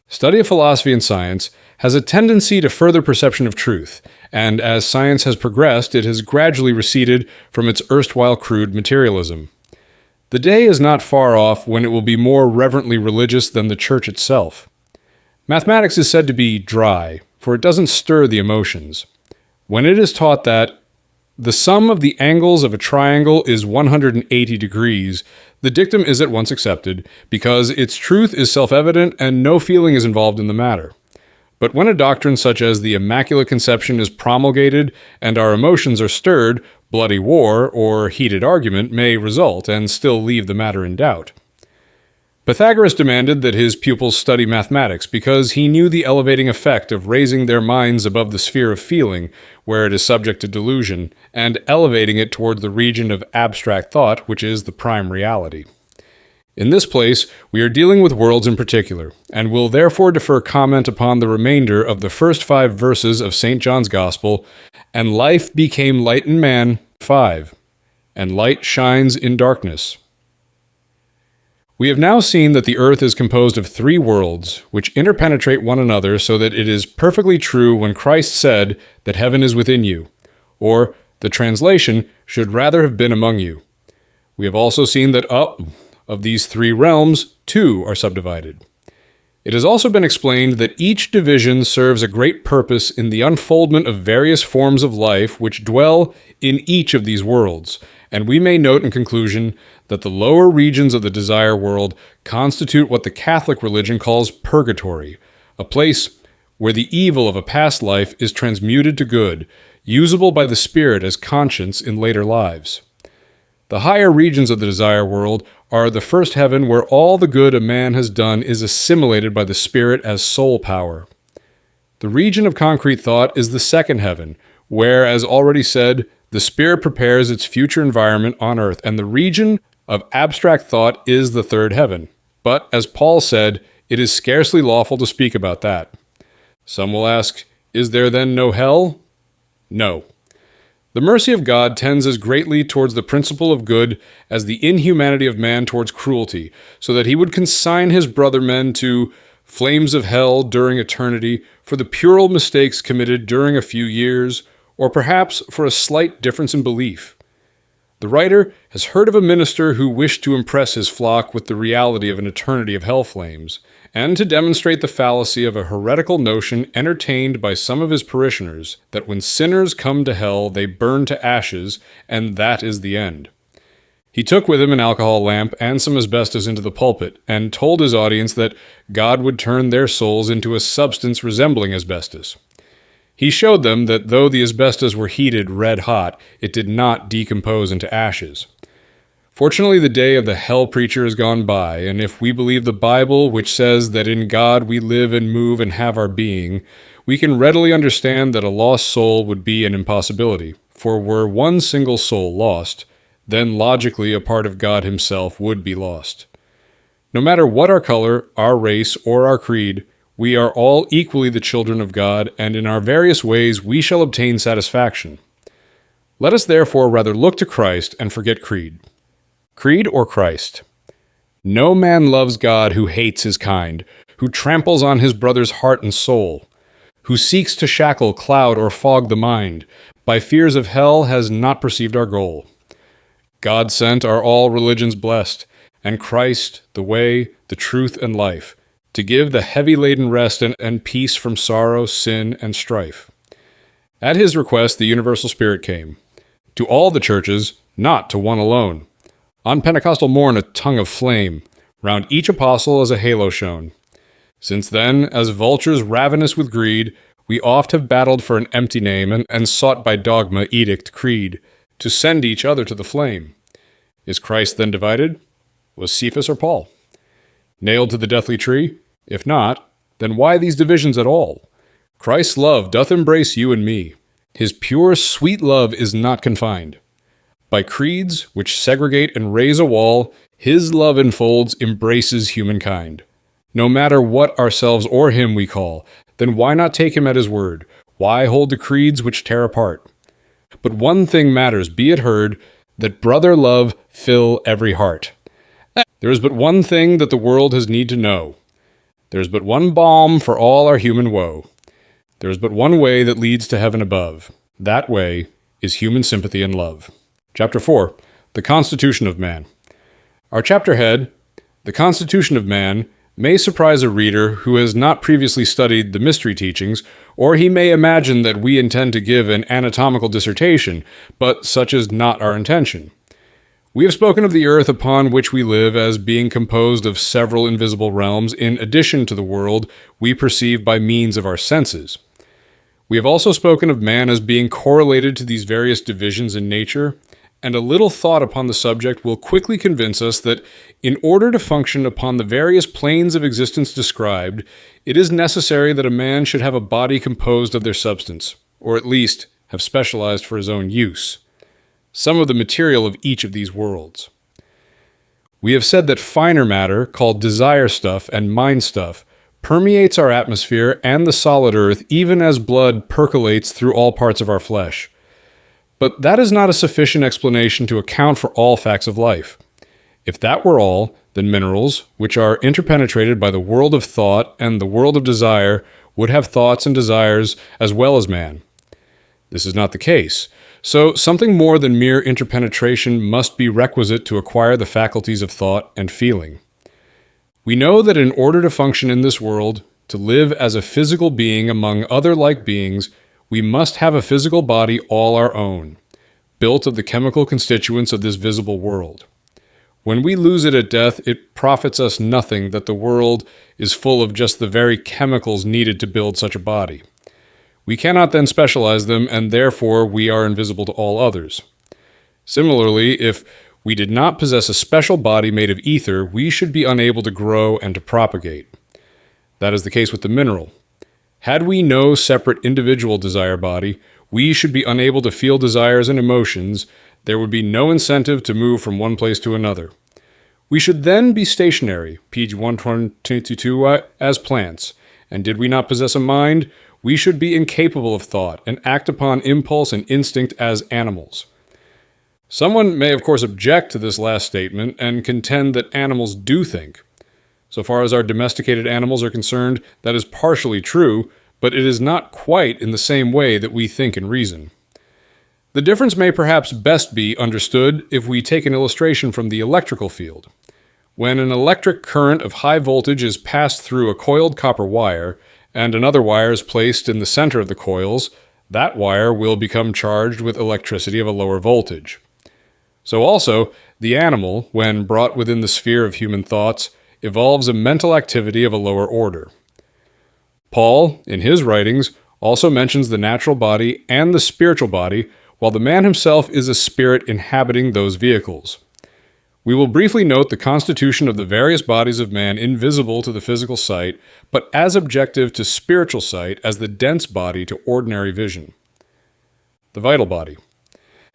Study of philosophy and science has a tendency to further perception of truth, and as science has progressed, it has gradually receded from its erstwhile crude materialism. The day is not far off when it will be more reverently religious than the church itself. Mathematics is said to be dry, for it doesn't stir the emotions. When it is taught that the sum of the angles of a triangle is 180 degrees, the dictum is at once accepted, because its truth is self-evident and no feeling is involved in the matter. But when a doctrine such as the Immaculate Conception is promulgated and our emotions are stirred, bloody war or heated argument may result and still leave the matter in doubt. Pythagoras demanded that his pupils study mathematics because he knew the elevating effect of raising their minds above the sphere of feeling, where it is subject to delusion, and elevating it toward the region of abstract thought, which is the prime reality. In this place, we are dealing with worlds in particular, and will therefore defer comment upon the remainder of the first 5 verses of St. John's Gospel, "And life became light in man," 5, "and light shines in darkness." We have now seen that the earth is composed of 3 worlds, which interpenetrate one another so that it is perfectly true when Christ said that heaven is within you, or the translation should rather have been among you. We have also seen that of these 3 realms, 2 are subdivided. It has also been explained that each division serves a great purpose in the unfoldment of various forms of life which dwell in each of these worlds, and we may note in conclusion that the lower regions of the desire world constitute what the Catholic religion calls purgatory, a place where the evil of a past life is transmuted to good, usable by the spirit as conscience in later lives. The higher regions of the desire world are the first heaven where all the good a man has done is assimilated by the spirit as soul power. The region of concrete thought is the second heaven, where, as already said, the spirit prepares its future environment on earth, and the region of abstract thought is the third heaven. But, as Paul said, it is scarcely lawful to speak about that. Some will ask, is there then no hell? No. The mercy of God tends as greatly towards the principle of good as the inhumanity of man towards cruelty, so that he would consign his brother men to flames of hell during eternity for the puerile mistakes committed during a few years, or perhaps for a slight difference in belief. The writer has heard of a minister who wished to impress his flock with the reality of an eternity of hell flames, and to demonstrate the fallacy of a heretical notion entertained by some of his parishioners, that when sinners come to hell they burn to ashes, and that is the end. He took with him an alcohol lamp and some asbestos into the pulpit, and told his audience that God would turn their souls into a substance resembling asbestos. He showed them that though the asbestos were heated red hot, it did not decompose into ashes. Fortunately, the day of the hell preacher is gone by, and if we believe the Bible, which says that in God we live and move and have our being, we can readily understand that a lost soul would be an impossibility. For were one single soul lost, then logically a part of God himself would be lost. No matter what our color, our race, or our creed, we are all equally the children of God, and in our various ways we shall obtain satisfaction. Let us therefore rather look to Christ and forget creed. Creed or Christ? No man loves God who hates his kind, who tramples on his brother's heart and soul, who seeks to shackle, cloud, or fog the mind, by fears of hell has not perceived our goal. God sent are all religions blessed, and Christ, the way, the truth, and life, to give the heavy-laden rest and peace from sorrow, sin, and strife. At his request, the universal Spirit came. To all the churches, not to one alone. On Pentecostal morn a tongue of flame, round each apostle as a halo shone. Since then, as vultures ravenous with greed, we oft have battled for an empty name, and sought by dogma, edict, creed, to send each other to the flame. Is Christ then divided? Was Cephas or Paul? Nailed to the deathly tree? If not, then why these divisions at all? Christ's love doth embrace you and me. His pure, sweet love is not confined. By creeds, which segregate and raise a wall, his love enfolds, embraces humankind. No matter what ourselves or him we call, then why not take him at his word? Why hold the creeds which tear apart? But one thing matters, be it heard, that brother love fill every heart. There is but one thing that the world has need to know. There is but one balm for all our human woe. There is but one way that leads to heaven above. That way is human sympathy and love. Chapter 4, The Constitution of Man. Our chapter head, The Constitution of Man, may surprise a reader who has not previously studied the mystery teachings, or he may imagine that we intend to give an anatomical dissertation, but such is not our intention. We have spoken of the earth upon which we live as being composed of several invisible realms in addition to the world we perceive by means of our senses. We have also spoken of man as being correlated to these various divisions in nature, and a little thought upon the subject will quickly convince us that in order to function upon the various planes of existence described, it is necessary that a man should have a body composed of their substance, or at least have specialized for his own use. Some of the material of each of these worlds. We have said that finer matter, called desire stuff and mind stuff, permeates our atmosphere and the solid earth even as blood percolates through all parts of our flesh. But that is not a sufficient explanation to account for all facts of life. If that were all, then minerals, which are interpenetrated by the world of thought and the world of desire, would have thoughts and desires as well as man. This is not the case. So something more than mere interpenetration must be requisite to acquire the faculties of thought and feeling. We know that in order to function in this world, to live as a physical being among other like beings, we must have a physical body all our own, built of the chemical constituents of this visible world. When we lose it at death, it profits us nothing that the world is full of just the very chemicals needed to build such a body. We cannot then specialize them, and therefore we are invisible to all others. Similarly, if we did not possess a special body made of ether, we should be unable to grow and to propagate. That is the case with the mineral. Had we no separate individual desire body, we should be unable to feel desires and emotions. There would be no incentive to move from one place to another. We should then be stationary, page 122, as plants, and did we not possess a mind, we should be incapable of thought and act upon impulse and instinct as animals. Someone may of course object to this last statement and contend that animals do think. So far as our domesticated animals are concerned, that is partially true, but it is not quite in the same way that we think and reason. The difference may perhaps best be understood if we take an illustration from the electrical field. When an electric current of high voltage is passed through a coiled copper wire, and another wire is placed in the center of the coils, that wire will become charged with electricity of a lower voltage. So also, the animal, when brought within the sphere of human thoughts, evolves a mental activity of a lower order. Paul, in his writings, also mentions the natural body and the spiritual body, while the man himself is a spirit inhabiting those vehicles. We will briefly note the constitution of the various bodies of man invisible to the physical sight, but as objective to spiritual sight as the dense body to ordinary vision. The vital body.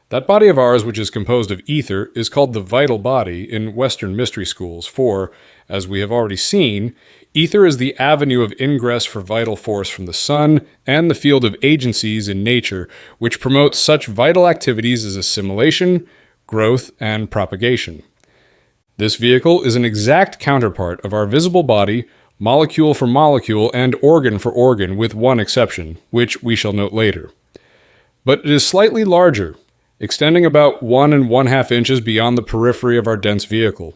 That body of ours which is composed of ether is called the vital body in Western mystery schools, for, as we have already seen, ether is the avenue of ingress for vital force from the sun and the field of agencies in nature which promote such vital activities as assimilation, growth, and propagation. This vehicle is an exact counterpart of our visible body, molecule for molecule and organ for organ, with one exception, which we shall note later. But it is slightly larger, extending about 1 1/2 inches beyond the periphery of our dense vehicle.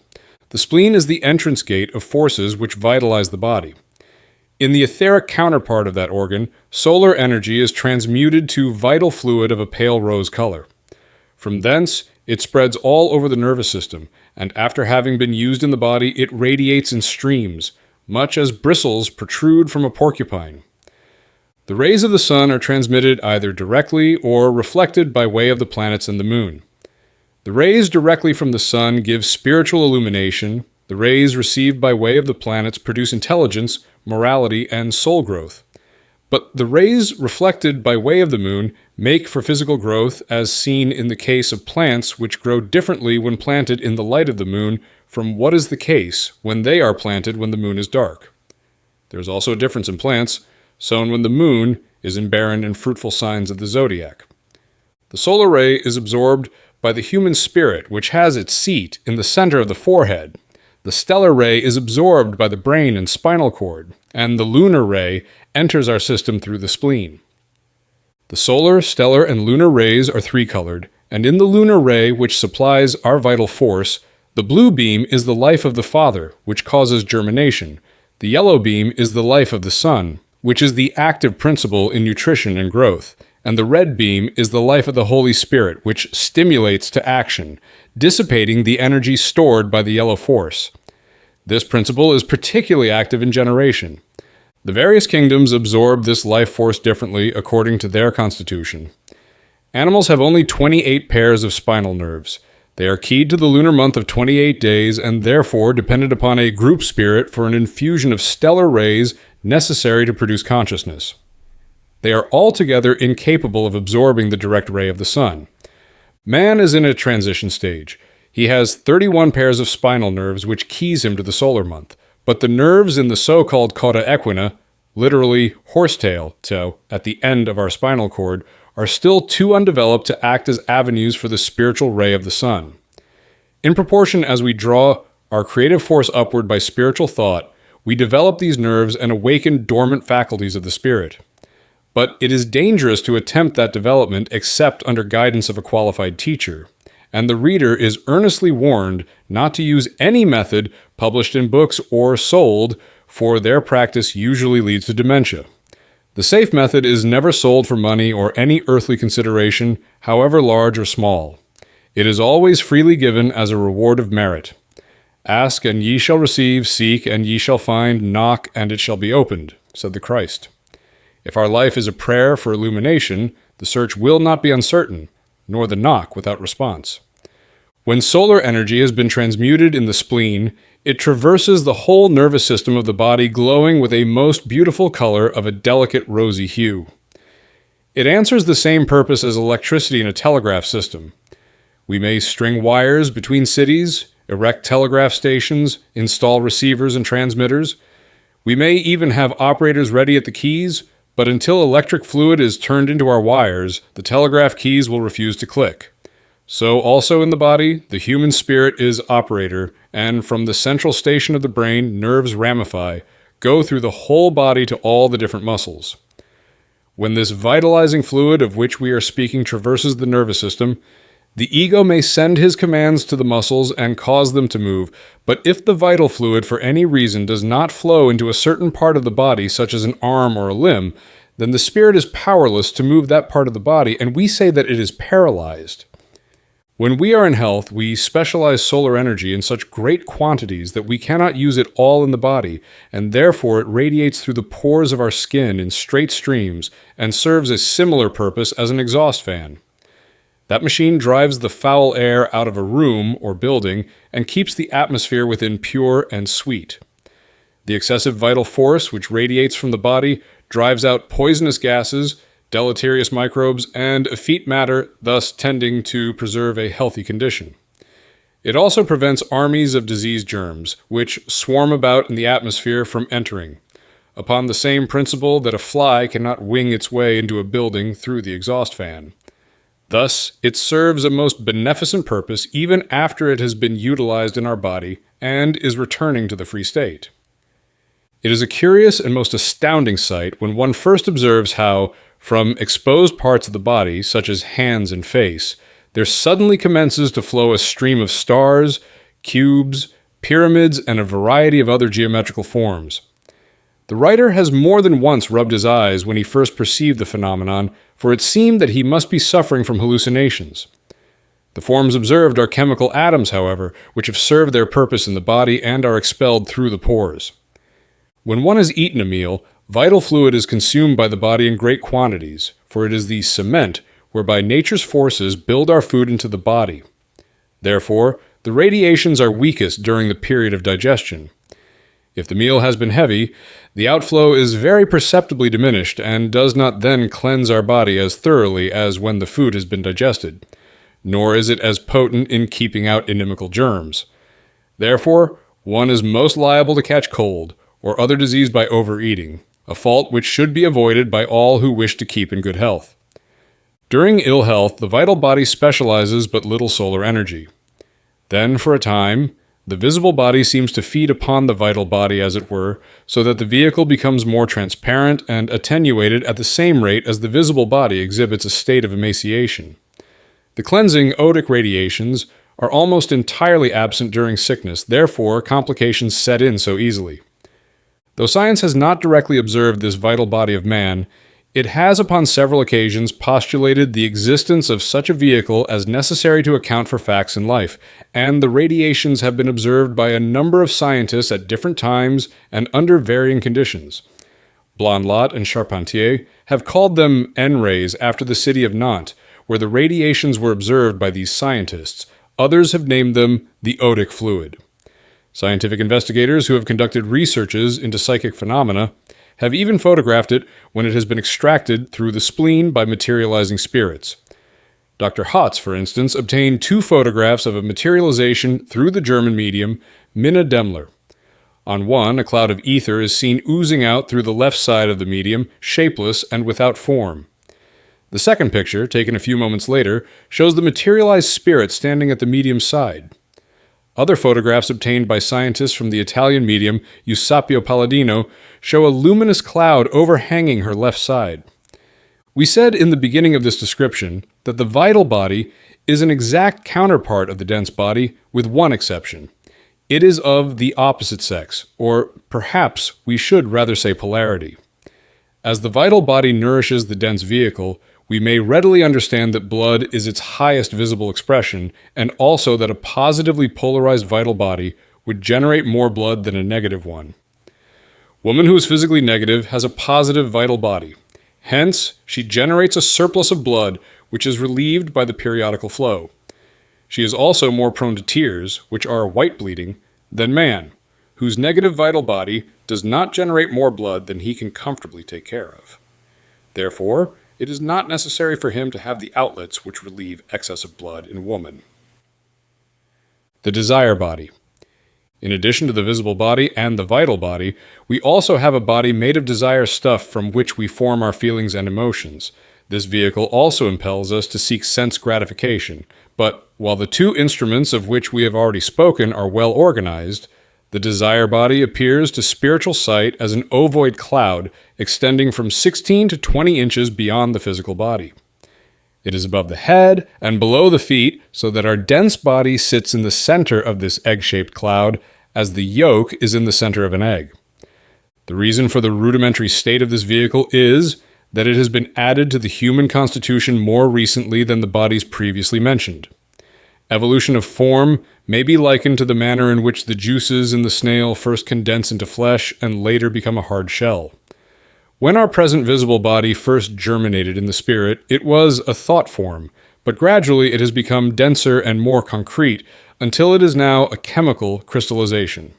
The spleen is the entrance gate of forces which vitalize the body. In the etheric counterpart of that organ, solar energy is transmuted to vital fluid of a pale rose color. From thence, it spreads all over the nervous system, and after having been used in the body, it radiates in streams, much as bristles protrude from a porcupine. The rays of the sun are transmitted either directly or reflected by way of the planets and the moon. The rays directly from the sun give spiritual illumination. The rays received by way of the planets produce intelligence, morality, and soul growth. But the rays reflected by way of the moon make for physical growth, as seen in the case of plants which grow differently when planted in the light of the moon from what is the case when they are planted when the moon is dark. There is also a difference in plants sown when the moon is in barren and fruitful signs of the zodiac. The solar ray is absorbed by the human spirit, which has its seat in the center of the forehead. The stellar ray is absorbed by the brain and spinal cord, and the lunar ray enters our system through the spleen. The solar, stellar, and lunar rays are three-colored, and in the lunar ray, which supplies our vital force, the blue beam is the life of the Father, which causes germination. The yellow beam is the life of the Son, which is the active principle in nutrition and growth, and the red beam is the life of the Holy Spirit, which stimulates to action, dissipating the energy stored by the yellow force. This principle is particularly active in generation. The various kingdoms absorb this life force differently according to their constitution. Animals have only 28 pairs of spinal nerves. They are keyed to the lunar month of 28 days and therefore dependent upon a group spirit for an infusion of stellar rays necessary to produce consciousness. They are altogether incapable of absorbing the direct ray of the sun. Man is in a transition stage. He has 31 pairs of spinal nerves which keys him to the solar month, but the nerves in the so-called cauda equina, literally horsetail, so at the end of our spinal cord, are still too undeveloped to act as avenues for the spiritual ray of the sun. In proportion as we draw our creative force upward by spiritual thought, we develop these nerves and awaken dormant faculties of the spirit. But it is dangerous to attempt that development except under guidance of a qualified teacher, and the reader is earnestly warned not to use any method published in books or sold, for their practice usually leads to dementia. The safe method is never sold for money or any earthly consideration, however large or small. It is always freely given as a reward of merit. Ask, and ye shall receive, seek, and ye shall find, knock, and it shall be opened, said the Christ. If our life is a prayer for illumination, the search will not be uncertain, nor the knock without response. When solar energy has been transmuted in the spleen, it traverses the whole nervous system of the body, glowing with a most beautiful color of a delicate rosy hue. It answers the same purpose as electricity in a telegraph system. We may string wires between cities, erect telegraph stations, install receivers and transmitters. We may even have operators ready at the keys, but until electric fluid is turned into our wires, the telegraph keys will refuse to click. So also in the body, the human spirit is operator, and from the central station of the brain, nerves ramify, go through the whole body to all the different muscles. When this vitalizing fluid of which we are speaking traverses the nervous system, the ego may send his commands to the muscles and cause them to move, but if the vital fluid for any reason does not flow into a certain part of the body, such as an arm or a limb, then the spirit is powerless to move that part of the body, and we say that it is paralyzed. When we are in health, we specialize solar energy in such great quantities that we cannot use it all in the body, and therefore it radiates through the pores of our skin in straight streams and serves a similar purpose as an exhaust fan. That machine drives the foul air out of a room or building and keeps the atmosphere within pure and sweet. The excessive vital force which radiates from the body drives out poisonous gases, deleterious microbes, and effete matter, thus tending to preserve a healthy condition. It also prevents armies of disease germs, which swarm about in the atmosphere, from entering, upon the same principle that a fly cannot wing its way into a building through the exhaust fan. Thus, it serves a most beneficent purpose even after it has been utilized in our body and is returning to the free state. It is a curious and most astounding sight when one first observes how, from exposed parts of the body, such as hands and face, there suddenly commences to flow a stream of stars, cubes, pyramids, and a variety of other geometrical forms. The writer has more than once rubbed his eyes when he first perceived the phenomenon, for it seemed that he must be suffering from hallucinations. The forms observed are chemical atoms, however, which have served their purpose in the body and are expelled through the pores. When one has eaten a meal, vital fluid is consumed by the body in great quantities, for it is the cement whereby nature's forces build our food into the body. Therefore, the radiations are weakest during the period of digestion. If the meal has been heavy, the outflow is very perceptibly diminished and does not then cleanse our body as thoroughly as when the food has been digested, nor is it as potent in keeping out inimical germs. Therefore, one is most liable to catch cold or other disease by overeating, a fault which should be avoided by all who wish to keep in good health. During ill health, the vital body specializes but little solar energy. Then, for a time, the visible body seems to feed upon the vital body, as it were, so that the vehicle becomes more transparent and attenuated at the same rate as the visible body exhibits a state of emaciation. The cleansing odic radiations are almost entirely absent during sickness, therefore complications set in so easily. Though science has not directly observed this vital body of man, it has upon several occasions postulated the existence of such a vehicle as necessary to account for facts in life, and the radiations have been observed by a number of scientists at different times and under varying conditions. Blondlot and Charpentier have called them N-rays after the city of Nantes, where the radiations were observed by these scientists. Others have named them the odic fluid. Scientific investigators who have conducted researches into psychic phenomena have even photographed it when it has been extracted through the spleen by materializing spirits. Dr. Hotz, for instance, obtained 2 photographs of a materialization through the German medium Minna Demmler. On one, a cloud of ether is seen oozing out through the left side of the medium, shapeless and without form. The second picture, taken a few moments later, shows the materialized spirit standing at the medium's side. Other photographs obtained by scientists from the Italian medium Eusapio Palladino show a luminous cloud overhanging her left side. We said in the beginning of this description that the vital body is an exact counterpart of the dense body, with one exception. It is of the opposite sex, or perhaps we should rather say polarity. As the vital body nourishes the dense vehicle, we may readily understand that blood is its highest visible expression, and also that a positively polarized vital body would generate more blood than a negative one. Woman who is physically negative has a positive vital body. Hence, she generates a surplus of blood, which is relieved by the periodical flow. She is also more prone to tears, which are white bleeding, than man, whose negative vital body does not generate more blood than he can comfortably take care of. Therefore, it is not necessary for him to have the outlets which relieve excess of blood in woman. The desire body. In addition to the visible body and the vital body, we also have a body made of desire stuff from which we form our feelings and emotions. This vehicle also impels us to seek sense gratification, but while the two instruments of which we have already spoken are well organized, the desire body appears to spiritual sight as an ovoid cloud extending from 16 to 20 inches beyond the physical body. It is above the head and below the feet, so that our dense body sits in the center of this egg-shaped cloud, as the yolk is in the center of an egg. The reason for the rudimentary state of this vehicle is that it has been added to the human constitution more recently than the bodies previously mentioned. Evolution of form may be likened to the manner in which the juices in the snail first condense into flesh and later become a hard shell. When our present visible body first germinated in the spirit, it was a thought form, but gradually it has become denser and more concrete, until it is now a chemical crystallization.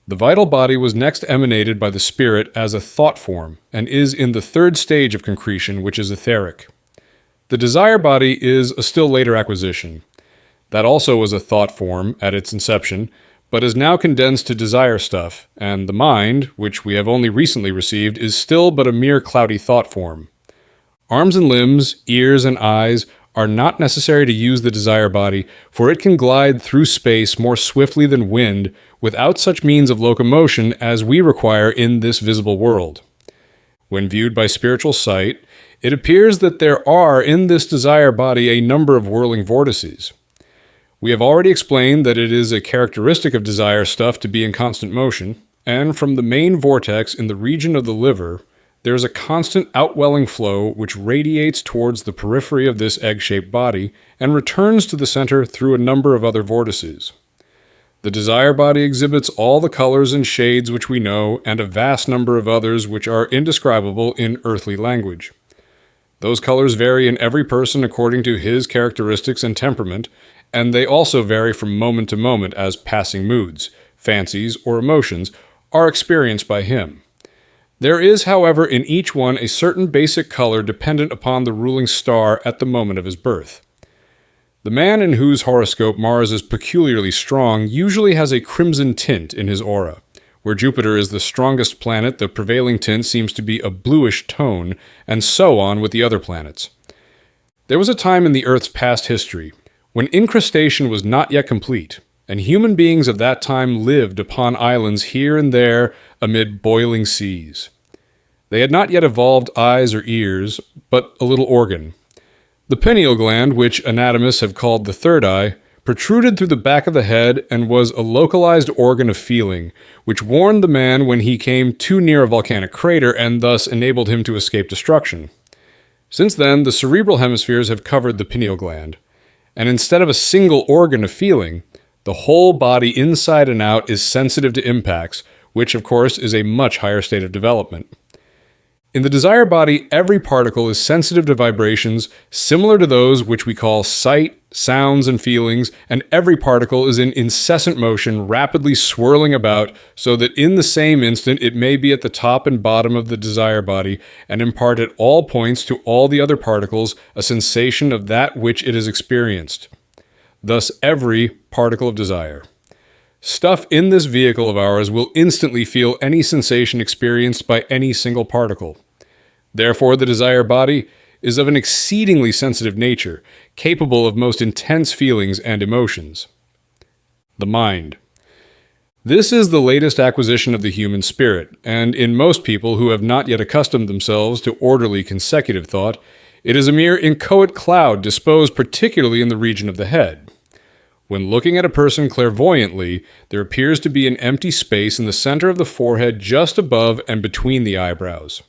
The vital body was next emanated by the spirit as a thought form, and is in the third stage of concretion, which is etheric. The desire body is a still later acquisition. That also was a thought form at its inception, but is now condensed to desire stuff, and the mind, which we have only recently received, is still but a mere cloudy thought form. Arms and limbs, ears and eyes are not necessary to use the desire body, for it can glide through space more swiftly than wind without such means of locomotion as we require in this visible world. When viewed by spiritual sight, it appears that there are in this desire body a number of whirling vortices. We have already explained that it is a characteristic of desire stuff to be in constant motion, and from the main vortex in the region of the liver, there is a constant outwelling flow which radiates towards the periphery of this egg-shaped body and returns to the center through a number of other vortices. The desire body exhibits all the colors and shades which we know, and a vast number of others which are indescribable in earthly language. Those colors vary in every person according to his characteristics and temperament, and they also vary from moment to moment as passing moods, fancies, or emotions are experienced by him. There is, however, in each one a certain basic color dependent upon the ruling star at the moment of his birth. The man in whose horoscope Mars is peculiarly strong usually has a crimson tint in his aura. Where Jupiter is the strongest planet, the prevailing tint seems to be a bluish tone, and so on with the other planets. There was a time in the Earth's past history when incrustation was not yet complete, and human beings of that time lived upon islands here and there amid boiling seas. They had not yet evolved eyes or ears, but a little organ. The pineal gland, which anatomists have called the third eye, protruded through the back of the head and was a localized organ of feeling, which warned the man when he came too near a volcanic crater and thus enabled him to escape destruction. Since then, the cerebral hemispheres have covered the pineal gland, and instead of a single organ of feeling, the whole body inside and out is sensitive to impacts, which of course is a much higher state of development. In the desire body, every particle is sensitive to vibrations similar to those which we call sight, sounds, and feelings, and every particle is in incessant motion, rapidly swirling about, so that in the same instant it may be at the top and bottom of the desire body and impart at all points to all the other particles a sensation of that which it has experienced. Thus every particle of desire. Stuff in this vehicle of ours will instantly feel any sensation experienced by any single particle. Therefore, the desire body is of an exceedingly sensitive nature, capable of most intense feelings and emotions. The mind. This is the latest acquisition of the human spirit, and in most people who have not yet accustomed themselves to orderly consecutive thought, it is a mere inchoate cloud disposed particularly in the region of the head. When looking at a person clairvoyantly, there appears to be an empty space in the center of the forehead just above and between the eyebrows.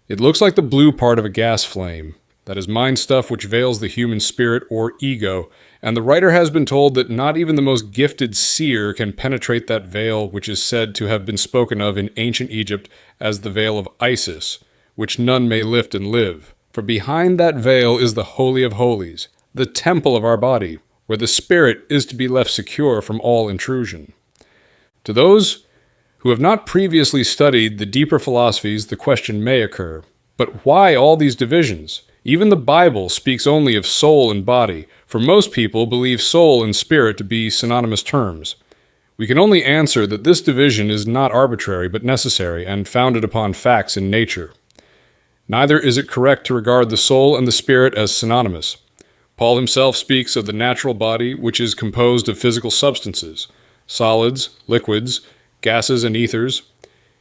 It looks like the blue part of a gas flame. That is mind stuff which veils the human spirit or ego, and the writer has been told that not even the most gifted seer can penetrate that veil which is said to have been spoken of in ancient Egypt as the veil of Isis, which none may lift and live. For behind that veil is the Holy of Holies, the temple of our body, where the spirit is to be left secure from all intrusion. To those who have not previously studied the deeper philosophies, the question may occur, but why all these divisions? Even the Bible speaks only of soul and body, for most people believe soul and spirit to be synonymous terms. We can only answer that this division is not arbitrary but necessary and founded upon facts in nature. Neither is it correct to regard the soul and the spirit as synonymous. Paul himself speaks of the natural body, which is composed of physical substances, solids, liquids, gases, and ethers.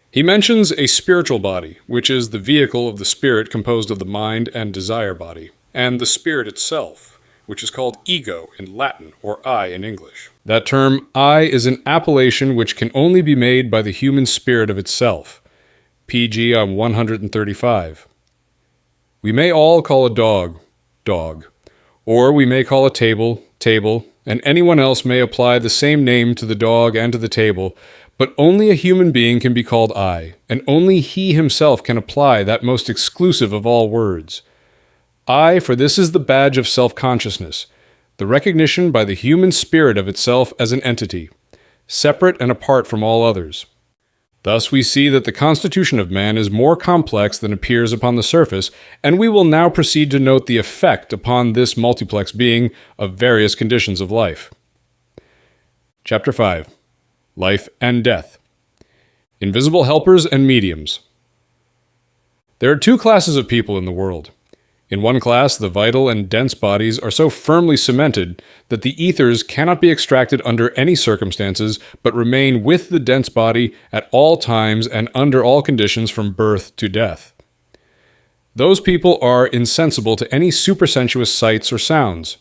He mentions a spiritual body, which is the vehicle of the spirit composed of the mind and desire body, and the spirit itself, which is called ego in Latin, or I in English. That term, I, is an appellation which can only be made by the human spirit of itself. PG on 135. We may all call a dog, dog, or we may call a table, table, and anyone else may apply the same name to the dog and to the table, but only a human being can be called I, and only he himself can apply that most exclusive of all words. I, for this is the badge of self-consciousness, the recognition by the human spirit of itself as an entity, separate and apart from all others. Thus we see that the constitution of man is more complex than appears upon the surface, and we will now proceed to note the effect upon this multiplex being of various conditions of life. Chapter 5. Life and Death. Invisible helpers and mediums. There are two classes of people in the world. In one class, the vital and dense bodies are so firmly cemented that the ethers cannot be extracted under any circumstances, but remain with the dense body at all times and under all conditions from birth to death. Those people are insensible to any supersensuous sights or sounds.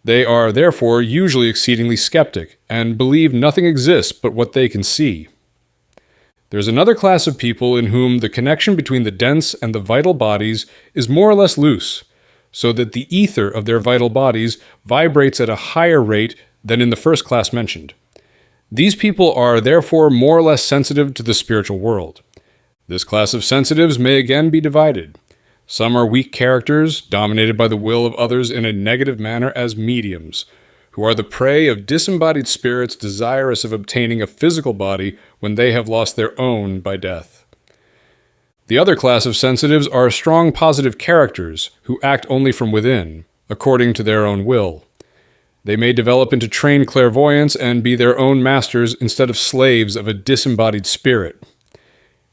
They are therefore usually exceedingly skeptic, and believe nothing exists but what they can see. There is another class of people in whom the connection between the dense and the vital bodies is more or less loose, so that the ether of their vital bodies vibrates at a higher rate than in the first class mentioned. These people are therefore more or less sensitive to the spiritual world. This class of sensitives may again be divided. Some are weak characters, dominated by the will of others in a negative manner as mediums, who are the prey of disembodied spirits desirous of obtaining a physical body when they have lost their own by death. The other class of sensitives are strong positive characters who act only from within, according to their own will. They may develop into trained clairvoyants and be their own masters instead of slaves of a disembodied spirit.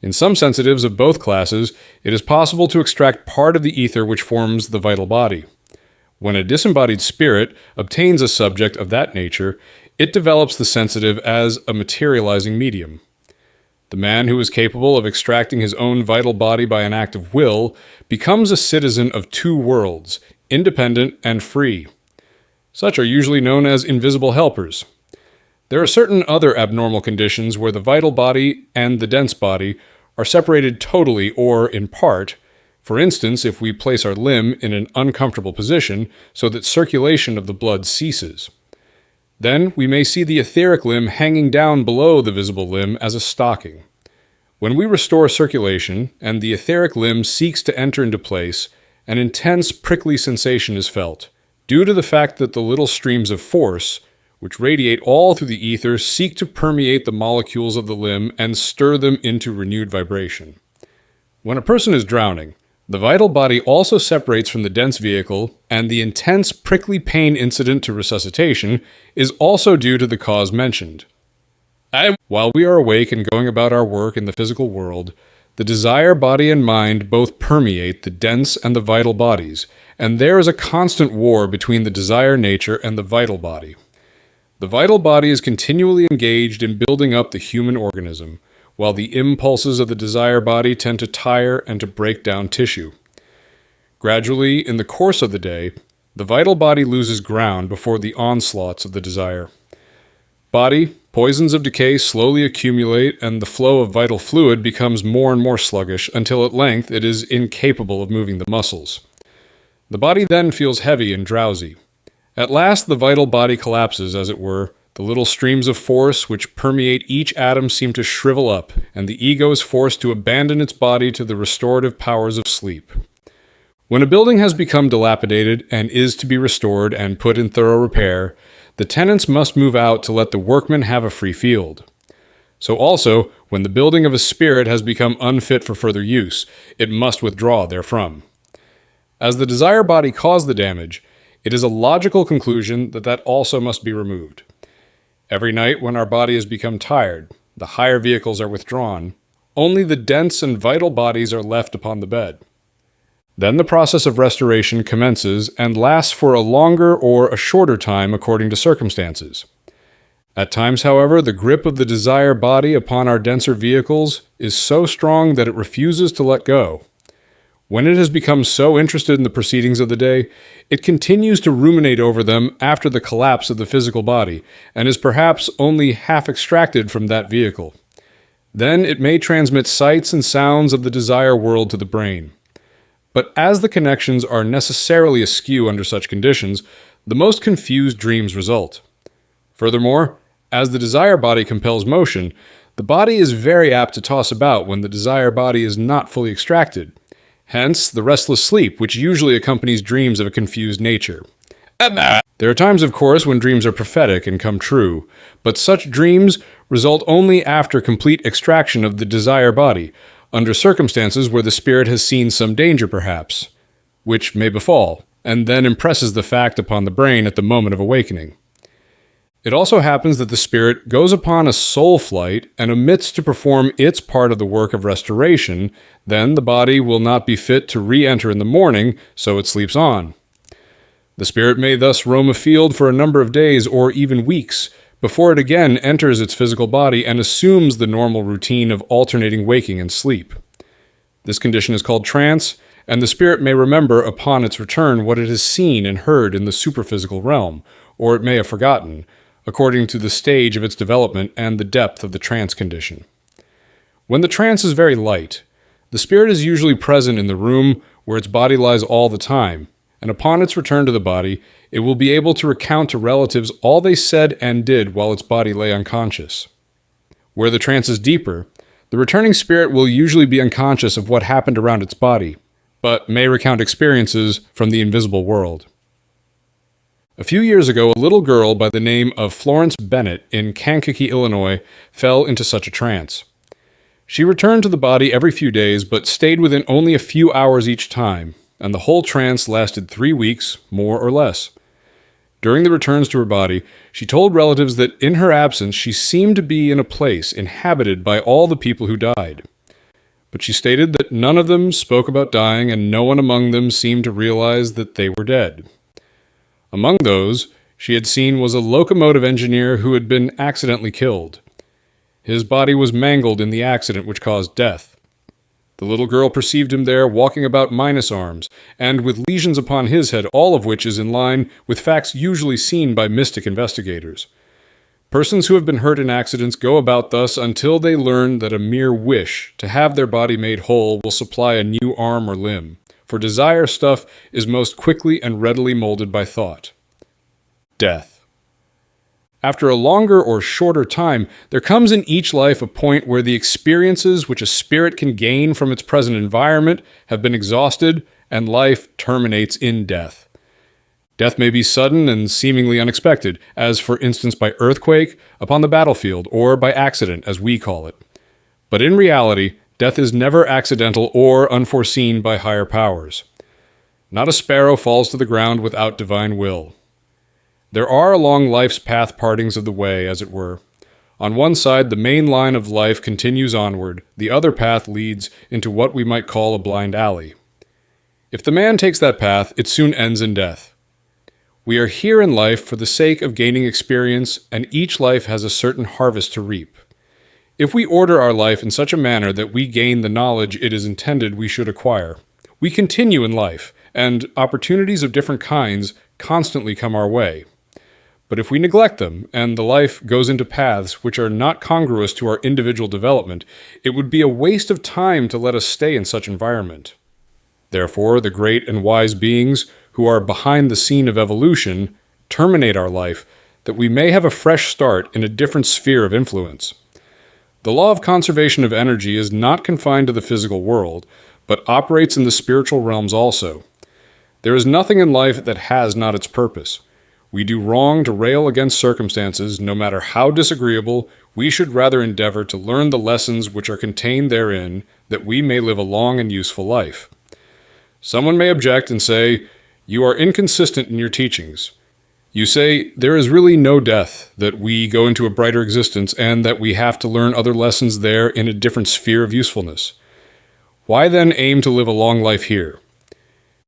In some sensitives of both classes, it is possible to extract part of the ether which forms the vital body. When a disembodied spirit obtains a subject of that nature, it develops the sensitive as a materializing medium. The man who is capable of extracting his own vital body by an act of will becomes a citizen of two worlds, independent and free. Such are usually known as invisible helpers. There are certain other abnormal conditions where the vital body and the dense body are separated totally or in part. For instance, if we place our limb in an uncomfortable position so that circulation of the blood ceases. Then we may see the etheric limb hanging down below the visible limb as a stocking. When we restore circulation and the etheric limb seeks to enter into place, an intense prickly sensation is felt, due to the fact that the little streams of force, which radiate all through the ether, seek to permeate the molecules of the limb and stir them into renewed vibration. When a person is drowning, the vital body also separates from the dense vehicle, and the intense prickly pain incident to resuscitation is also due to the cause mentioned. While we are awake and going about our work in the physical world, the desire body and mind both permeate the dense and the vital bodies, and there is a constant war between the desire nature and the vital body. The vital body is continually engaged in building up the human organism, while the impulses of the desire body tend to tire and to break down tissue. Gradually, in the course of the day, the vital body loses ground before the onslaughts of the desire. Body, poisons of decay slowly accumulate, and the flow of vital fluid becomes more and more sluggish until at length it is incapable of moving the muscles. The body then feels heavy and drowsy. At last the vital body collapses, as it were. The little streams of force which permeate each atom seem to shrivel up, and the ego is forced to abandon its body to the restorative powers of sleep. When a building has become dilapidated and is to be restored and put in thorough repair, the tenants must move out to let the workmen have a free field. So also, when the building of a spirit has become unfit for further use, it must withdraw therefrom. As the desire body caused the damage, it is a logical conclusion that that also must be removed. Every night when our body has become tired, the higher vehicles are withdrawn, only the dense and vital bodies are left upon the bed. Then the process of restoration commences and lasts for a longer or a shorter time according to circumstances. At times, however, the grip of the desire body upon our denser vehicles is so strong that it refuses to let go. When it has become so interested in the proceedings of the day, it continues to ruminate over them after the collapse of the physical body, and is perhaps only half extracted from that vehicle. Then it may transmit sights and sounds of the desire world to the brain. But as the connections are necessarily askew under such conditions, the most confused dreams result. Furthermore, as the desire body compels motion, the body is very apt to toss about when the desire body is not fully extracted. Hence, the restless sleep, which usually accompanies dreams of a confused nature. There are times, of course, when dreams are prophetic and come true, but such dreams result only after complete extraction of the desire body, under circumstances where the spirit has seen some danger perhaps, which may befall, and then impresses the fact upon the brain at the moment of awakening. It also happens that the spirit goes upon a soul flight and omits to perform its part of the work of restoration. Then the body will not be fit to re-enter in the morning, so it sleeps on. The spirit may thus roam afield for a number of days or even weeks, before it again enters its physical body and assumes the normal routine of alternating waking and sleep. This condition is called trance, and the spirit may remember upon its return what it has seen and heard in the superphysical realm, or it may have forgotten, according to the stage of its development and the depth of the trance condition. When the trance is very light, the spirit is usually present in the room where its body lies all the time, and upon its return to the body, it will be able to recount to relatives all they said and did while its body lay unconscious. Where the trance is deeper, the returning spirit will usually be unconscious of what happened around its body, but may recount experiences from the invisible world. A few years ago, a little girl by the name of Florence Bennett in Kankakee, Illinois, fell into such a trance. She returned to the body every few days, but stayed within only a few hours each time, and the whole trance lasted 3 weeks, more or less. During the returns to her body, she told relatives that in her absence she seemed to be in a place inhabited by all the people who died. But she stated that none of them spoke about dying, and no one among them seemed to realize that they were dead. Among those she had seen was a locomotive engineer who had been accidentally killed. His body was mangled in the accident which caused death. The little girl perceived him there walking about minus arms, and with lesions upon his head, all of which is in line with facts usually seen by mystic investigators. Persons who have been hurt in accidents go about thus until they learn that a mere wish to have their body made whole will supply a new arm or limb. For desire stuff is most quickly and readily molded by thought. Death. After a longer or shorter time, there comes in each life a point where the experiences which a spirit can gain from its present environment have been exhausted, and life terminates in death. Death may be sudden and seemingly unexpected, as for instance by earthquake, upon the battlefield, or by accident, as we call it. But in reality, death is never accidental or unforeseen by higher powers. Not a sparrow falls to the ground without divine will. There are along life's path partings of the way, as it were. On one side, the main line of life continues onward. The other path leads into what we might call a blind alley. If the man takes that path, it soon ends in death. We are here in life for the sake of gaining experience, and each life has a certain harvest to reap. If we order our life in such a manner that we gain the knowledge it is intended we should acquire, we continue in life, and opportunities of different kinds constantly come our way. But if we neglect them, and the life goes into paths which are not congruous to our individual development, it would be a waste of time to let us stay in such environment. Therefore, the great and wise beings who are behind the scene of evolution terminate our life that we may have a fresh start in a different sphere of influence. The law of conservation of energy is not confined to the physical world, but operates in the spiritual realms also, There is nothing in life that has not its purpose. We do wrong to rail against circumstances, no matter how disagreeable. We should rather endeavor to learn the lessons which are contained therein, that we may live a long and useful life. Someone may object and say, "You are inconsistent in your teachings. You say there is really no death, that we go into a brighter existence, and that we have to learn other lessons there in a different sphere of usefulness. Why then aim to live a long life here?"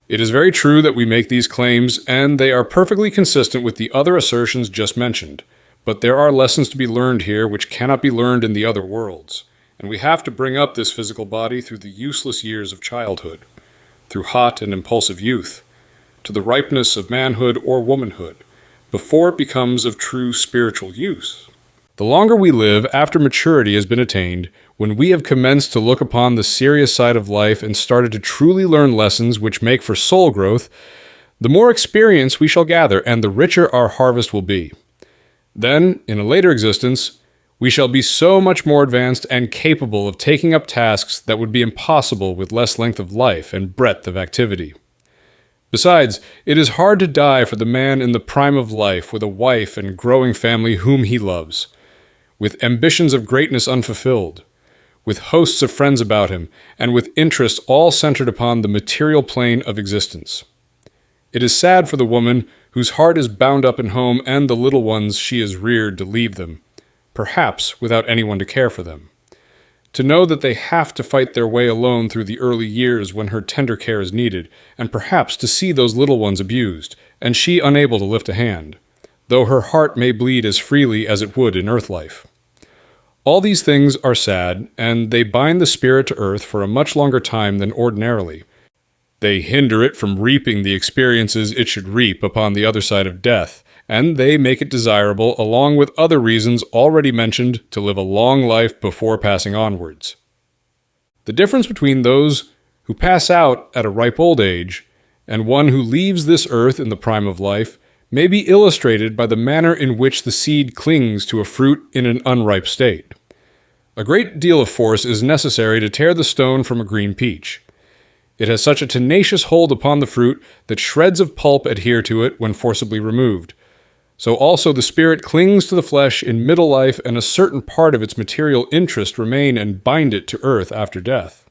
It is very true that we make these claims, and they are perfectly consistent with the other assertions just mentioned. But there are lessons to be learned here which cannot be learned in the other worlds, and we have to bring up this physical body through the useless years of childhood, through hot and impulsive youth, to the ripeness of manhood or womanhood, before it becomes of true spiritual use. The longer we live after maturity has been attained, when we have commenced to look upon the serious side of life and started to truly learn lessons which make for soul growth, the more experience we shall gather and the richer our harvest will be. Then, in a later existence, we shall be so much more advanced and capable of taking up tasks that would be impossible with less length of life and breadth of activity. Besides, it is hard to die for the man in the prime of life with a wife and growing family whom he loves, with ambitions of greatness unfulfilled, with hosts of friends about him, and with interests all centered upon the material plane of existence. It is sad for the woman whose heart is bound up in home and the little ones she has reared to leave them, perhaps without anyone to care for them. To know that they have to fight their way alone through the early years when her tender care is needed, and perhaps to see those little ones abused, and she unable to lift a hand, though her heart may bleed as freely as it would in earth life. All these things are sad, and they bind the spirit to earth for a much longer time than ordinarily. They hinder it from reaping the experiences it should reap upon the other side of death, and they make it desirable, along with other reasons already mentioned, to live a long life before passing onwards. The difference between those who pass out at a ripe old age and one who leaves this earth in the prime of life may be illustrated by the manner in which the seed clings to a fruit in an unripe state. A great deal of force is necessary to tear the stone from a green peach. It has such a tenacious hold upon the fruit that shreds of pulp adhere to it when forcibly removed. So also the spirit clings to the flesh in middle life, and a certain part of its material interest remain and bind it to earth after death.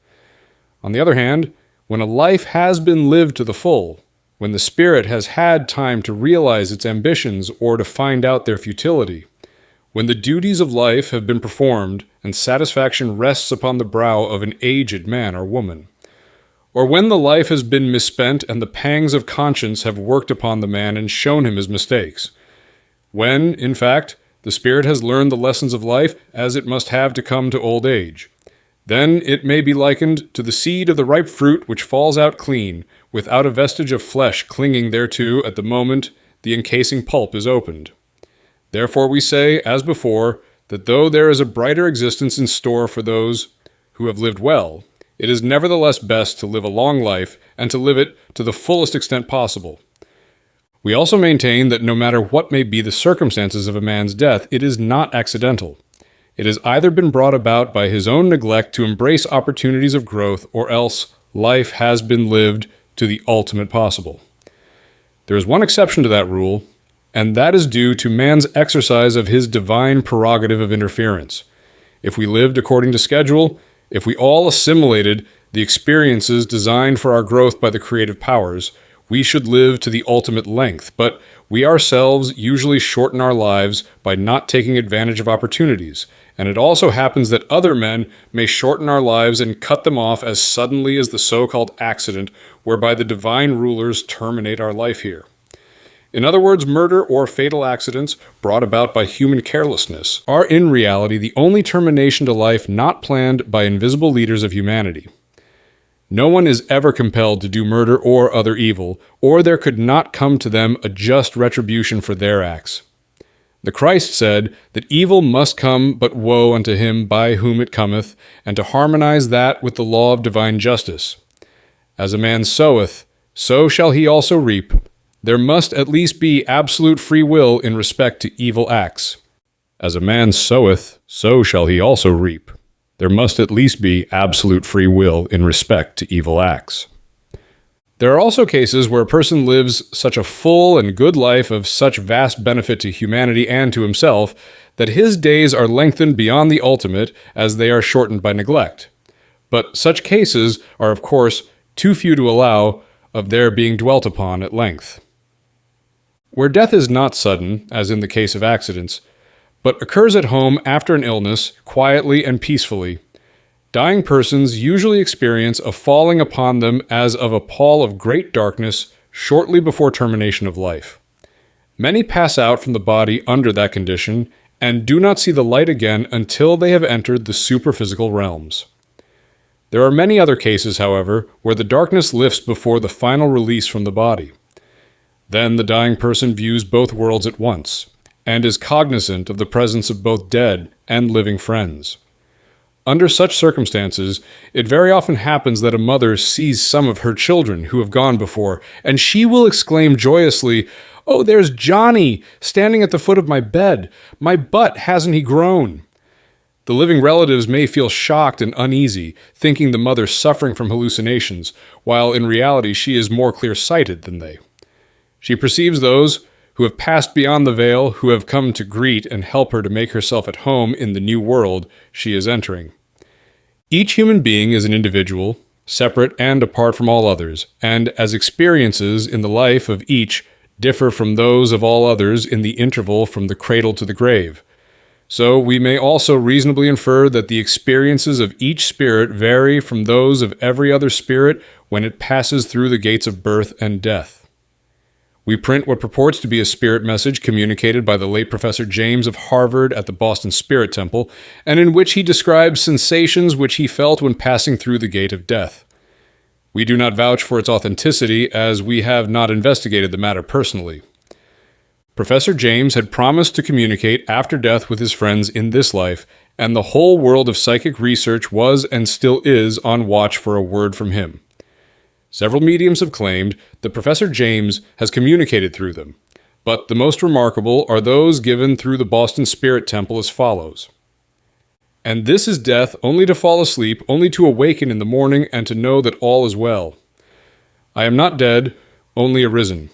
On the other hand, when a life has been lived to the full, when the spirit has had time to realize its ambitions or to find out their futility, when the duties of life have been performed and satisfaction rests upon the brow of an aged man or woman, or when the life has been misspent and the pangs of conscience have worked upon the man and shown him his mistakes, when, in fact, the spirit has learned the lessons of life as it must have to come to old age, then it may be likened to the seed of the ripe fruit which falls out clean, without a vestige of flesh clinging thereto at the moment the encasing pulp is opened. Therefore we say, as before, that though there is a brighter existence in store for those who have lived well, it is nevertheless best to live a long life and to live it to the fullest extent possible. We also maintain that no matter what may be the circumstances of a man's death, it is not accidental. It has either been brought about by his own neglect to embrace opportunities of growth, or else life has been lived to the ultimate possible. There is one exception to that rule, and that is due to man's exercise of his divine prerogative of interference. If we lived according to schedule, if we all assimilated the experiences designed for our growth by the creative powers, we should live to the ultimate length, but we ourselves usually shorten our lives by not taking advantage of opportunities, and it also happens that other men may shorten our lives and cut them off as suddenly as the so-called accident whereby the divine rulers terminate our life here. In other words, murder or fatal accidents brought about by human carelessness are in reality the only termination to life not planned by invisible leaders of humanity. No one is ever compelled to do murder or other evil, or there could not come to them a just retribution for their acts. The Christ said that evil must come, but woe unto him by whom it cometh, and to harmonize that with the law of divine justice. As a man soweth, so shall he also reap. There must at least be absolute free will in respect to evil acts. As a man soweth, so shall he also reap. There must at least be absolute free will in respect to evil acts. There are also cases where a person lives such a full and good life of such vast benefit to humanity and to himself that his days are lengthened beyond the ultimate as they are shortened by neglect. But such cases are, of course, too few to allow of their being dwelt upon at length. Where death is not sudden, as in the case of accidents, but occurs at home after an illness, quietly and peacefully, dying persons usually experience a falling upon them as of a pall of great darkness shortly before termination of life. Many pass out from the body under that condition and do not see the light again until they have entered the superphysical realms. There are many other cases, however, where the darkness lifts before the final release from the body. Then the dying person views both worlds at once, and is cognizant of the presence of both dead and living friends. Under such circumstances, it very often happens that a mother sees some of her children who have gone before, and she will exclaim joyously, "Oh, there's Johnny, standing at the foot of my bed. My butt, hasn't he grown?" The living relatives may feel shocked and uneasy, thinking the mother suffering from hallucinations, while in reality she is more clear-sighted than they. She perceives those who have passed beyond the veil, who have come to greet and help her to make herself at home in the new world she is entering. Each human being is an individual, separate and apart from all others, and as experiences in the life of each differ from those of all others in the interval from the cradle to the grave, so we may also reasonably infer that the experiences of each spirit vary from those of every other spirit when it passes through the gates of birth and death. We print what purports to be a spirit message communicated by the late Professor James of Harvard at the Boston Spirit Temple, and in which he describes sensations which he felt when passing through the gate of death. We do not vouch for its authenticity, as we have not investigated the matter personally. Professor James had promised to communicate after death with his friends in this life, and the whole world of psychic research was and still is on watch for a word from him. Several mediums have claimed that Professor James has communicated through them, but the most remarkable are those given through the Boston Spirit Temple as follows. "And this is death, only to fall asleep, only to awaken in the morning and to know that all is well. I am not dead, only arisen.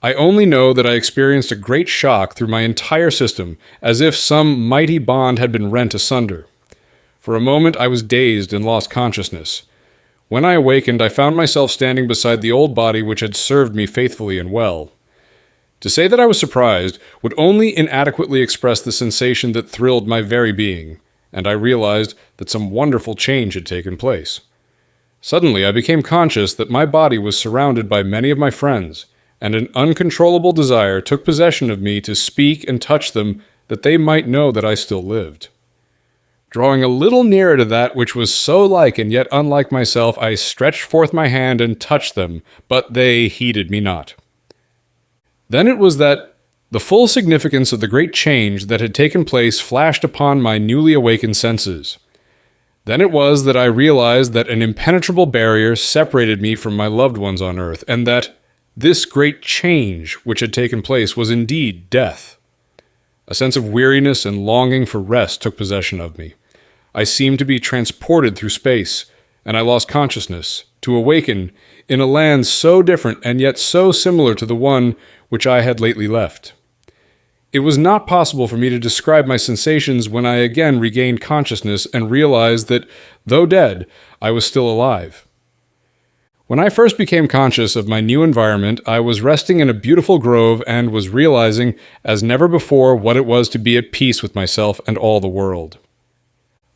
I only know that I experienced a great shock through my entire system, as if some mighty bond had been rent asunder. For a moment I was dazed and lost consciousness. When I awakened, I found myself standing beside the old body which had served me faithfully and well. To say that I was surprised would only inadequately express the sensation that thrilled my very being, and I realized that some wonderful change had taken place. Suddenly I became conscious that my body was surrounded by many of my friends, and an uncontrollable desire took possession of me to speak and touch them that they might know that I still lived. Drawing a little nearer to that which was so like and yet unlike myself, I stretched forth my hand and touched them, but they heeded me not. Then it was that the full significance of the great change that had taken place flashed upon my newly awakened senses. Then it was that I realized that an impenetrable barrier separated me from my loved ones on earth, and that this great change which had taken place was indeed death. A sense of weariness and longing for rest took possession of me. I seemed to be transported through space, and I lost consciousness, to awaken in a land so different and yet so similar to the one which I had lately left. It was not possible for me to describe my sensations when I again regained consciousness and realized that, though dead, I was still alive. When I first became conscious of my new environment, I was resting in a beautiful grove and was realizing, as never before, what it was to be at peace with myself and all the world.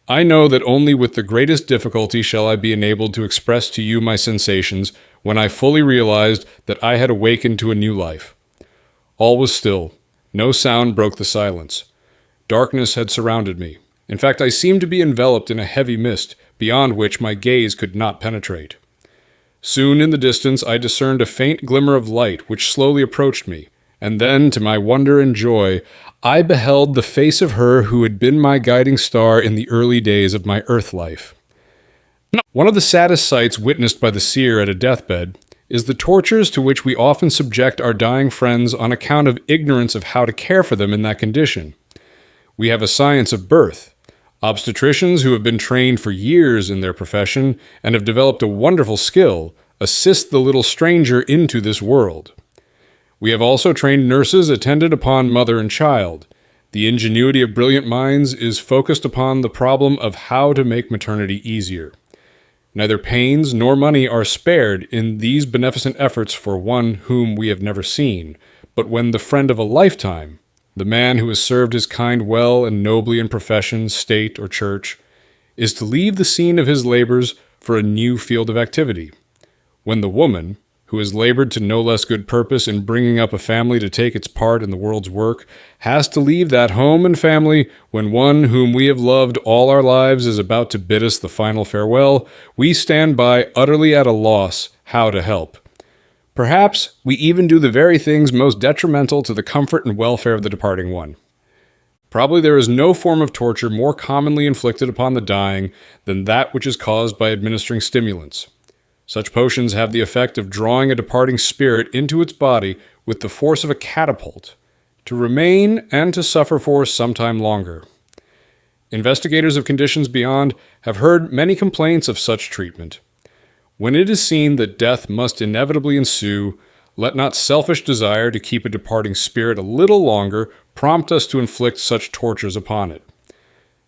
I know that only with the greatest difficulty shall I be enabled to express to you my sensations when I fully realized that I had awakened to a new life. All was still. No sound broke the silence. Darkness had surrounded me. In fact, I seemed to be enveloped in a heavy mist, beyond which my gaze could not penetrate. Soon in the distance I discerned a faint glimmer of light which slowly approached me, and then, to my wonder and joy, I beheld the face of her who had been my guiding star in the early days of my earth life. One of the saddest sights witnessed by the seer at a deathbed is the tortures to which we often subject our dying friends on account of ignorance of how to care for them in that condition. We have a science of birth, obstetricians who have been trained for years in their profession and have developed a wonderful skill, assist the little stranger into this world. We have also trained nurses attendant upon mother and child. The ingenuity of brilliant minds is focused upon the problem of how to make maternity easier. Neither pains nor money are spared in these beneficent efforts for one whom we have never seen, but when the friend of a lifetime, the man who has served his kind well and nobly in profession, state, or church, is to leave the scene of his labors for a new field of activity. When the woman, who has labored to no less good purpose in bringing up a family to take its part in the world's work, has to leave that home and family when one whom we have loved all our lives is about to bid us the final farewell, we stand by utterly at a loss how to help. Perhaps we even do the very things most detrimental to the comfort and welfare of the departing one. Probably there is no form of torture more commonly inflicted upon the dying than that which is caused by administering stimulants. Such potions have the effect of drawing a departing spirit into its body with the force of a catapult, to remain and to suffer for some time longer. Investigators of conditions beyond have heard many complaints of such treatment. When it is seen that death must inevitably ensue, let not selfish desire to keep a departing spirit a little longer prompt us to inflict such tortures upon it.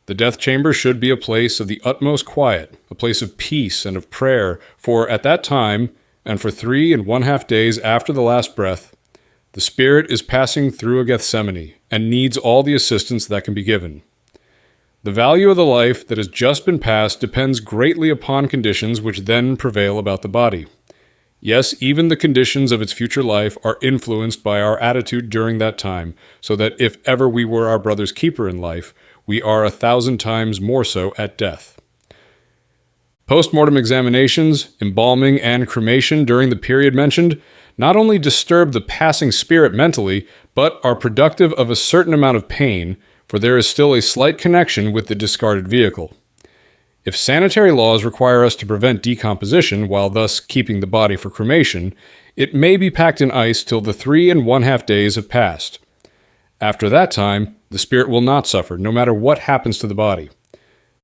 The death chamber should be a place of the utmost quiet, a place of peace and of prayer, for at that time, and for 3½ days after the last breath, the spirit is passing through a Gethsemane, and needs all the assistance that can be given. The value of the life that has just been passed depends greatly upon conditions which then prevail about the body. Yes, even the conditions of its future life are influenced by our attitude during that time, so that if ever we were our brother's keeper in life, we are 1,000 times more so at death. Post-mortem examinations, embalming, and cremation during the period mentioned not only disturb the passing spirit mentally, but are productive of a certain amount of pain, for there is still a slight connection with the discarded vehicle. If sanitary laws require us to prevent decomposition while thus keeping the body for cremation, it may be packed in ice till the 3½ days have passed. After that time, the spirit will not suffer, no matter what happens to the body.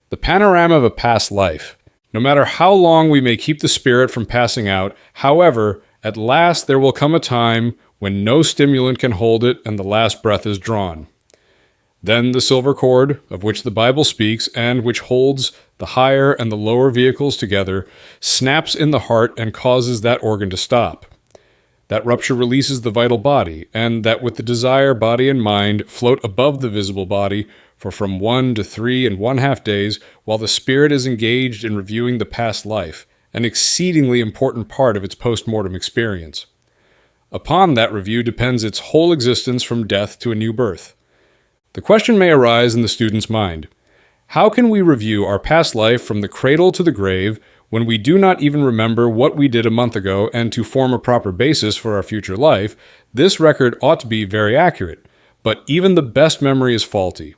The panorama of a past life. No matter how long we may keep the spirit from passing out, however, at last there will come a time when no stimulant can hold it and the last breath is drawn. Then the silver cord, of which the Bible speaks and which holds the higher and the lower vehicles together, snaps in the heart and causes that organ to stop. That rupture releases the vital body, and that with the desire, body, and mind float above the visible body for from 1 to 3½ days, while the spirit is engaged in reviewing the past life, an exceedingly important part of its post-mortem experience. Upon that review depends its whole existence from death to a new birth. The question may arise in the student's mind: how can we review our past life from the cradle to the grave when we do not even remember what we did a month ago, and to form a proper basis for our future life? This record ought to be very accurate, but even the best memory is faulty.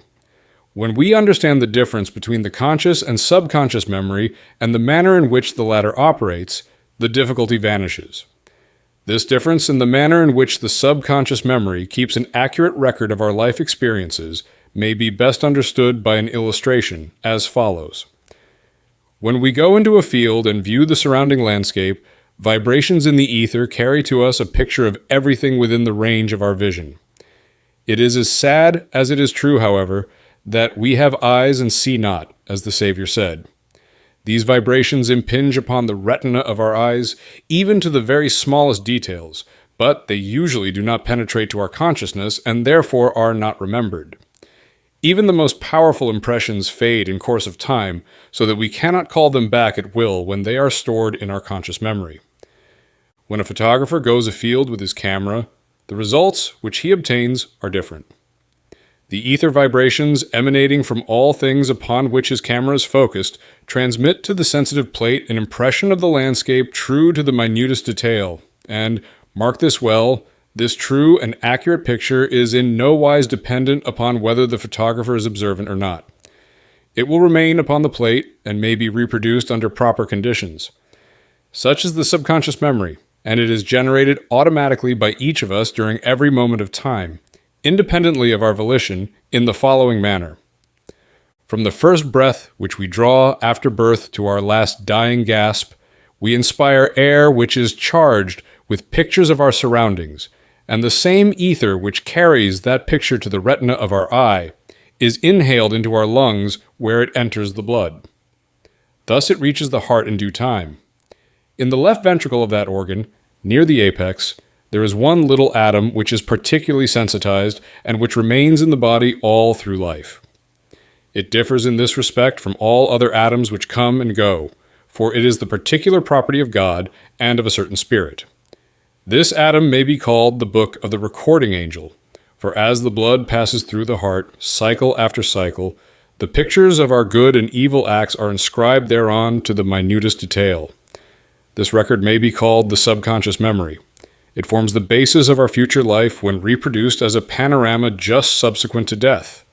When we understand the difference between the conscious and subconscious memory and the manner in which the latter operates, the difficulty vanishes. This difference in the manner in which the subconscious memory keeps an accurate record of our life experiences may be best understood by an illustration as follows. When we go into a field and view the surrounding landscape, vibrations in the ether carry to us a picture of everything within the range of our vision. It is as sad as it is true, however, that we have eyes and see not, as the Savior said. These vibrations impinge upon the retina of our eyes, even to the very smallest details, but they usually do not penetrate to our consciousness and therefore are not remembered. Even the most powerful impressions fade in course of time, so that we cannot call them back at will when they are stored in our conscious memory. When a photographer goes afield with his camera, the results which he obtains are different. The ether vibrations emanating from all things upon which his camera is focused transmit to the sensitive plate an impression of the landscape true to the minutest detail, and, mark this well, this true and accurate picture is in no wise dependent upon whether the photographer is observant or not. It will remain upon the plate and may be reproduced under proper conditions. Such is the subconscious memory, and it is generated automatically by each of us during every moment of time, independently of our volition, in the following manner. From the first breath which we draw after birth to our last dying gasp, we inspire air which is charged with pictures of our surroundings, and the same ether which carries that picture to the retina of our eye is inhaled into our lungs where it enters the blood. Thus it reaches the heart in due time. In the left ventricle of that organ, near the apex, there is one little atom which is particularly sensitized and which remains in the body all through life. It differs in this respect from all other atoms which come and go, for it is the particular property of God and of a certain spirit. This atom may be called the book of the recording angel, for as the blood passes through the heart, cycle after cycle, the pictures of our good and evil acts are inscribed thereon to the minutest detail. This record may be called the subconscious memory. It forms the basis of our future life when reproduced as a panorama just subsequent to death.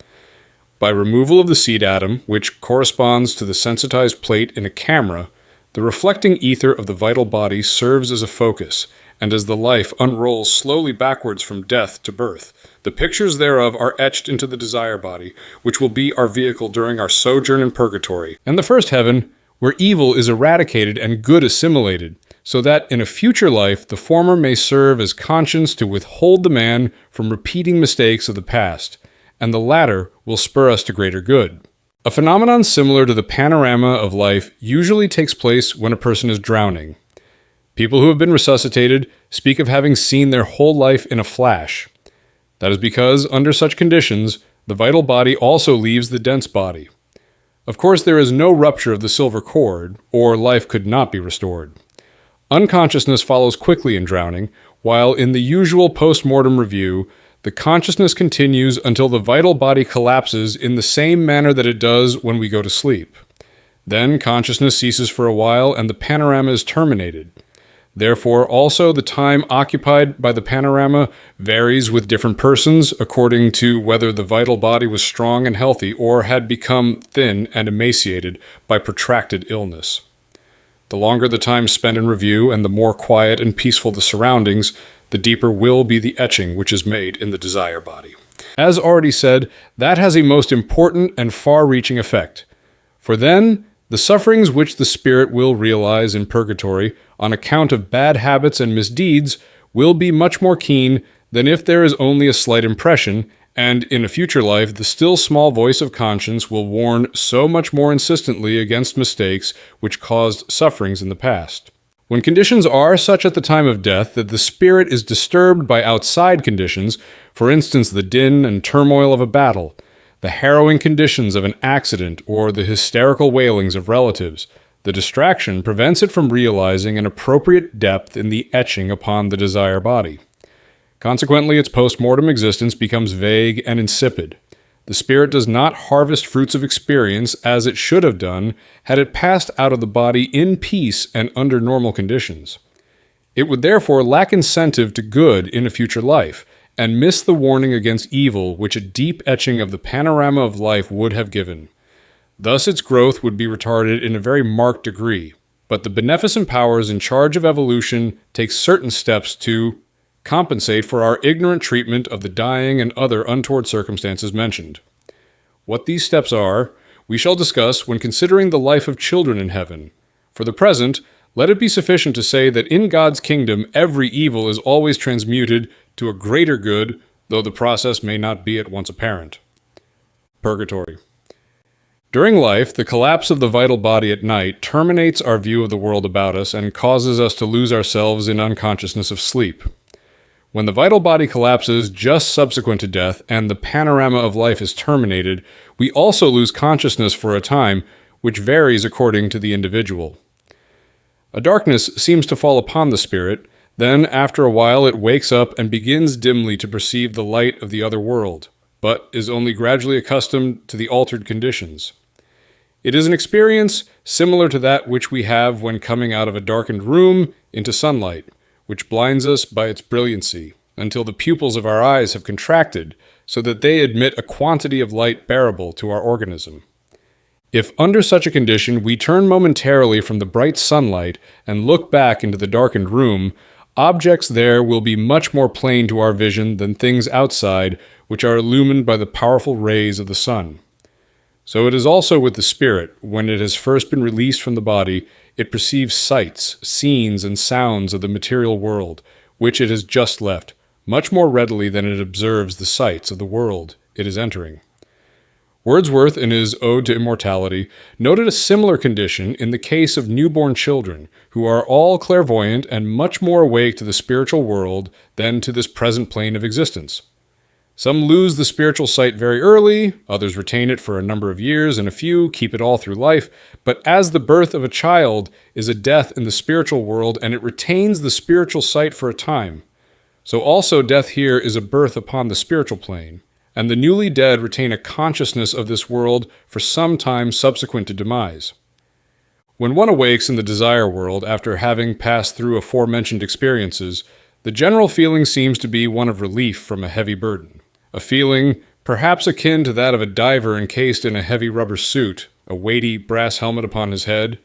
By removal of the seed atom, which corresponds to the sensitized plate in a camera, the reflecting ether of the vital body serves as a focus, and as the life unrolls slowly backwards from death to birth, the pictures thereof are etched into the desire body, which will be our vehicle during our sojourn in purgatory, and the first heaven, where evil is eradicated and good assimilated, so that in a future life the former may serve as conscience to withhold the man from repeating mistakes of the past, and the latter will spur us to greater good. A phenomenon similar to the panorama of life usually takes place when a person is drowning. People who have been resuscitated speak of having seen their whole life in a flash. That is because, under such conditions, the vital body also leaves the dense body. Of course, there is no rupture of the silver cord, or life could not be restored. Unconsciousness follows quickly in drowning, while in the usual post-mortem review, the consciousness continues until the vital body collapses in the same manner that it does when we go to sleep. Then consciousness ceases for a while and the panorama is terminated. Therefore, also the time occupied by the panorama varies with different persons according to whether the vital body was strong and healthy or had become thin and emaciated by protracted illness. The longer the time spent in review and the more quiet and peaceful the surroundings, the deeper will be the etching which is made in the desire body. As already said, that has a most important and far-reaching effect. For then, the sufferings which the spirit will realize in purgatory on account of bad habits and misdeeds will be much more keen than if there is only a slight impression, and in a future life the still small voice of conscience will warn so much more insistently against mistakes which caused sufferings in the past. When conditions are such at the time of death that the spirit is disturbed by outside conditions, for instance the din and turmoil of a battle, the harrowing conditions of an accident, or the hysterical wailings of relatives, the distraction prevents it from realizing an appropriate depth in the etching upon the desire body. Consequently, its post-mortem existence becomes vague and insipid. The spirit does not harvest fruits of experience as it should have done had it passed out of the body in peace and under normal conditions. It would therefore lack incentive to good in a future life, and miss the warning against evil which a deep etching of the panorama of life would have given. Thus its growth would be retarded in a very marked degree, but the beneficent powers in charge of evolution take certain steps to compensate for our ignorant treatment of the dying and other untoward circumstances mentioned. What these steps are, we shall discuss when considering the life of children in heaven. For the present, let it be sufficient to say that in God's kingdom every evil is always transmuted to a greater good, though the process may not be at once apparent. Purgatory. During life, the collapse of the vital body at night terminates our view of the world about us and causes us to lose ourselves in unconsciousness of sleep. When the vital body collapses just subsequent to death and the panorama of life is terminated, we also lose consciousness for a time, which varies according to the individual. A darkness seems to fall upon the spirit. Then, after a while, it wakes up and begins dimly to perceive the light of the other world, but is only gradually accustomed to the altered conditions. It is an experience similar to that which we have when coming out of a darkened room into sunlight, which blinds us by its brilliancy, until the pupils of our eyes have contracted, so that they admit a quantity of light bearable to our organism. If under such a condition we turn momentarily from the bright sunlight and look back into the darkened room, objects there will be much more plain to our vision than things outside which are illumined by the powerful rays of the sun. So it is also with the spirit. When it has first been released from the body, it perceives sights, scenes, and sounds of the material world, which it has just left, much more readily than it observes the sights of the world it is entering. Wordsworth, in his Ode to Immortality, noted a similar condition in the case of newborn children, who are all clairvoyant and much more awake to the spiritual world than to this present plane of existence. Some lose the spiritual sight very early, others retain it for a number of years, and a few keep it all through life. But as the birth of a child is a death in the spiritual world, and it retains the spiritual sight for a time, so also death here is a birth upon the spiritual plane, and the newly dead retain a consciousness of this world for some time subsequent to demise. When one awakes in the desire world after having passed through aforementioned experiences, the general feeling seems to be one of relief from a heavy burden. A feeling perhaps akin to that of a diver encased in a heavy rubber suit, a weighty brass helmet upon his head,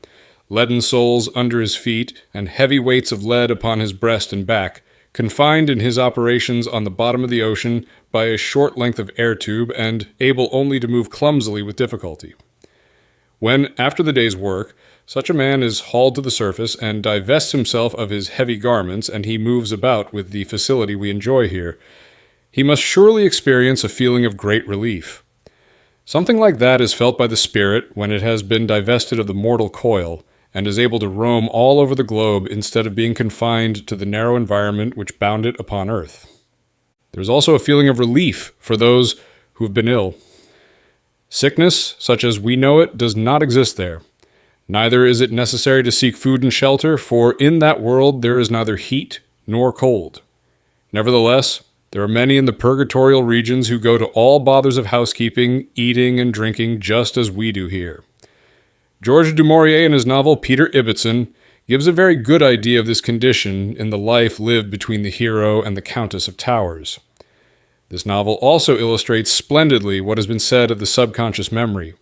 leaden soles under his feet, and heavy weights of lead upon his breast and back, confined in his operations on the bottom of the ocean by a short length of air tube and able only to move clumsily with difficulty. When, after the day's work, such a man is hauled to the surface and divests himself of his heavy garments, and he moves about with the facility we enjoy here, he must surely experience a feeling of great relief. Something like that is felt by the spirit when it has been divested of the mortal coil and is able to roam all over the globe instead of being confined to the narrow environment which bound it upon earth. There is also a feeling of relief for those who have been ill. Sickness, such as we know it, does not exist there. Neither is it necessary to seek food and shelter, for in that world there is neither heat nor cold. Nevertheless, there are many in the purgatorial regions who go to all bothers of housekeeping, eating, and drinking just as we do here. Georges du Maurier, in his novel Peter Ibbotson, gives a very good idea of this condition in the life lived between the hero and the Countess of Towers. This novel also illustrates splendidly what has been said of the subconscious memory,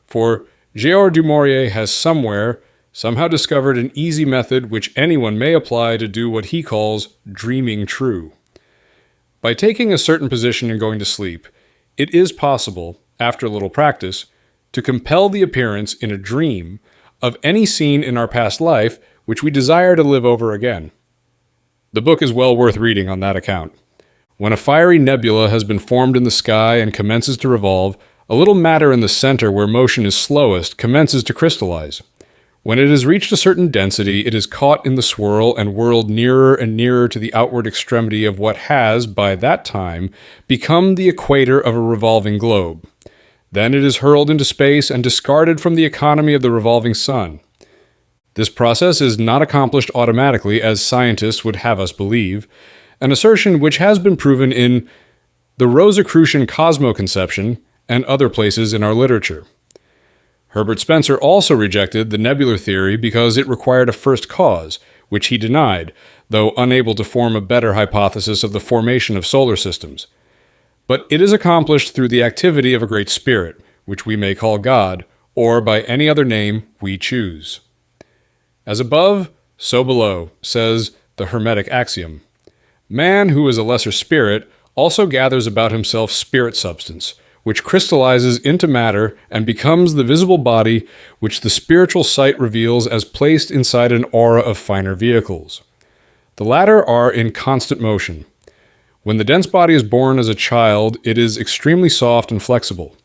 for Georges du Maurier has somehow discovered an easy method which anyone may apply to do what he calls dreaming true. By taking a certain position and going to sleep, it is possible, after a little practice, to compel the appearance in a dream of any scene in our past life which we desire to live over again. The book is well worth reading on that account. When a fiery nebula has been formed in the sky and commences to revolve, a little matter in the center where motion is slowest commences to crystallize. When it has reached a certain density, it is caught in the swirl and whirled nearer and nearer to the outward extremity of what has, by that time, become the equator of a revolving globe. Then it is hurled into space and discarded from the economy of the revolving sun. This process is not accomplished automatically, as scientists would have us believe, an assertion which has been proven in the Rosicrucian cosmoconception and other places in our literature. Herbert Spencer also rejected the nebular theory because it required a first cause, which he denied, though unable to form a better hypothesis of the formation of solar systems. But it is accomplished through the activity of a great spirit, which we may call God, or by any other name we choose. As above, so below, says the Hermetic axiom. Man, who is a lesser spirit, also gathers about himself spirit substance, which crystallizes into matter and becomes the visible body which the spiritual sight reveals as placed inside an aura of finer vehicles. The latter are in constant motion. When the dense body is born as a child, it is extremely soft and flexible.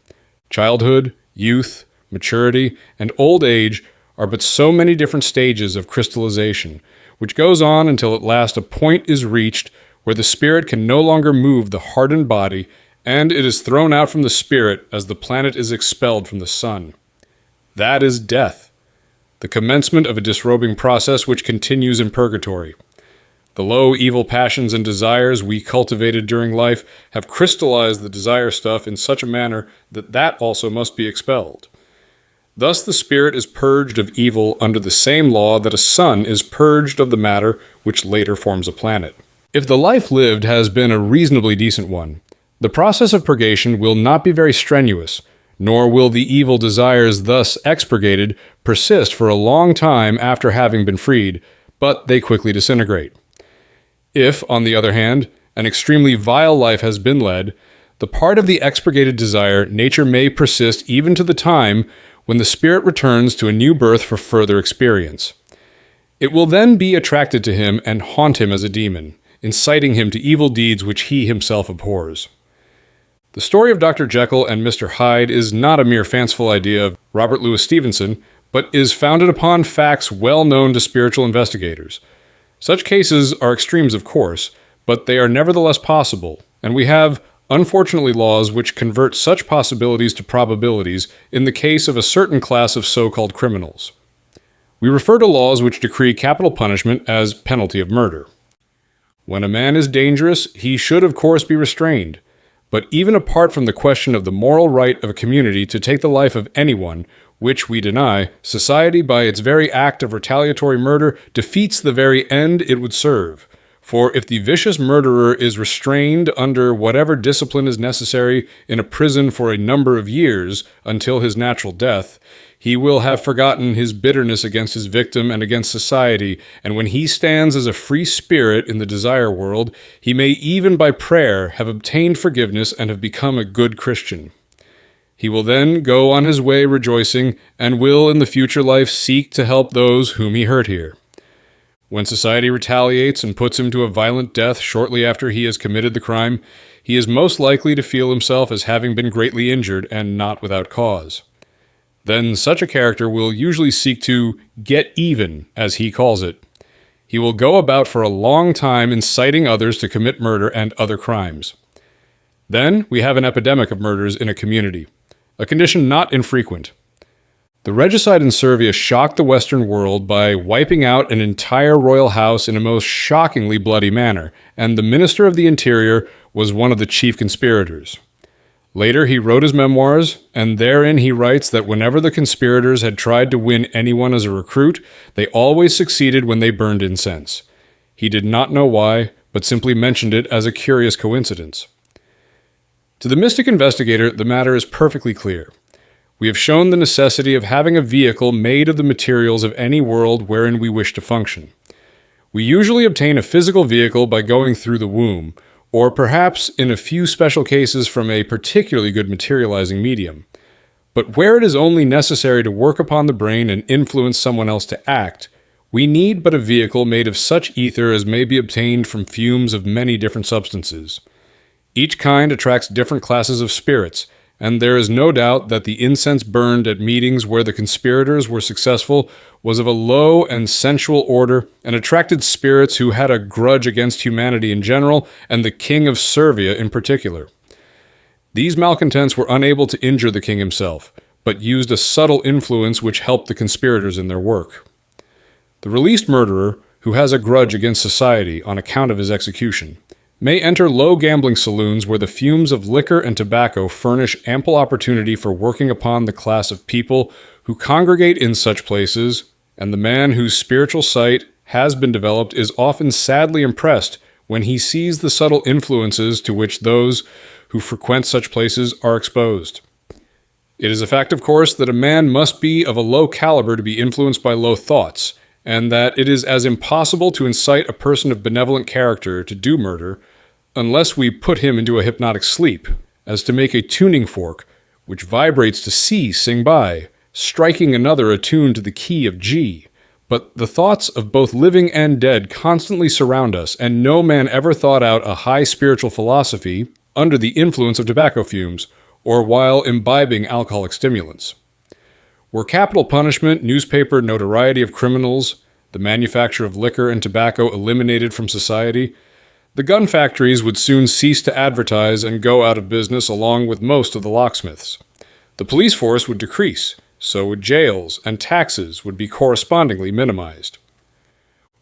Childhood, youth, maturity, and old age are but so many different stages of crystallization, which goes on until at last a point is reached where the spirit can no longer move the hardened body, and it is thrown out from the spirit as the planet is expelled from the sun. That is death, the commencement of a disrobing process which continues in purgatory. The low, evil passions and desires we cultivated during life have crystallized the desire stuff in such a manner that that also must be expelled. Thus the spirit is purged of evil under the same law that a sun is purged of the matter which later forms a planet. If the life lived has been a reasonably decent one, the process of purgation will not be very strenuous, nor will the evil desires thus expurgated persist for a long time after having been freed, but they quickly disintegrate. If, on the other hand, an extremely vile life has been led, the part of the expurgated desire nature may persist even to the time when the spirit returns to a new birth for further experience. It will then be attracted to him and haunt him as a demon, inciting him to evil deeds which he himself abhors. The story of Dr. Jekyll and Mr. Hyde is not a mere fanciful idea of Robert Louis Stevenson, but is founded upon facts well known to spiritual investigators. Such cases are extremes, of course, but they are nevertheless possible, and we have, unfortunately, laws which convert such possibilities to probabilities in the case of a certain class of so-called criminals. We refer to laws which decree capital punishment as penalty of murder. When a man is dangerous, he should of course be restrained. But even apart from the question of the moral right of a community to take the life of anyone, which we deny, society by its very act of retaliatory murder defeats the very end it would serve. For if the vicious murderer is restrained under whatever discipline is necessary in a prison for a number of years until his natural death, he will have forgotten his bitterness against his victim and against society, and when he stands as a free spirit in the desire world, he may even by prayer have obtained forgiveness and have become a good Christian. He will then go on his way rejoicing, and will in the future life seek to help those whom he hurt here. When society retaliates and puts him to a violent death shortly after he has committed the crime, he is most likely to feel himself as having been greatly injured and not without cause. Then such a character will usually seek to get even, as he calls it. He will go about for a long time inciting others to commit murder and other crimes. Then we have an epidemic of murders in a community, a condition not infrequent. The regicide in Servia shocked the Western world by wiping out an entire royal house in a most shockingly bloody manner, and the Minister of the Interior was one of the chief conspirators. Later, he wrote his memoirs, and therein he writes that whenever the conspirators had tried to win anyone as a recruit, they always succeeded when they burned incense. He did not know why, but simply mentioned it as a curious coincidence. To the mystic investigator, the matter is perfectly clear. We have shown the necessity of having a vehicle made of the materials of any world wherein we wish to function. We usually obtain a physical vehicle by going through the womb, or perhaps in a few special cases from a particularly good materializing medium. But where it is only necessary to work upon the brain and influence someone else to act, we need but a vehicle made of such ether as may be obtained from fumes of many different substances. Each kind attracts different classes of spirits, and there is no doubt that the incense burned at meetings where the conspirators were successful was of a low and sensual order and attracted spirits who had a grudge against humanity in general and the king of Servia in particular. These malcontents were unable to injure the king himself, but used a subtle influence which helped the conspirators in their work. The released murderer, who has a grudge against society on account of his execution, may enter low gambling saloons where the fumes of liquor and tobacco furnish ample opportunity for working upon the class of people who congregate in such places, and the man whose spiritual sight has been developed is often sadly impressed when he sees the subtle influences to which those who frequent such places are exposed. It is a fact, of course, that a man must be of a low caliber to be influenced by low thoughts, and that it is as impossible to incite a person of benevolent character to do murder, unless we put him into a hypnotic sleep, as to make a tuning fork, which vibrates to C sing by, striking another attuned to the key of G. But the thoughts of both living and dead constantly surround us, and no man ever thought out a high spiritual philosophy under the influence of tobacco fumes, or while imbibing alcoholic stimulants. Were capital punishment, newspaper notoriety of criminals, the manufacture of liquor and tobacco eliminated from society, the gun factories would soon cease to advertise and go out of business along with most of the locksmiths. The police force would decrease, so would jails, and taxes would be correspondingly minimized.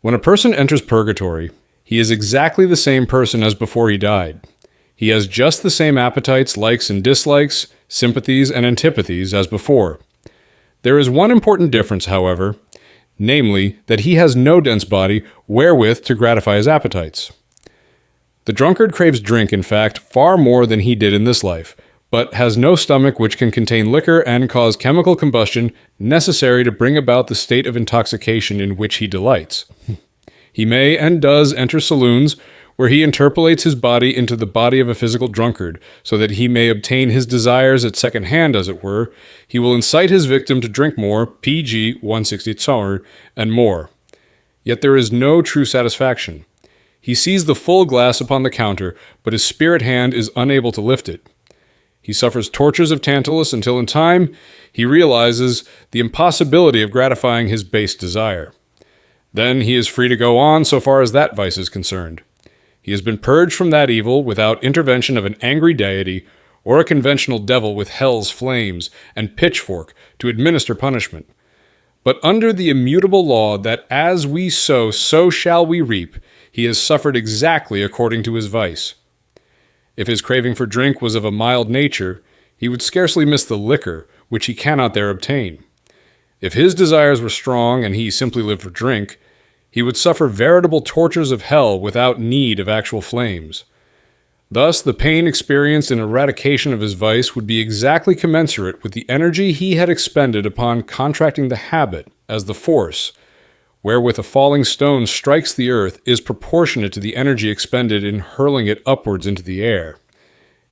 When a person enters purgatory, he is exactly the same person as before he died. He has just the same appetites, likes and dislikes, sympathies and antipathies as before. There is one important difference, however, namely, that he has no dense body wherewith to gratify his appetites. The drunkard craves drink, in fact, far more than he did in this life, but has no stomach which can contain liquor and cause chemical combustion necessary to bring about the state of intoxication in which he delights. He may and does enter saloons where he interpolates his body into the body of a physical drunkard, so that he may obtain his desires at second hand, as it were, he will incite his victim to drink more, pg 1/60 and more. Yet there is no true satisfaction. He sees the full glass upon the counter, but his spirit hand is unable to lift it. He suffers tortures of Tantalus until in time he realizes the impossibility of gratifying his base desire. Then he is free to go on so far as that vice is concerned. He has been purged from that evil without intervention of an angry deity or a conventional devil with hell's flames and pitchfork to administer punishment. But under the immutable law that as we sow, so shall we reap, he has suffered exactly according to his vice. If his craving for drink was of a mild nature, he would scarcely miss the liquor, which he cannot there obtain. If his desires were strong and he simply lived for drink, he would suffer veritable tortures of hell without need of actual flames. Thus, the pain experienced in eradication of his vice would be exactly commensurate with the energy he had expended upon contracting the habit, as the force, wherewith a falling stone strikes the earth, is proportionate to the energy expended in hurling it upwards into the air.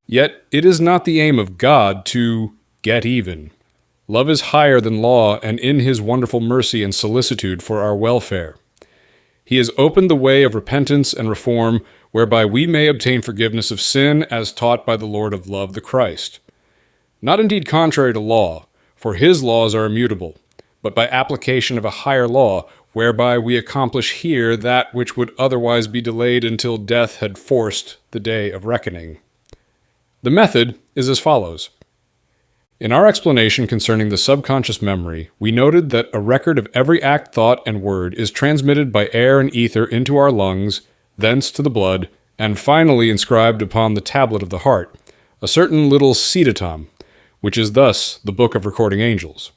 Yet it is not the aim of God to get even. Love is higher than law, and in his wonderful mercy and solicitude for our welfare, he has opened the way of repentance and reform, whereby we may obtain forgiveness of sin as taught by the Lord of love, the Christ. Not indeed contrary to law, for his laws are immutable, but by application of a higher law, whereby we accomplish here that which would otherwise be delayed until death had forced the day of reckoning. The method is as follows. In our explanation concerning the subconscious memory, we noted that a record of every act, thought, and word is transmitted by air and ether into our lungs, thence to the blood, and finally inscribed upon the tablet of the heart, a certain little cedatom, which is thus the book of recording angels.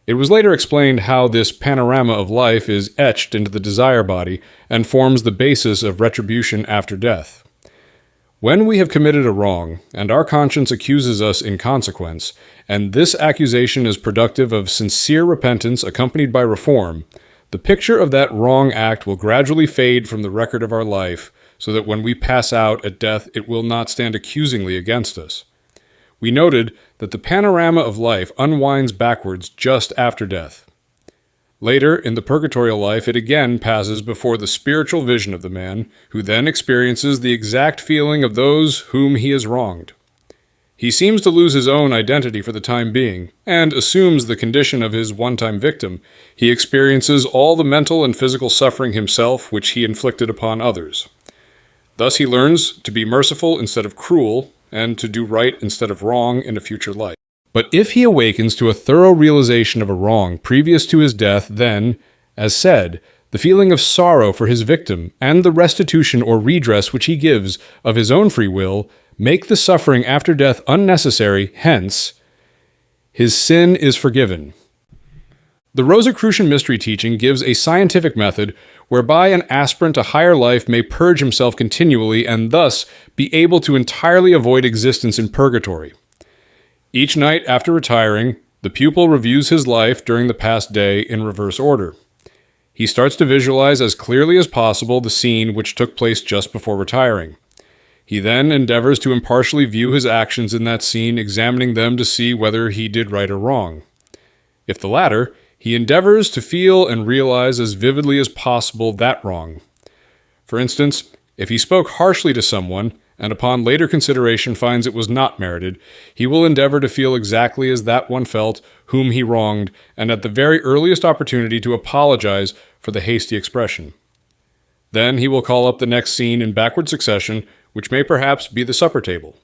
It was later explained how this panorama of life is etched into the desire body and forms the basis of retribution after death. When we have committed a wrong, and our conscience accuses us in consequence, and this accusation is productive of sincere repentance accompanied by reform, the picture of that wrong act will gradually fade from the record of our life, so that when we pass out at death it will not stand accusingly against us. We noted that the panorama of life unwinds backwards just after death. Later, in the purgatorial life, it again passes before the spiritual vision of the man, who then experiences the exact feeling of those whom he has wronged. He seems to lose his own identity for the time being, and assumes the condition of his one-time victim. He experiences all the mental and physical suffering himself which he inflicted upon others. Thus he learns to be merciful instead of cruel, and to do right instead of wrong in a future life. But if he awakens to a thorough realization of a wrong previous to his death, then, as said, the feeling of sorrow for his victim and the restitution or redress which he gives of his own free will make the suffering after death unnecessary, hence, his sin is forgiven. The Rosicrucian mystery teaching gives a scientific method whereby an aspirant to higher life may purge himself continually and thus be able to entirely avoid existence in purgatory. Each night after retiring, the pupil reviews his life during the past day in reverse order. He starts to visualize as clearly as possible the scene which took place just before retiring. He then endeavors to impartially view his actions in that scene, examining them to see whether he did right or wrong. If the latter, he endeavors to feel and realize as vividly as possible that wrong. For instance, if he spoke harshly to someone, and upon later consideration finds it was not merited, he will endeavor to feel exactly as that one felt whom he wronged, and at the very earliest opportunity to apologize for the hasty expression. Then he will call up the next scene in backward succession, which may perhaps be the supper table.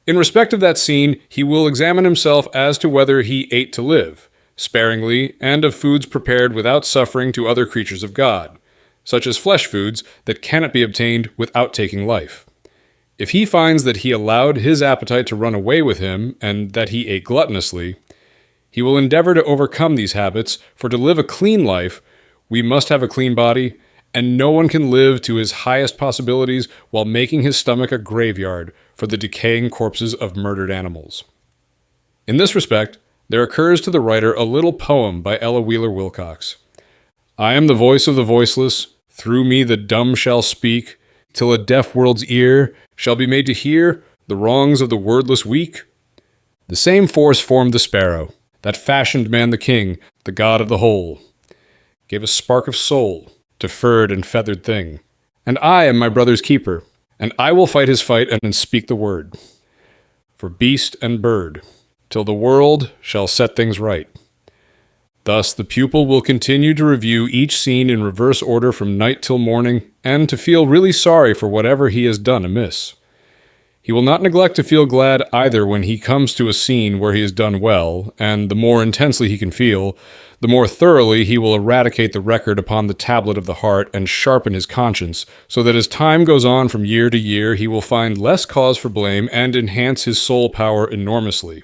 In respect of that scene, he will examine himself as to whether he ate to live, sparingly, and of foods prepared without suffering to other creatures of God, such as flesh foods that cannot be obtained without taking life. If he finds that he allowed his appetite to run away with him, and that he ate gluttonously, he will endeavor to overcome these habits, for to live a clean life, we must have a clean body, and no one can live to his highest possibilities while making his stomach a graveyard for the decaying corpses of murdered animals. In this respect, there occurs to the writer a little poem by Ella Wheeler Wilcox. I am the voice of the voiceless, through me the dumb shall speak, till a deaf world's ear shall be made to hear the wrongs of the wordless weak? The same force formed the sparrow, that fashioned man the king, the god of the whole, gave a spark of soul to furred and feathered thing. And I am my brother's keeper, and I will fight his fight and speak the word, for beast and bird, till the world shall set things right. Thus the pupil will continue to review each scene in reverse order from night till morning, and to feel really sorry for whatever he has done amiss. He will not neglect to feel glad either when he comes to a scene where he has done well, and the more intensely he can feel, the more thoroughly he will eradicate the record upon the tablet of the heart and sharpen his conscience, so that as time goes on from year to year he will find less cause for blame and enhance his soul power enormously.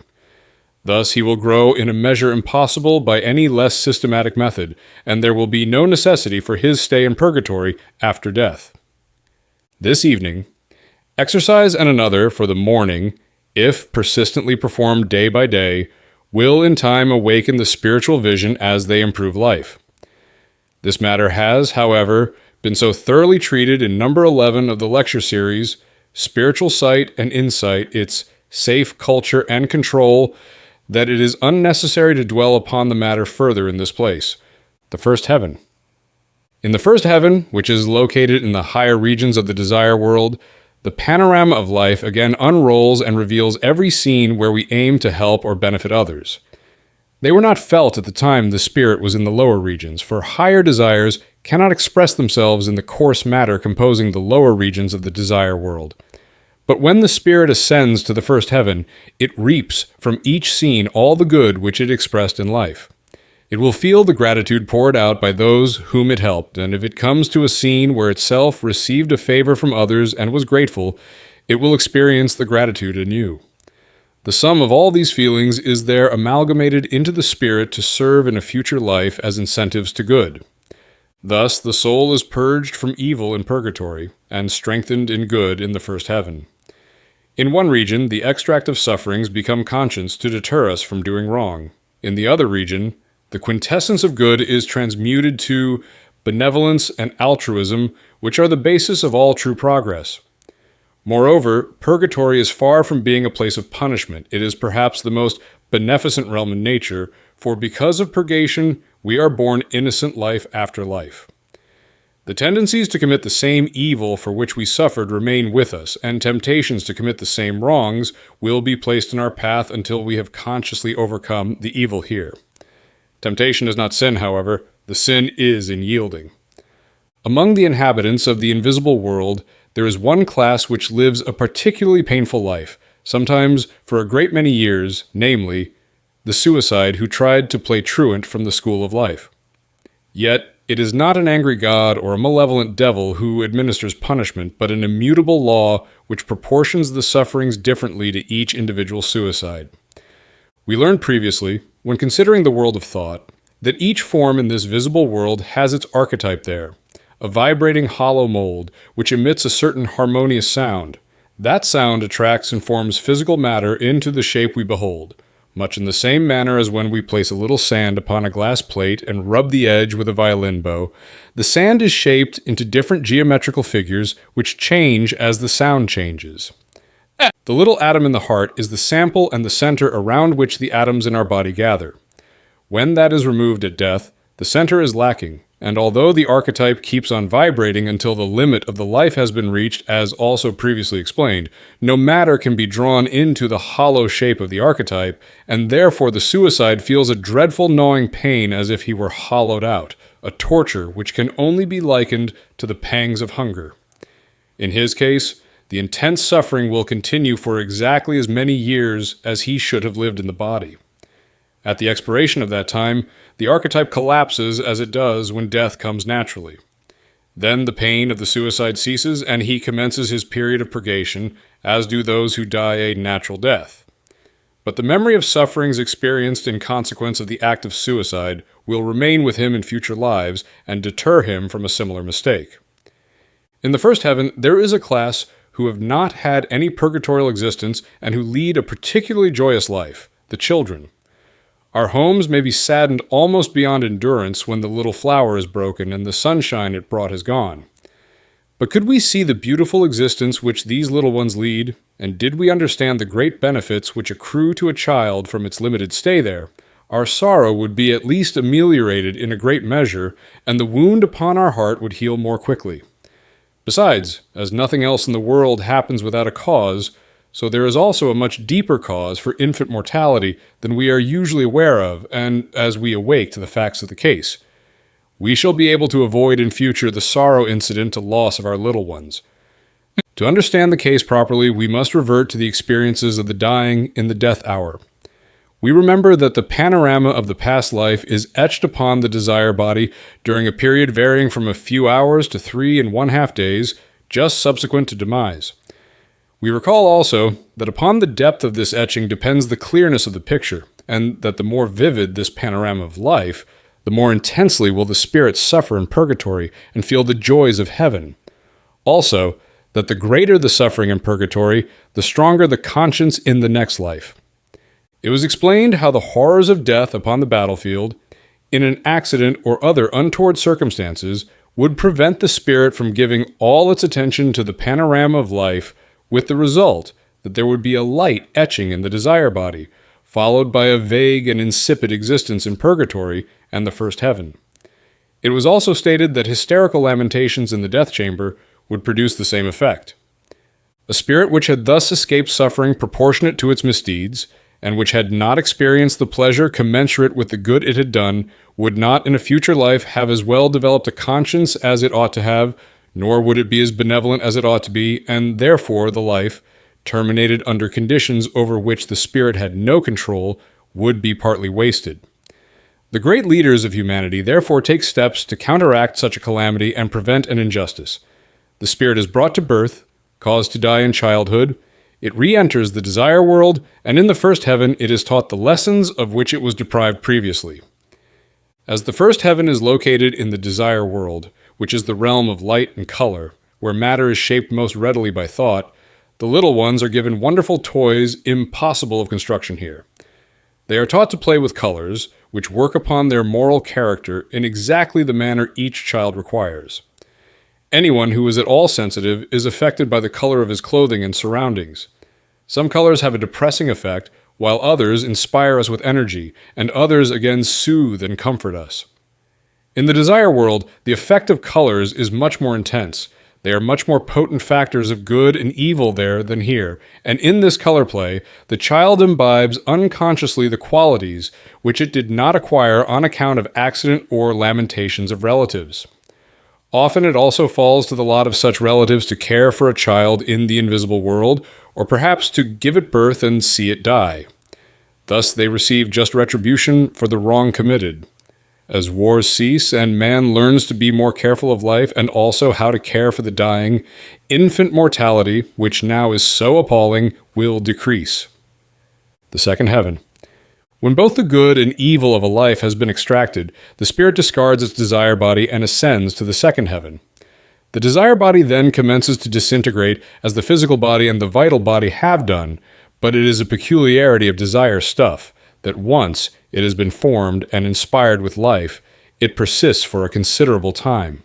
Thus he will grow in a measure impossible by any less systematic method, and there will be no necessity for his stay in purgatory after death. This evening, exercise and another for the morning, if persistently performed day by day, will in time awaken the spiritual vision as they improve life. This matter has, however, been so thoroughly treated in number 11 of the lecture series, Spiritual Sight and Insight, its safe culture and control, that it is unnecessary to dwell upon the matter further in this place. The first heaven. In the first heaven, which is located in the higher regions of the desire world, the panorama of life again unrolls and reveals every scene where we aim to help or benefit others. They were not felt at the time the spirit was in the lower regions, for higher desires cannot express themselves in the coarse matter composing the lower regions of the desire world. But when the spirit ascends to the first heaven, it reaps from each scene all the good which it expressed in life. It will feel the gratitude poured out by those whom it helped, and if it comes to a scene where itself received a favor from others and was grateful, it will experience the gratitude anew. The sum of all these feelings is there amalgamated into the spirit to serve in a future life as incentives to good. Thus the soul is purged from evil in purgatory, and strengthened in good in the first heaven. In one region, the extract of sufferings become conscience to deter us from doing wrong. In the other region, the quintessence of good is transmuted to benevolence and altruism, which are the basis of all true progress. Moreover, purgatory is far from being a place of punishment. It is perhaps the most beneficent realm in nature, for because of purgation, we are born innocent life after life. The tendencies to commit the same evil for which we suffered remain with us, and temptations to commit the same wrongs will be placed in our path until we have consciously overcome the evil here. Temptation is not sin, however. The sin is in yielding. Among the inhabitants of the invisible world, there is one class which lives a particularly painful life, sometimes for a great many years, namely, the suicide who tried to play truant from the school of life. Yet, it is not an angry God or a malevolent devil who administers punishment, but an immutable law which proportions the sufferings differently to each individual suicide. We learned previously, when considering the world of thought, that each form in this visible world has its archetype there, a vibrating hollow mold which emits a certain harmonious sound. That sound attracts and forms physical matter into the shape we behold, much in the same manner as when we place a little sand upon a glass plate and rub the edge with a violin bow. The sand is shaped into different geometrical figures which change as the sound changes. The little atom in the heart is the sample and the center around which the atoms in our body gather. When that is removed at death, the center is lacking, and although the archetype keeps on vibrating until the limit of the life has been reached, as also previously explained, no matter can be drawn into the hollow shape of the archetype, and therefore the suicide feels a dreadful gnawing pain as if he were hollowed out, a torture which can only be likened to the pangs of hunger. In his case, the intense suffering will continue for exactly as many years as he should have lived in the body. At the expiration of that time, the archetype collapses as it does when death comes naturally. Then the pain of the suicide ceases, and he commences his period of purgation, as do those who die a natural death. But the memory of sufferings experienced in consequence of the act of suicide will remain with him in future lives and deter him from a similar mistake. In the first heaven, there is a class who have not had any purgatorial existence and who lead a particularly joyous life, the children. Our homes may be saddened almost beyond endurance when the little flower is broken and the sunshine it brought has gone. But could we see the beautiful existence which these little ones lead, and did we understand the great benefits which accrue to a child from its limited stay there, our sorrow would be at least ameliorated in a great measure, and the wound upon our heart would heal more quickly. Besides, as nothing else in the world happens without a cause, so there is also a much deeper cause for infant mortality than we are usually aware of, and as we awake to the facts of the case. We shall be able to avoid in future the sorrow incident to loss of our little ones. To understand the case properly, we must revert to the experiences of the dying in the death hour. We remember that the panorama of the past life is etched upon the desire body during a period varying from a few hours to 3½ days, just subsequent to demise. We recall also that upon the depth of this etching depends the clearness of the picture, and that the more vivid this panorama of life, the more intensely will the spirit suffer in purgatory and feel the joys of heaven. Also, that the greater the suffering in purgatory, the stronger the conscience in the next life. It was explained how the horrors of death upon the battlefield, in an accident or other untoward circumstances, would prevent the spirit from giving all its attention to the panorama of life, with the result that there would be a light etching in the desire body, followed by a vague and insipid existence in purgatory and the first heaven. It was also stated that hysterical lamentations in the death chamber would produce the same effect. A spirit which had thus escaped suffering proportionate to its misdeeds, and which had not experienced the pleasure commensurate with the good it had done, would not in a future life have as well developed a conscience as it ought to have, nor would it be as benevolent as it ought to be, and therefore the life, terminated under conditions over which the spirit had no control, would be partly wasted. The great leaders of humanity therefore take steps to counteract such a calamity and prevent an injustice. The spirit is brought to birth, caused to die in childhood, it re-enters the desire world, and in the first heaven it is taught the lessons of which it was deprived previously. As the first heaven is located in the desire world, which is the realm of light and color, where matter is shaped most readily by thought, the little ones are given wonderful toys impossible of construction here. They are taught to play with colors, which work upon their moral character in exactly the manner each child requires. Anyone who is at all sensitive is affected by the color of his clothing and surroundings. Some colors have a depressing effect, while others inspire us with energy, and others again soothe and comfort us. In the desire world, the effect of colors is much more intense. They are much more potent factors of good and evil there than here, and in this color play, the child imbibes unconsciously the qualities which it did not acquire on account of accident or lamentations of relatives. Often it also falls to the lot of such relatives to care for a child in the invisible world, or perhaps to give it birth and see it die. Thus they receive just retribution for the wrong committed. As wars cease and man learns to be more careful of life and also how to care for the dying, infant mortality, which now is so appalling, will decrease. The second heaven. When both the good and evil of a life has been extracted, the spirit discards its desire body and ascends to the second heaven. The desire body then commences to disintegrate as the physical body and the vital body have done, but it is a peculiarity of desire stuff that once it has been formed and inspired with life, it persists for a considerable time.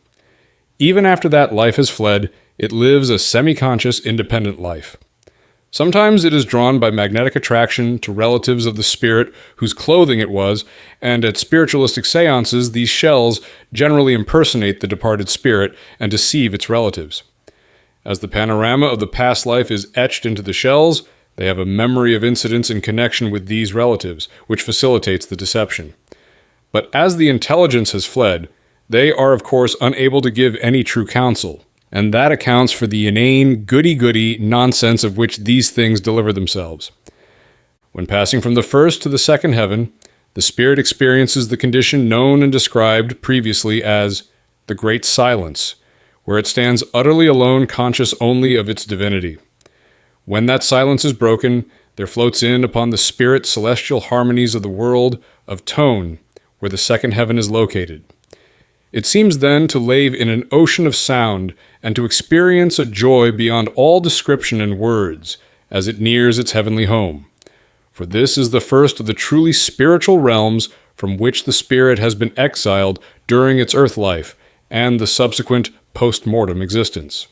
Even after that life has fled, it lives a semi-conscious, independent life. Sometimes it is drawn by magnetic attraction to relatives of the spirit whose clothing it was, and at spiritualistic seances these shells generally impersonate the departed spirit and deceive its relatives. As the panorama of the past life is etched into the shells, they have a memory of incidents in connection with these relatives, which facilitates the deception. But as the intelligence has fled, they are of course unable to give any true counsel, and that accounts for the inane, goody-goody nonsense of which these things deliver themselves. When passing from the first to the second heaven, the spirit experiences the condition known and described previously as the Great Silence, where it stands utterly alone, conscious only of its divinity. When that silence is broken, there floats in upon the spirit celestial harmonies of the world of tone, where the second heaven is located. It seems then to lave in an ocean of sound and to experience a joy beyond all description and words as it nears its heavenly home. For this is the first of the truly spiritual realms from which the spirit has been exiled during its earth life, and the subsequent post-mortem existence.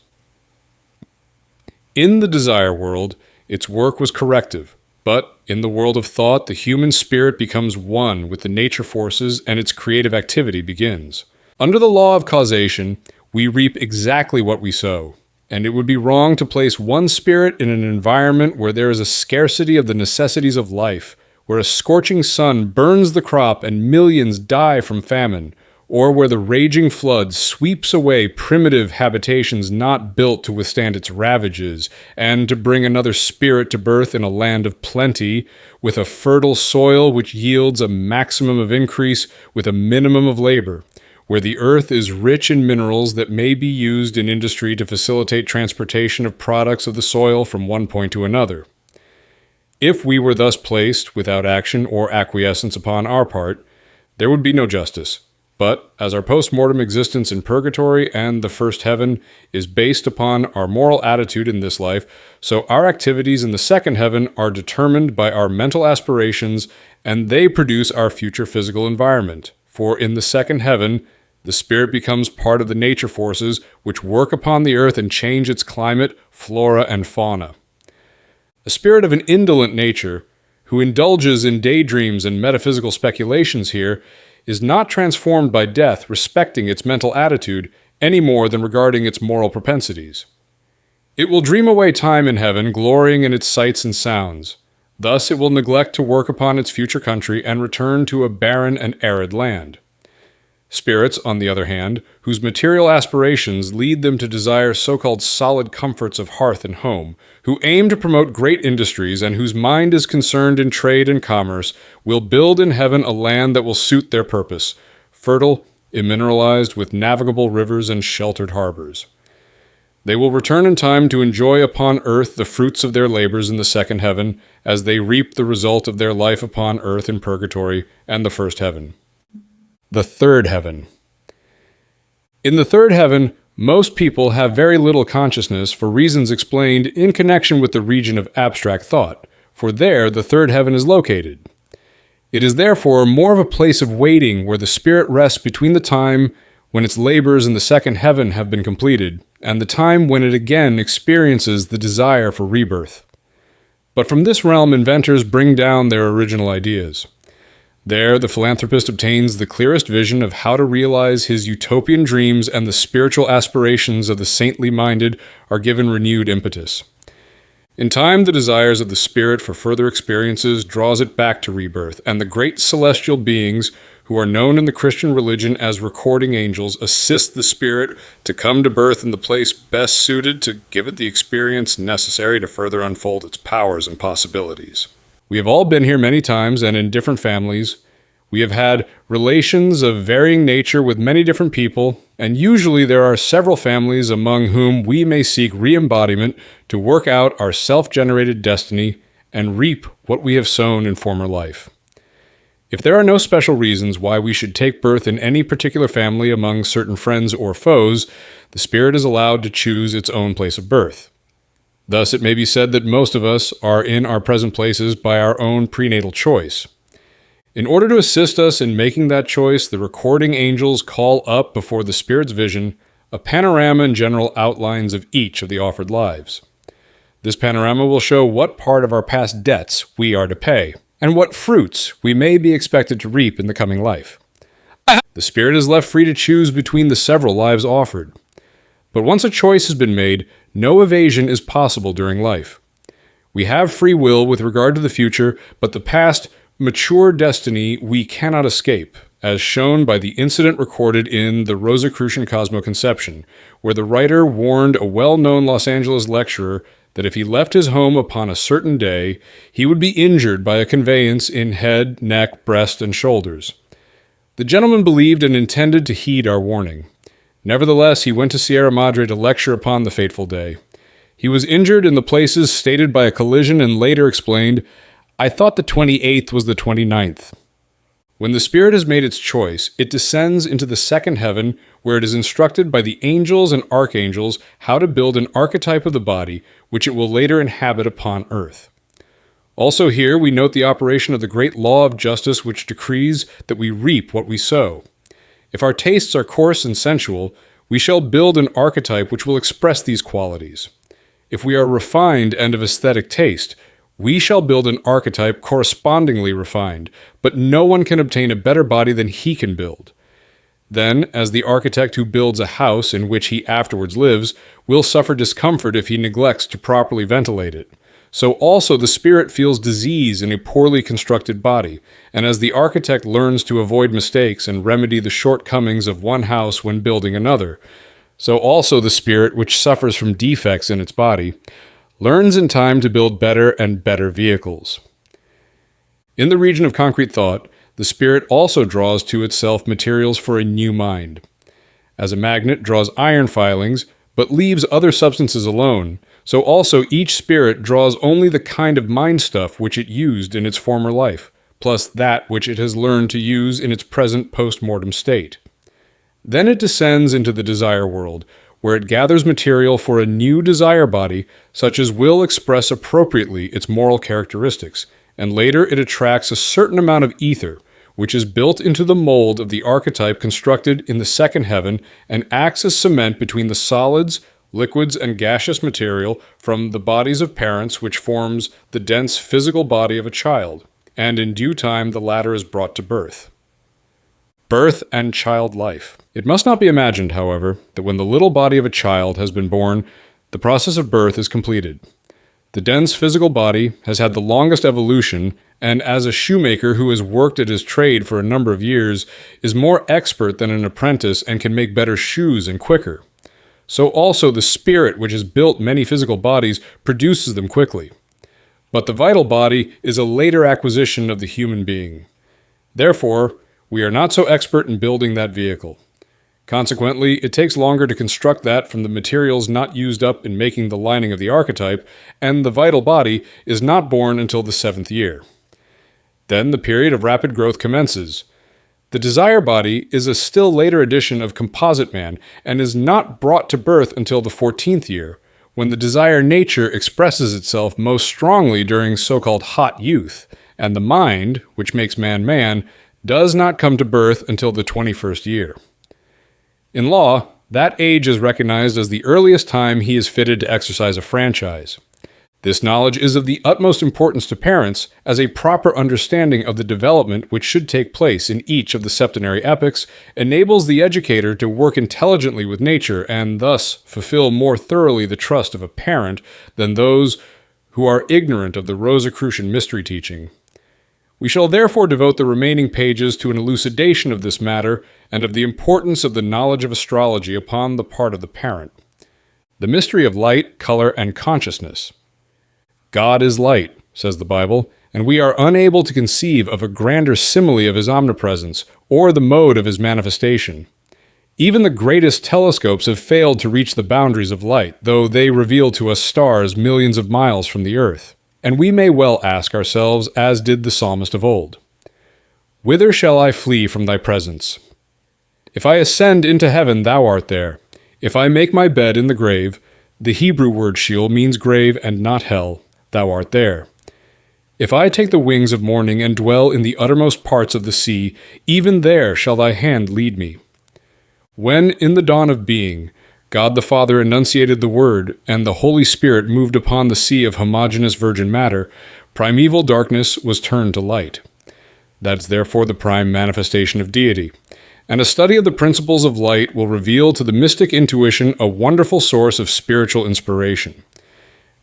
In the desire world, its work was corrective, but in the world of thought, the human spirit becomes one with the nature forces and its creative activity begins. Under the law of causation, we reap exactly what we sow, and it would be wrong to place one spirit in an environment where there is a scarcity of the necessities of life, where a scorching sun burns the crop and millions die from famine, or where the raging flood sweeps away primitive habitations not built to withstand its ravages, and to bring another spirit to birth in a land of plenty, with a fertile soil which yields a maximum of increase with a minimum of labor, where the earth is rich in minerals that may be used in industry to facilitate transportation of products of the soil from one point to another. If we were thus placed without action or acquiescence upon our part, there would be no justice. But as our post-mortem existence in purgatory and the first heaven is based upon our moral attitude in this life, so our activities in the second heaven are determined by our mental aspirations, and they produce our future physical environment. For in the second heaven, the spirit becomes part of the nature forces which work upon the earth and change its climate, flora, and fauna. A spirit of an indolent nature, who indulges in daydreams and metaphysical speculations here, is not transformed by death respecting its mental attitude any more than regarding its moral propensities. It will dream away time in heaven, glorying in its sights and sounds. Thus it will neglect to work upon its future country and return to a barren and arid land. Spirits, on the other hand, whose material aspirations lead them to desire so-called solid comforts of hearth and home, who aim to promote great industries and whose mind is concerned in trade and commerce, will build in heaven a land that will suit their purpose, fertile, immineralized with navigable rivers and sheltered harbors. They will return in time to enjoy upon earth the fruits of their labors in the second heaven, as they reap the result of their life upon earth in purgatory and the first heaven. The third heaven. In the third heaven, most people have very little consciousness for reasons explained in connection with the region of abstract thought, for there the third heaven is located. It is therefore more of a place of waiting where the spirit rests between the time when its labors in the second heaven have been completed and the time when it again experiences the desire for rebirth. But from this realm inventors bring down their original ideas. There, the philanthropist obtains the clearest vision of how to realize his utopian dreams, and the spiritual aspirations of the saintly-minded are given renewed impetus. In time, the desires of the spirit for further experiences draws it back to rebirth, and the great celestial beings, who are known in the Christian religion as recording angels, assist the spirit to come to birth in the place best suited to give it the experience necessary to further unfold its powers and possibilities. We have all been here many times and in different families. We have had relations of varying nature with many different people, and usually there are several families among whom we may seek re-embodiment to work out our self-generated destiny and reap what we have sown in former life. If there are no special reasons why we should take birth in any particular family among certain friends or foes, the spirit is allowed to choose its own place of birth. Thus, it may be said that most of us are in our present places by our own prenatal choice. In order to assist us in making that choice, the recording angels call up before the Spirit's vision a panorama and general outlines of each of the offered lives. This panorama will show what part of our past debts we are to pay, and what fruits we may be expected to reap in the coming life. The Spirit is left free to choose between the several lives offered. But once a choice has been made, no evasion is possible during life. We have free will with regard to the future, but the past, mature destiny we cannot escape, as shown by the incident recorded in the Rosicrucian Cosmoconception, where the writer warned a well-known Los Angeles lecturer that if he left his home upon a certain day, he would be injured by a conveyance in head, neck, breast, and shoulders. The gentleman believed and intended to heed our warning. Nevertheless, he went to Sierra Madre to lecture upon the fateful day. He was injured in the places stated by a collision and later explained, "I thought the 28th was the 29th. When the spirit has made its choice, it descends into the second heaven, where it is instructed by the angels and archangels how to build an archetype of the body, which it will later inhabit upon earth. Also here we note the operation of the great law of justice which decrees that we reap what we sow. If our tastes are coarse and sensual, we shall build an archetype which will express these qualities. If we are refined and of aesthetic taste, we shall build an archetype correspondingly refined, but no one can obtain a better body than he can build. Then, as the architect who builds a house in which he afterwards lives will suffer discomfort if he neglects to properly ventilate it, so also the spirit feels disease in a poorly constructed body, and as the architect learns to avoid mistakes and remedy the shortcomings of one house when building another, so also the spirit, which suffers from defects in its body, learns in time to build better and better vehicles. In the region of concrete thought, the spirit also draws to itself materials for a new mind. As a magnet draws iron filings, but leaves other substances alone, so also each spirit draws only the kind of mind stuff which it used in its former life, plus that which it has learned to use in its present post-mortem state. Then it descends into the desire world, where it gathers material for a new desire body, such as will express appropriately its moral characteristics, and later it attracts a certain amount of ether, which is built into the mold of the archetype constructed in the second heaven and acts as cement between the solids, liquids, and gaseous material from the bodies of parents, which forms the dense physical body of a child, and in due time the latter is brought to birth. Birth and child life. It must not be imagined, however, that when the little body of a child has been born, the process of birth is completed. The dense physical body has had the longest evolution, and as a shoemaker who has worked at his trade for a number of years is more expert than an apprentice and can make better shoes and quicker, so also the spirit which has built many physical bodies produces them quickly. But the vital body is a later acquisition of the human being. Therefore, we are not so expert in building that vehicle. Consequently, it takes longer to construct that from the materials not used up in making the lining of the archetype, and the vital body is not born until the 7th year. Then the period of rapid growth commences. The desire body is a still later edition of composite man, and is not brought to birth until the 14th year, when the desire nature expresses itself most strongly during so-called hot youth, and the mind, which makes man man, does not come to birth until the 21st year. In law, that age is recognized as the earliest time he is fitted to exercise a franchise. This knowledge is of the utmost importance to parents, as a proper understanding of the development which should take place in each of the septenary epochs enables the educator to work intelligently with nature and thus fulfill more thoroughly the trust of a parent than those who are ignorant of the Rosicrucian mystery teaching. We shall therefore devote the remaining pages to an elucidation of this matter and of the importance of the knowledge of astrology upon the part of the parent. The mystery of light, color, and consciousness. God is light, says the Bible, and we are unable to conceive of a grander simile of his omnipresence or the mode of his manifestation. Even the greatest telescopes have failed to reach the boundaries of light, though they reveal to us stars millions of miles from the earth. And we may well ask ourselves, as did the psalmist of old, "Whither shall I flee from thy presence? If I ascend into heaven, thou art there. If I make my bed in the grave," the Hebrew word Sheol means grave and not hell, "thou art there. If I take the wings of morning and dwell in the uttermost parts of the sea, even there shall thy hand lead me." When, in the dawn of being, God the Father enunciated the Word, and the Holy Spirit moved upon the sea of homogeneous virgin matter, primeval darkness was turned to light. That is therefore the prime manifestation of deity. And a study of the principles of light will reveal to the mystic intuition a wonderful source of spiritual inspiration.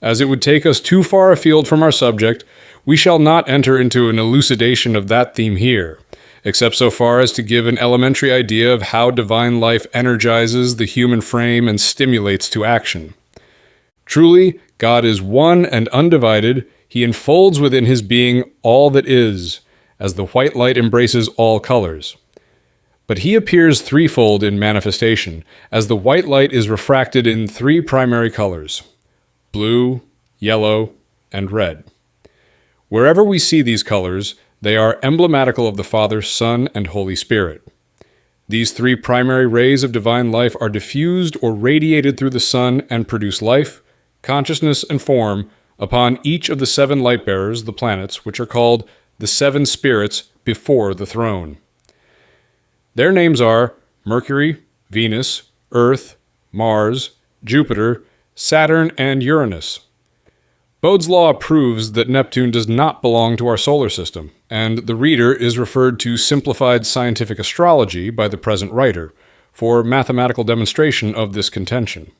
As it would take us too far afield from our subject, we shall not enter into an elucidation of that theme here, except so far as to give an elementary idea of how divine life energizes the human frame and stimulates to action. Truly, God is one and undivided. He enfolds within his being all that is, as the white light embraces all colors. But he appears threefold in manifestation, as the white light is refracted in 3 primary colors: blue, yellow, and red. Wherever we see these colors, they are emblematical of the Father, Son, and Holy Spirit. These 3 primary rays of divine life are diffused or radiated through the sun and produce life, consciousness, and form upon each of the 7 light-bearers, the planets, which are called the 7 spirits before the throne. Their names are Mercury, Venus, Earth, Mars, Jupiter, Saturn, and Uranus. Bode's law proves that Neptune does not belong to our solar system, and the reader is referred to simplified scientific astrology by the present writer for mathematical demonstration of this contention.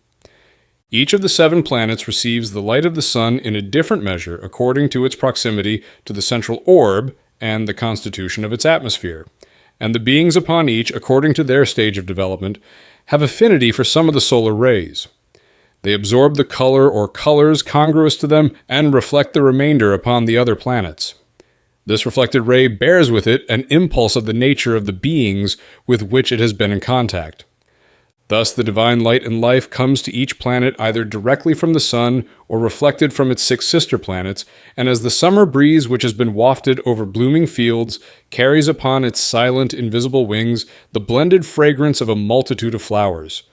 Each of the 7 planets receives the light of the sun in a different measure according to its proximity to the central orb and the constitution of its atmosphere, and the beings upon each, according to their stage of development, have affinity for some of the solar rays. They absorb the color or colors congruous to them and reflect the remainder upon the other planets. This reflected ray bears with it an impulse of the nature of the beings with which it has been in contact. Thus, the divine light and life comes to each planet either directly from the sun or reflected from its 6 sister planets, and as the summer breeze which has been wafted over blooming fields carries upon its silent, invisible wings the blended fragrance of a multitude of flowers,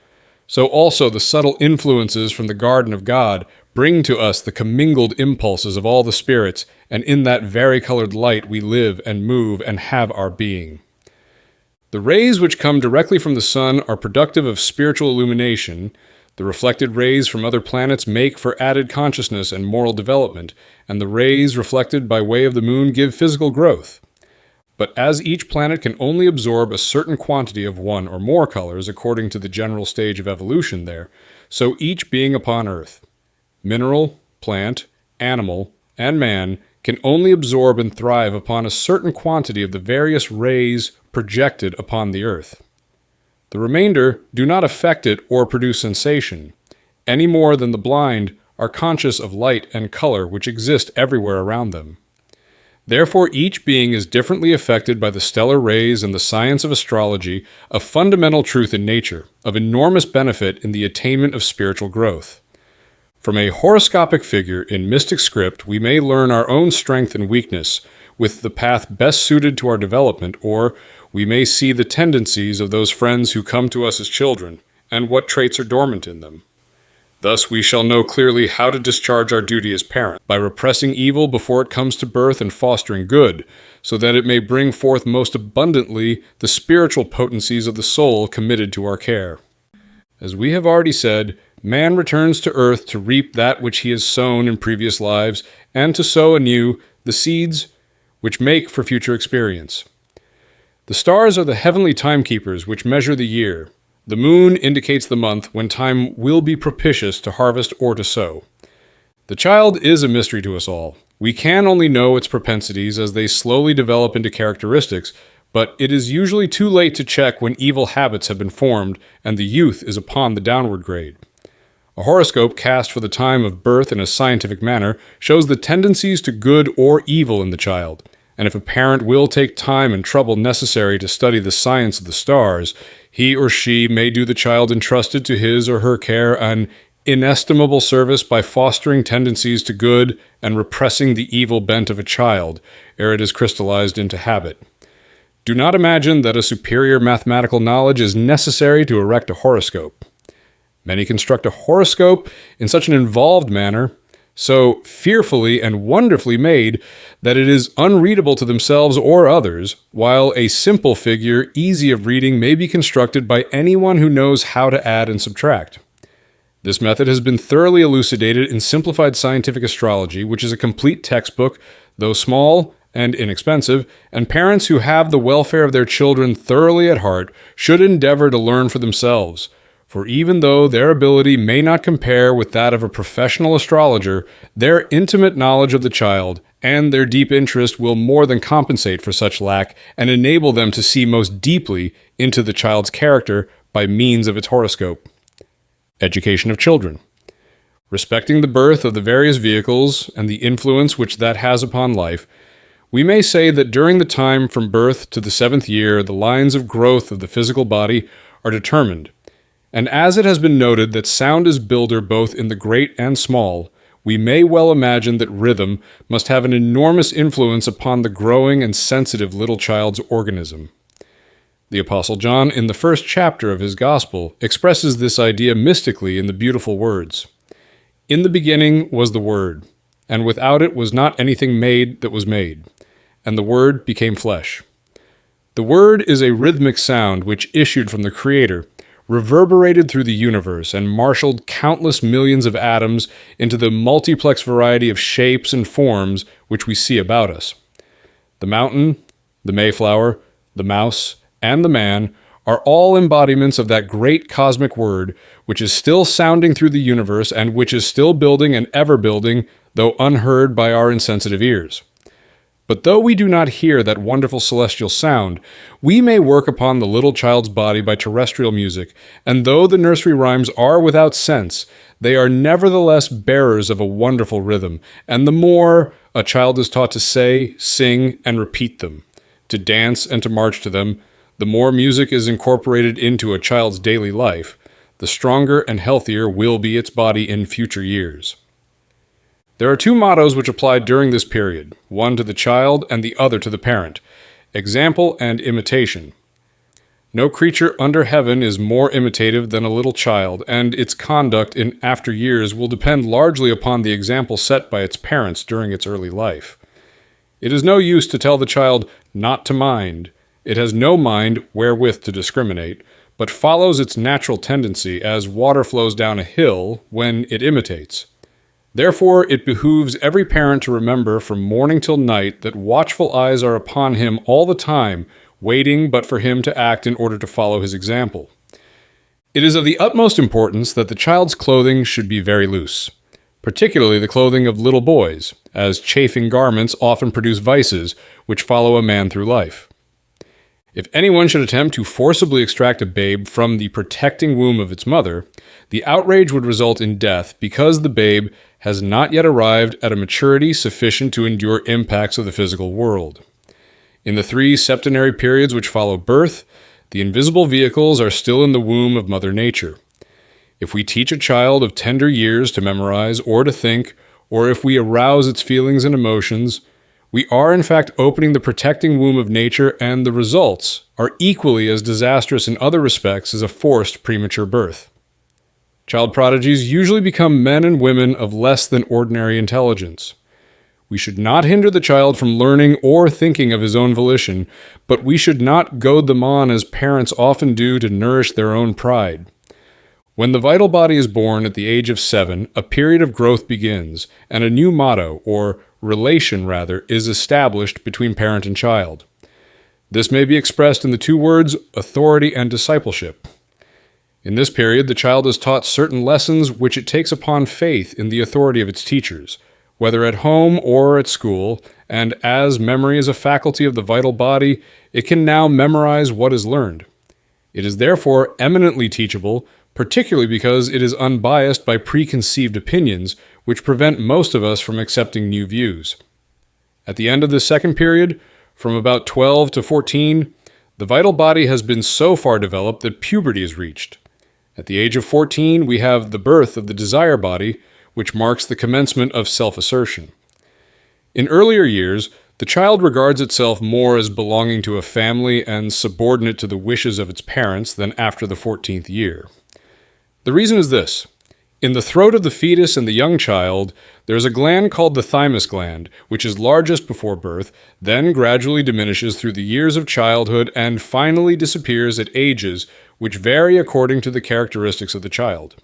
so also the subtle influences from the garden of God bring to us the commingled impulses of all the spirits, and in that varicolored light we live and move and have our being. The rays which come directly from the sun are productive of spiritual illumination. The reflected rays from other planets make for added consciousness and moral development, and the rays reflected by way of the moon give physical growth. But as each planet can only absorb a certain quantity of one or more colors according to the general stage of evolution there, so each being upon Earth, mineral, plant, animal, and man, can only absorb and thrive upon a certain quantity of the various rays projected upon the Earth. The remainder do not affect it or produce sensation, any more than the blind are conscious of light and color which exist everywhere around them. Therefore, each being is differently affected by the stellar rays and the science of astrology, a fundamental truth in nature, of enormous benefit in the attainment of spiritual growth. From a horoscopic figure in mystic script, we may learn our own strength and weakness, with the path best suited to our development, or we may see the tendencies of those friends who come to us as children, and what traits are dormant in them. Thus we shall know clearly how to discharge our duty as parents, by repressing evil before it comes to birth and fostering good, so that it may bring forth most abundantly the spiritual potencies of the soul committed to our care. As we have already said, man returns to earth to reap that which he has sown in previous lives, and to sow anew the seeds which make for future experience. The stars are the heavenly timekeepers which measure the year. The moon indicates the month when time will be propitious to harvest or to sow. The child is a mystery to us all. We can only know its propensities as they slowly develop into characteristics, but it is usually too late to check when evil habits have been formed and the youth is upon the downward grade. A horoscope cast for the time of birth in a scientific manner shows the tendencies to good or evil in the child, and if a parent will take time and trouble necessary to study the science of the stars, he or she may do the child entrusted to his or her care an inestimable service by fostering tendencies to good and repressing the evil bent of a child ere it is crystallized into habit. Do not imagine that a superior mathematical knowledge is necessary to erect a horoscope. Many construct a horoscope in such an involved manner, so fearfully and wonderfully made, that it is unreadable to themselves or others, while a simple figure, easy of reading, may be constructed by anyone who knows how to add and subtract. This method has been thoroughly elucidated in Simplified Scientific Astrology, which is a complete textbook, though small and inexpensive, and parents who have the welfare of their children thoroughly at heart should endeavor to learn for themselves. For even though their ability may not compare with that of a professional astrologer, their intimate knowledge of the child and their deep interest will more than compensate for such lack and enable them to see most deeply into the child's character by means of its horoscope. Education of children. Respecting the birth of the various vehicles and the influence which that has upon life, we may say that during the time from birth to the 7th year, the lines of growth of the physical body are determined. And as it has been noted that sound is builder both in the great and small, we may well imagine that rhythm must have an enormous influence upon the growing and sensitive little child's organism. The Apostle John, in the 1st chapter of his Gospel, expresses this idea mystically in the beautiful words, "In the beginning was the Word, and without it was not anything made that was made, and the Word became flesh." The word is a rhythmic sound which issued from the Creator, reverberated through the universe, and marshaled countless millions of atoms into the multiplex variety of shapes and forms which we see about us. The mountain, the Mayflower, the mouse, and the man are all embodiments of that great cosmic word which is still sounding through the universe and which is still building and ever building, though unheard by our insensitive ears. But though we do not hear that wonderful celestial sound, we may work upon the little child's body by terrestrial music, and though the nursery rhymes are without sense, they are nevertheless bearers of a wonderful rhythm, and the more a child is taught to say, sing, and repeat them, to dance and to march to them, the more music is incorporated into a child's daily life, the stronger and healthier will be its body in future years. There are two mottos which apply during this period, one to the child and the other to the parent: example and imitation. No creature under heaven is more imitative than a little child, and its conduct in after years will depend largely upon the example set by its parents during its early life. It is no use to tell the child not to mind. It has no mind wherewith to discriminate, but follows its natural tendency as water flows down a hill when it imitates. Therefore, it behooves every parent to remember from morning till night that watchful eyes are upon him all the time, waiting but for him to act in order to follow his example. It is of the utmost importance that the child's clothing should be very loose, particularly the clothing of little boys, as chafing garments often produce vices which follow a man through life. If anyone should attempt to forcibly extract a babe from the protecting womb of its mother, the outrage would result in death because the babe has not yet arrived at a maturity sufficient to endure impacts of the physical world. In the 3 septenary periods which follow birth, the invisible vehicles are still in the womb of Mother Nature. If we teach a child of tender years to memorize or to think, or if we arouse its feelings and emotions, we are in fact opening the protecting womb of nature, and the results are equally as disastrous in other respects as a forced premature birth. Child prodigies usually become men and women of less than ordinary intelligence. We should not hinder the child from learning or thinking of his own volition, but we should not goad them on as parents often do to nourish their own pride. When the vital body is born at the age of 7, a period of growth begins, and a new motto, or relation rather, is established between parent and child. This may be expressed in the 2 words, authority and discipleship. In this period, the child is taught certain lessons which it takes upon faith in the authority of its teachers, whether at home or at school, and as memory is a faculty of the vital body, it can now memorize what is learned. It is therefore eminently teachable, particularly because it is unbiased by preconceived opinions, which prevent most of us from accepting new views. At the end of this second period, from about 12 to 14, the vital body has been so far developed that puberty is reached. At the age of 14, we have the birth of the desire body, which marks the commencement of self-assertion. In earlier years, the child regards itself more as belonging to a family and subordinate to the wishes of its parents than after the 14th year. The reason is this. In the throat of the fetus and the young child, there is a gland called the thymus gland, which is largest before birth, then gradually diminishes through the years of childhood, and finally disappears at ages which vary according to the characteristics of the child.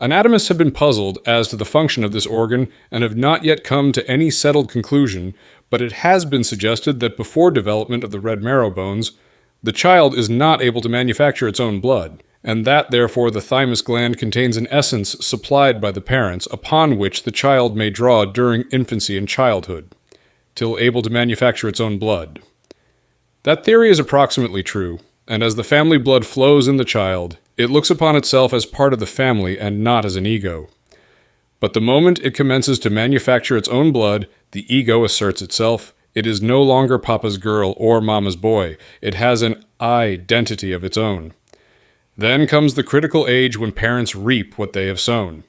Anatomists have been puzzled as to the function of this organ and have not yet come to any settled conclusion, but it has been suggested that before development of the red marrow bones, the child is not able to manufacture its own blood, and that therefore the thymus gland contains an essence supplied by the parents upon which the child may draw during infancy and childhood, till able to manufacture its own blood. That theory is approximately true, and as the family blood flows in the child, it looks upon itself as part of the family and not as an ego. But the moment it commences to manufacture its own blood, the ego asserts itself. It is no longer Papa's girl or Mama's boy. It has an identity of its own. Then comes the critical age when parents reap what they have sown.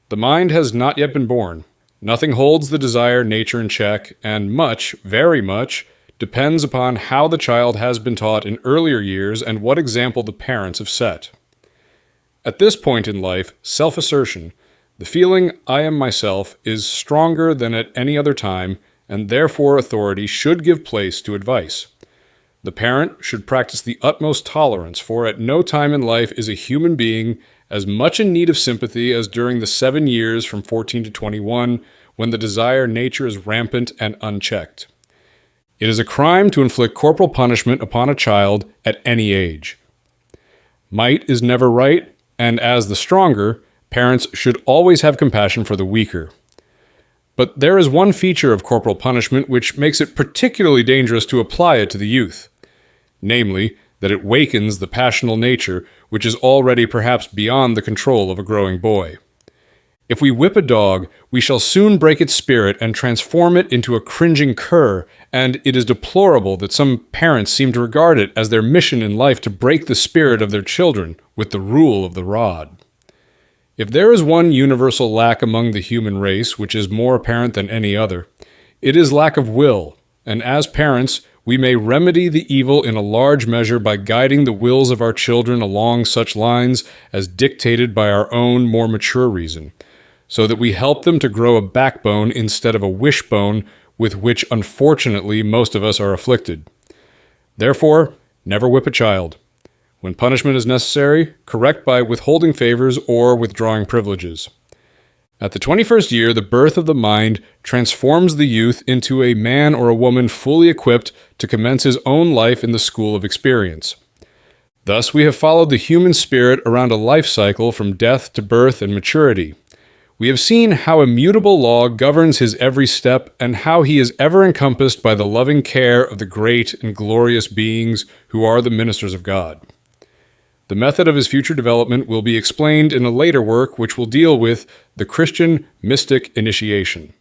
The mind has not yet been born. Nothing holds the desire nature in check, and much, very much, depends upon how the child has been taught in earlier years and what example the parents have set. At this point in life, self-assertion, the feeling I am myself, is stronger than at any other time, and therefore authority should give place to advice. The parent should practice the utmost tolerance, for at no time in life is a human being as much in need of sympathy as during the 7 years from 14 to 21, when the desire nature is rampant and unchecked. It is a crime to inflict corporal punishment upon a child at any age. Might is never right, and as the stronger, parents should always have compassion for the weaker. But there is one feature of corporal punishment which makes it particularly dangerous to apply it to the youth. Namely, that it wakens the passional nature which is already perhaps beyond the control of a growing boy. If we whip a dog, we shall soon break its spirit and transform it into a cringing cur, and it is deplorable that some parents seem to regard it as their mission in life to break the spirit of their children with the rule of the rod. If there is one universal lack among the human race which is more apparent than any other, it is lack of will, and as parents, we may remedy the evil in a large measure by guiding the wills of our children along such lines as dictated by our own more mature reason, so that we help them to grow a backbone instead of a wishbone with which unfortunately most of us are afflicted. Therefore, never whip a child. When punishment is necessary, correct by withholding favors or withdrawing privileges. At the 21st year, the birth of the mind transforms the youth into a man or a woman fully equipped to commence his own life in the school of experience. Thus, we have followed the human spirit around a life cycle from death to birth and maturity. We have seen how immutable law governs his every step and how he is ever encompassed by the loving care of the great and glorious beings who are the ministers of God. The method of his future development will be explained in a later work which will deal with the Christian mystic initiation.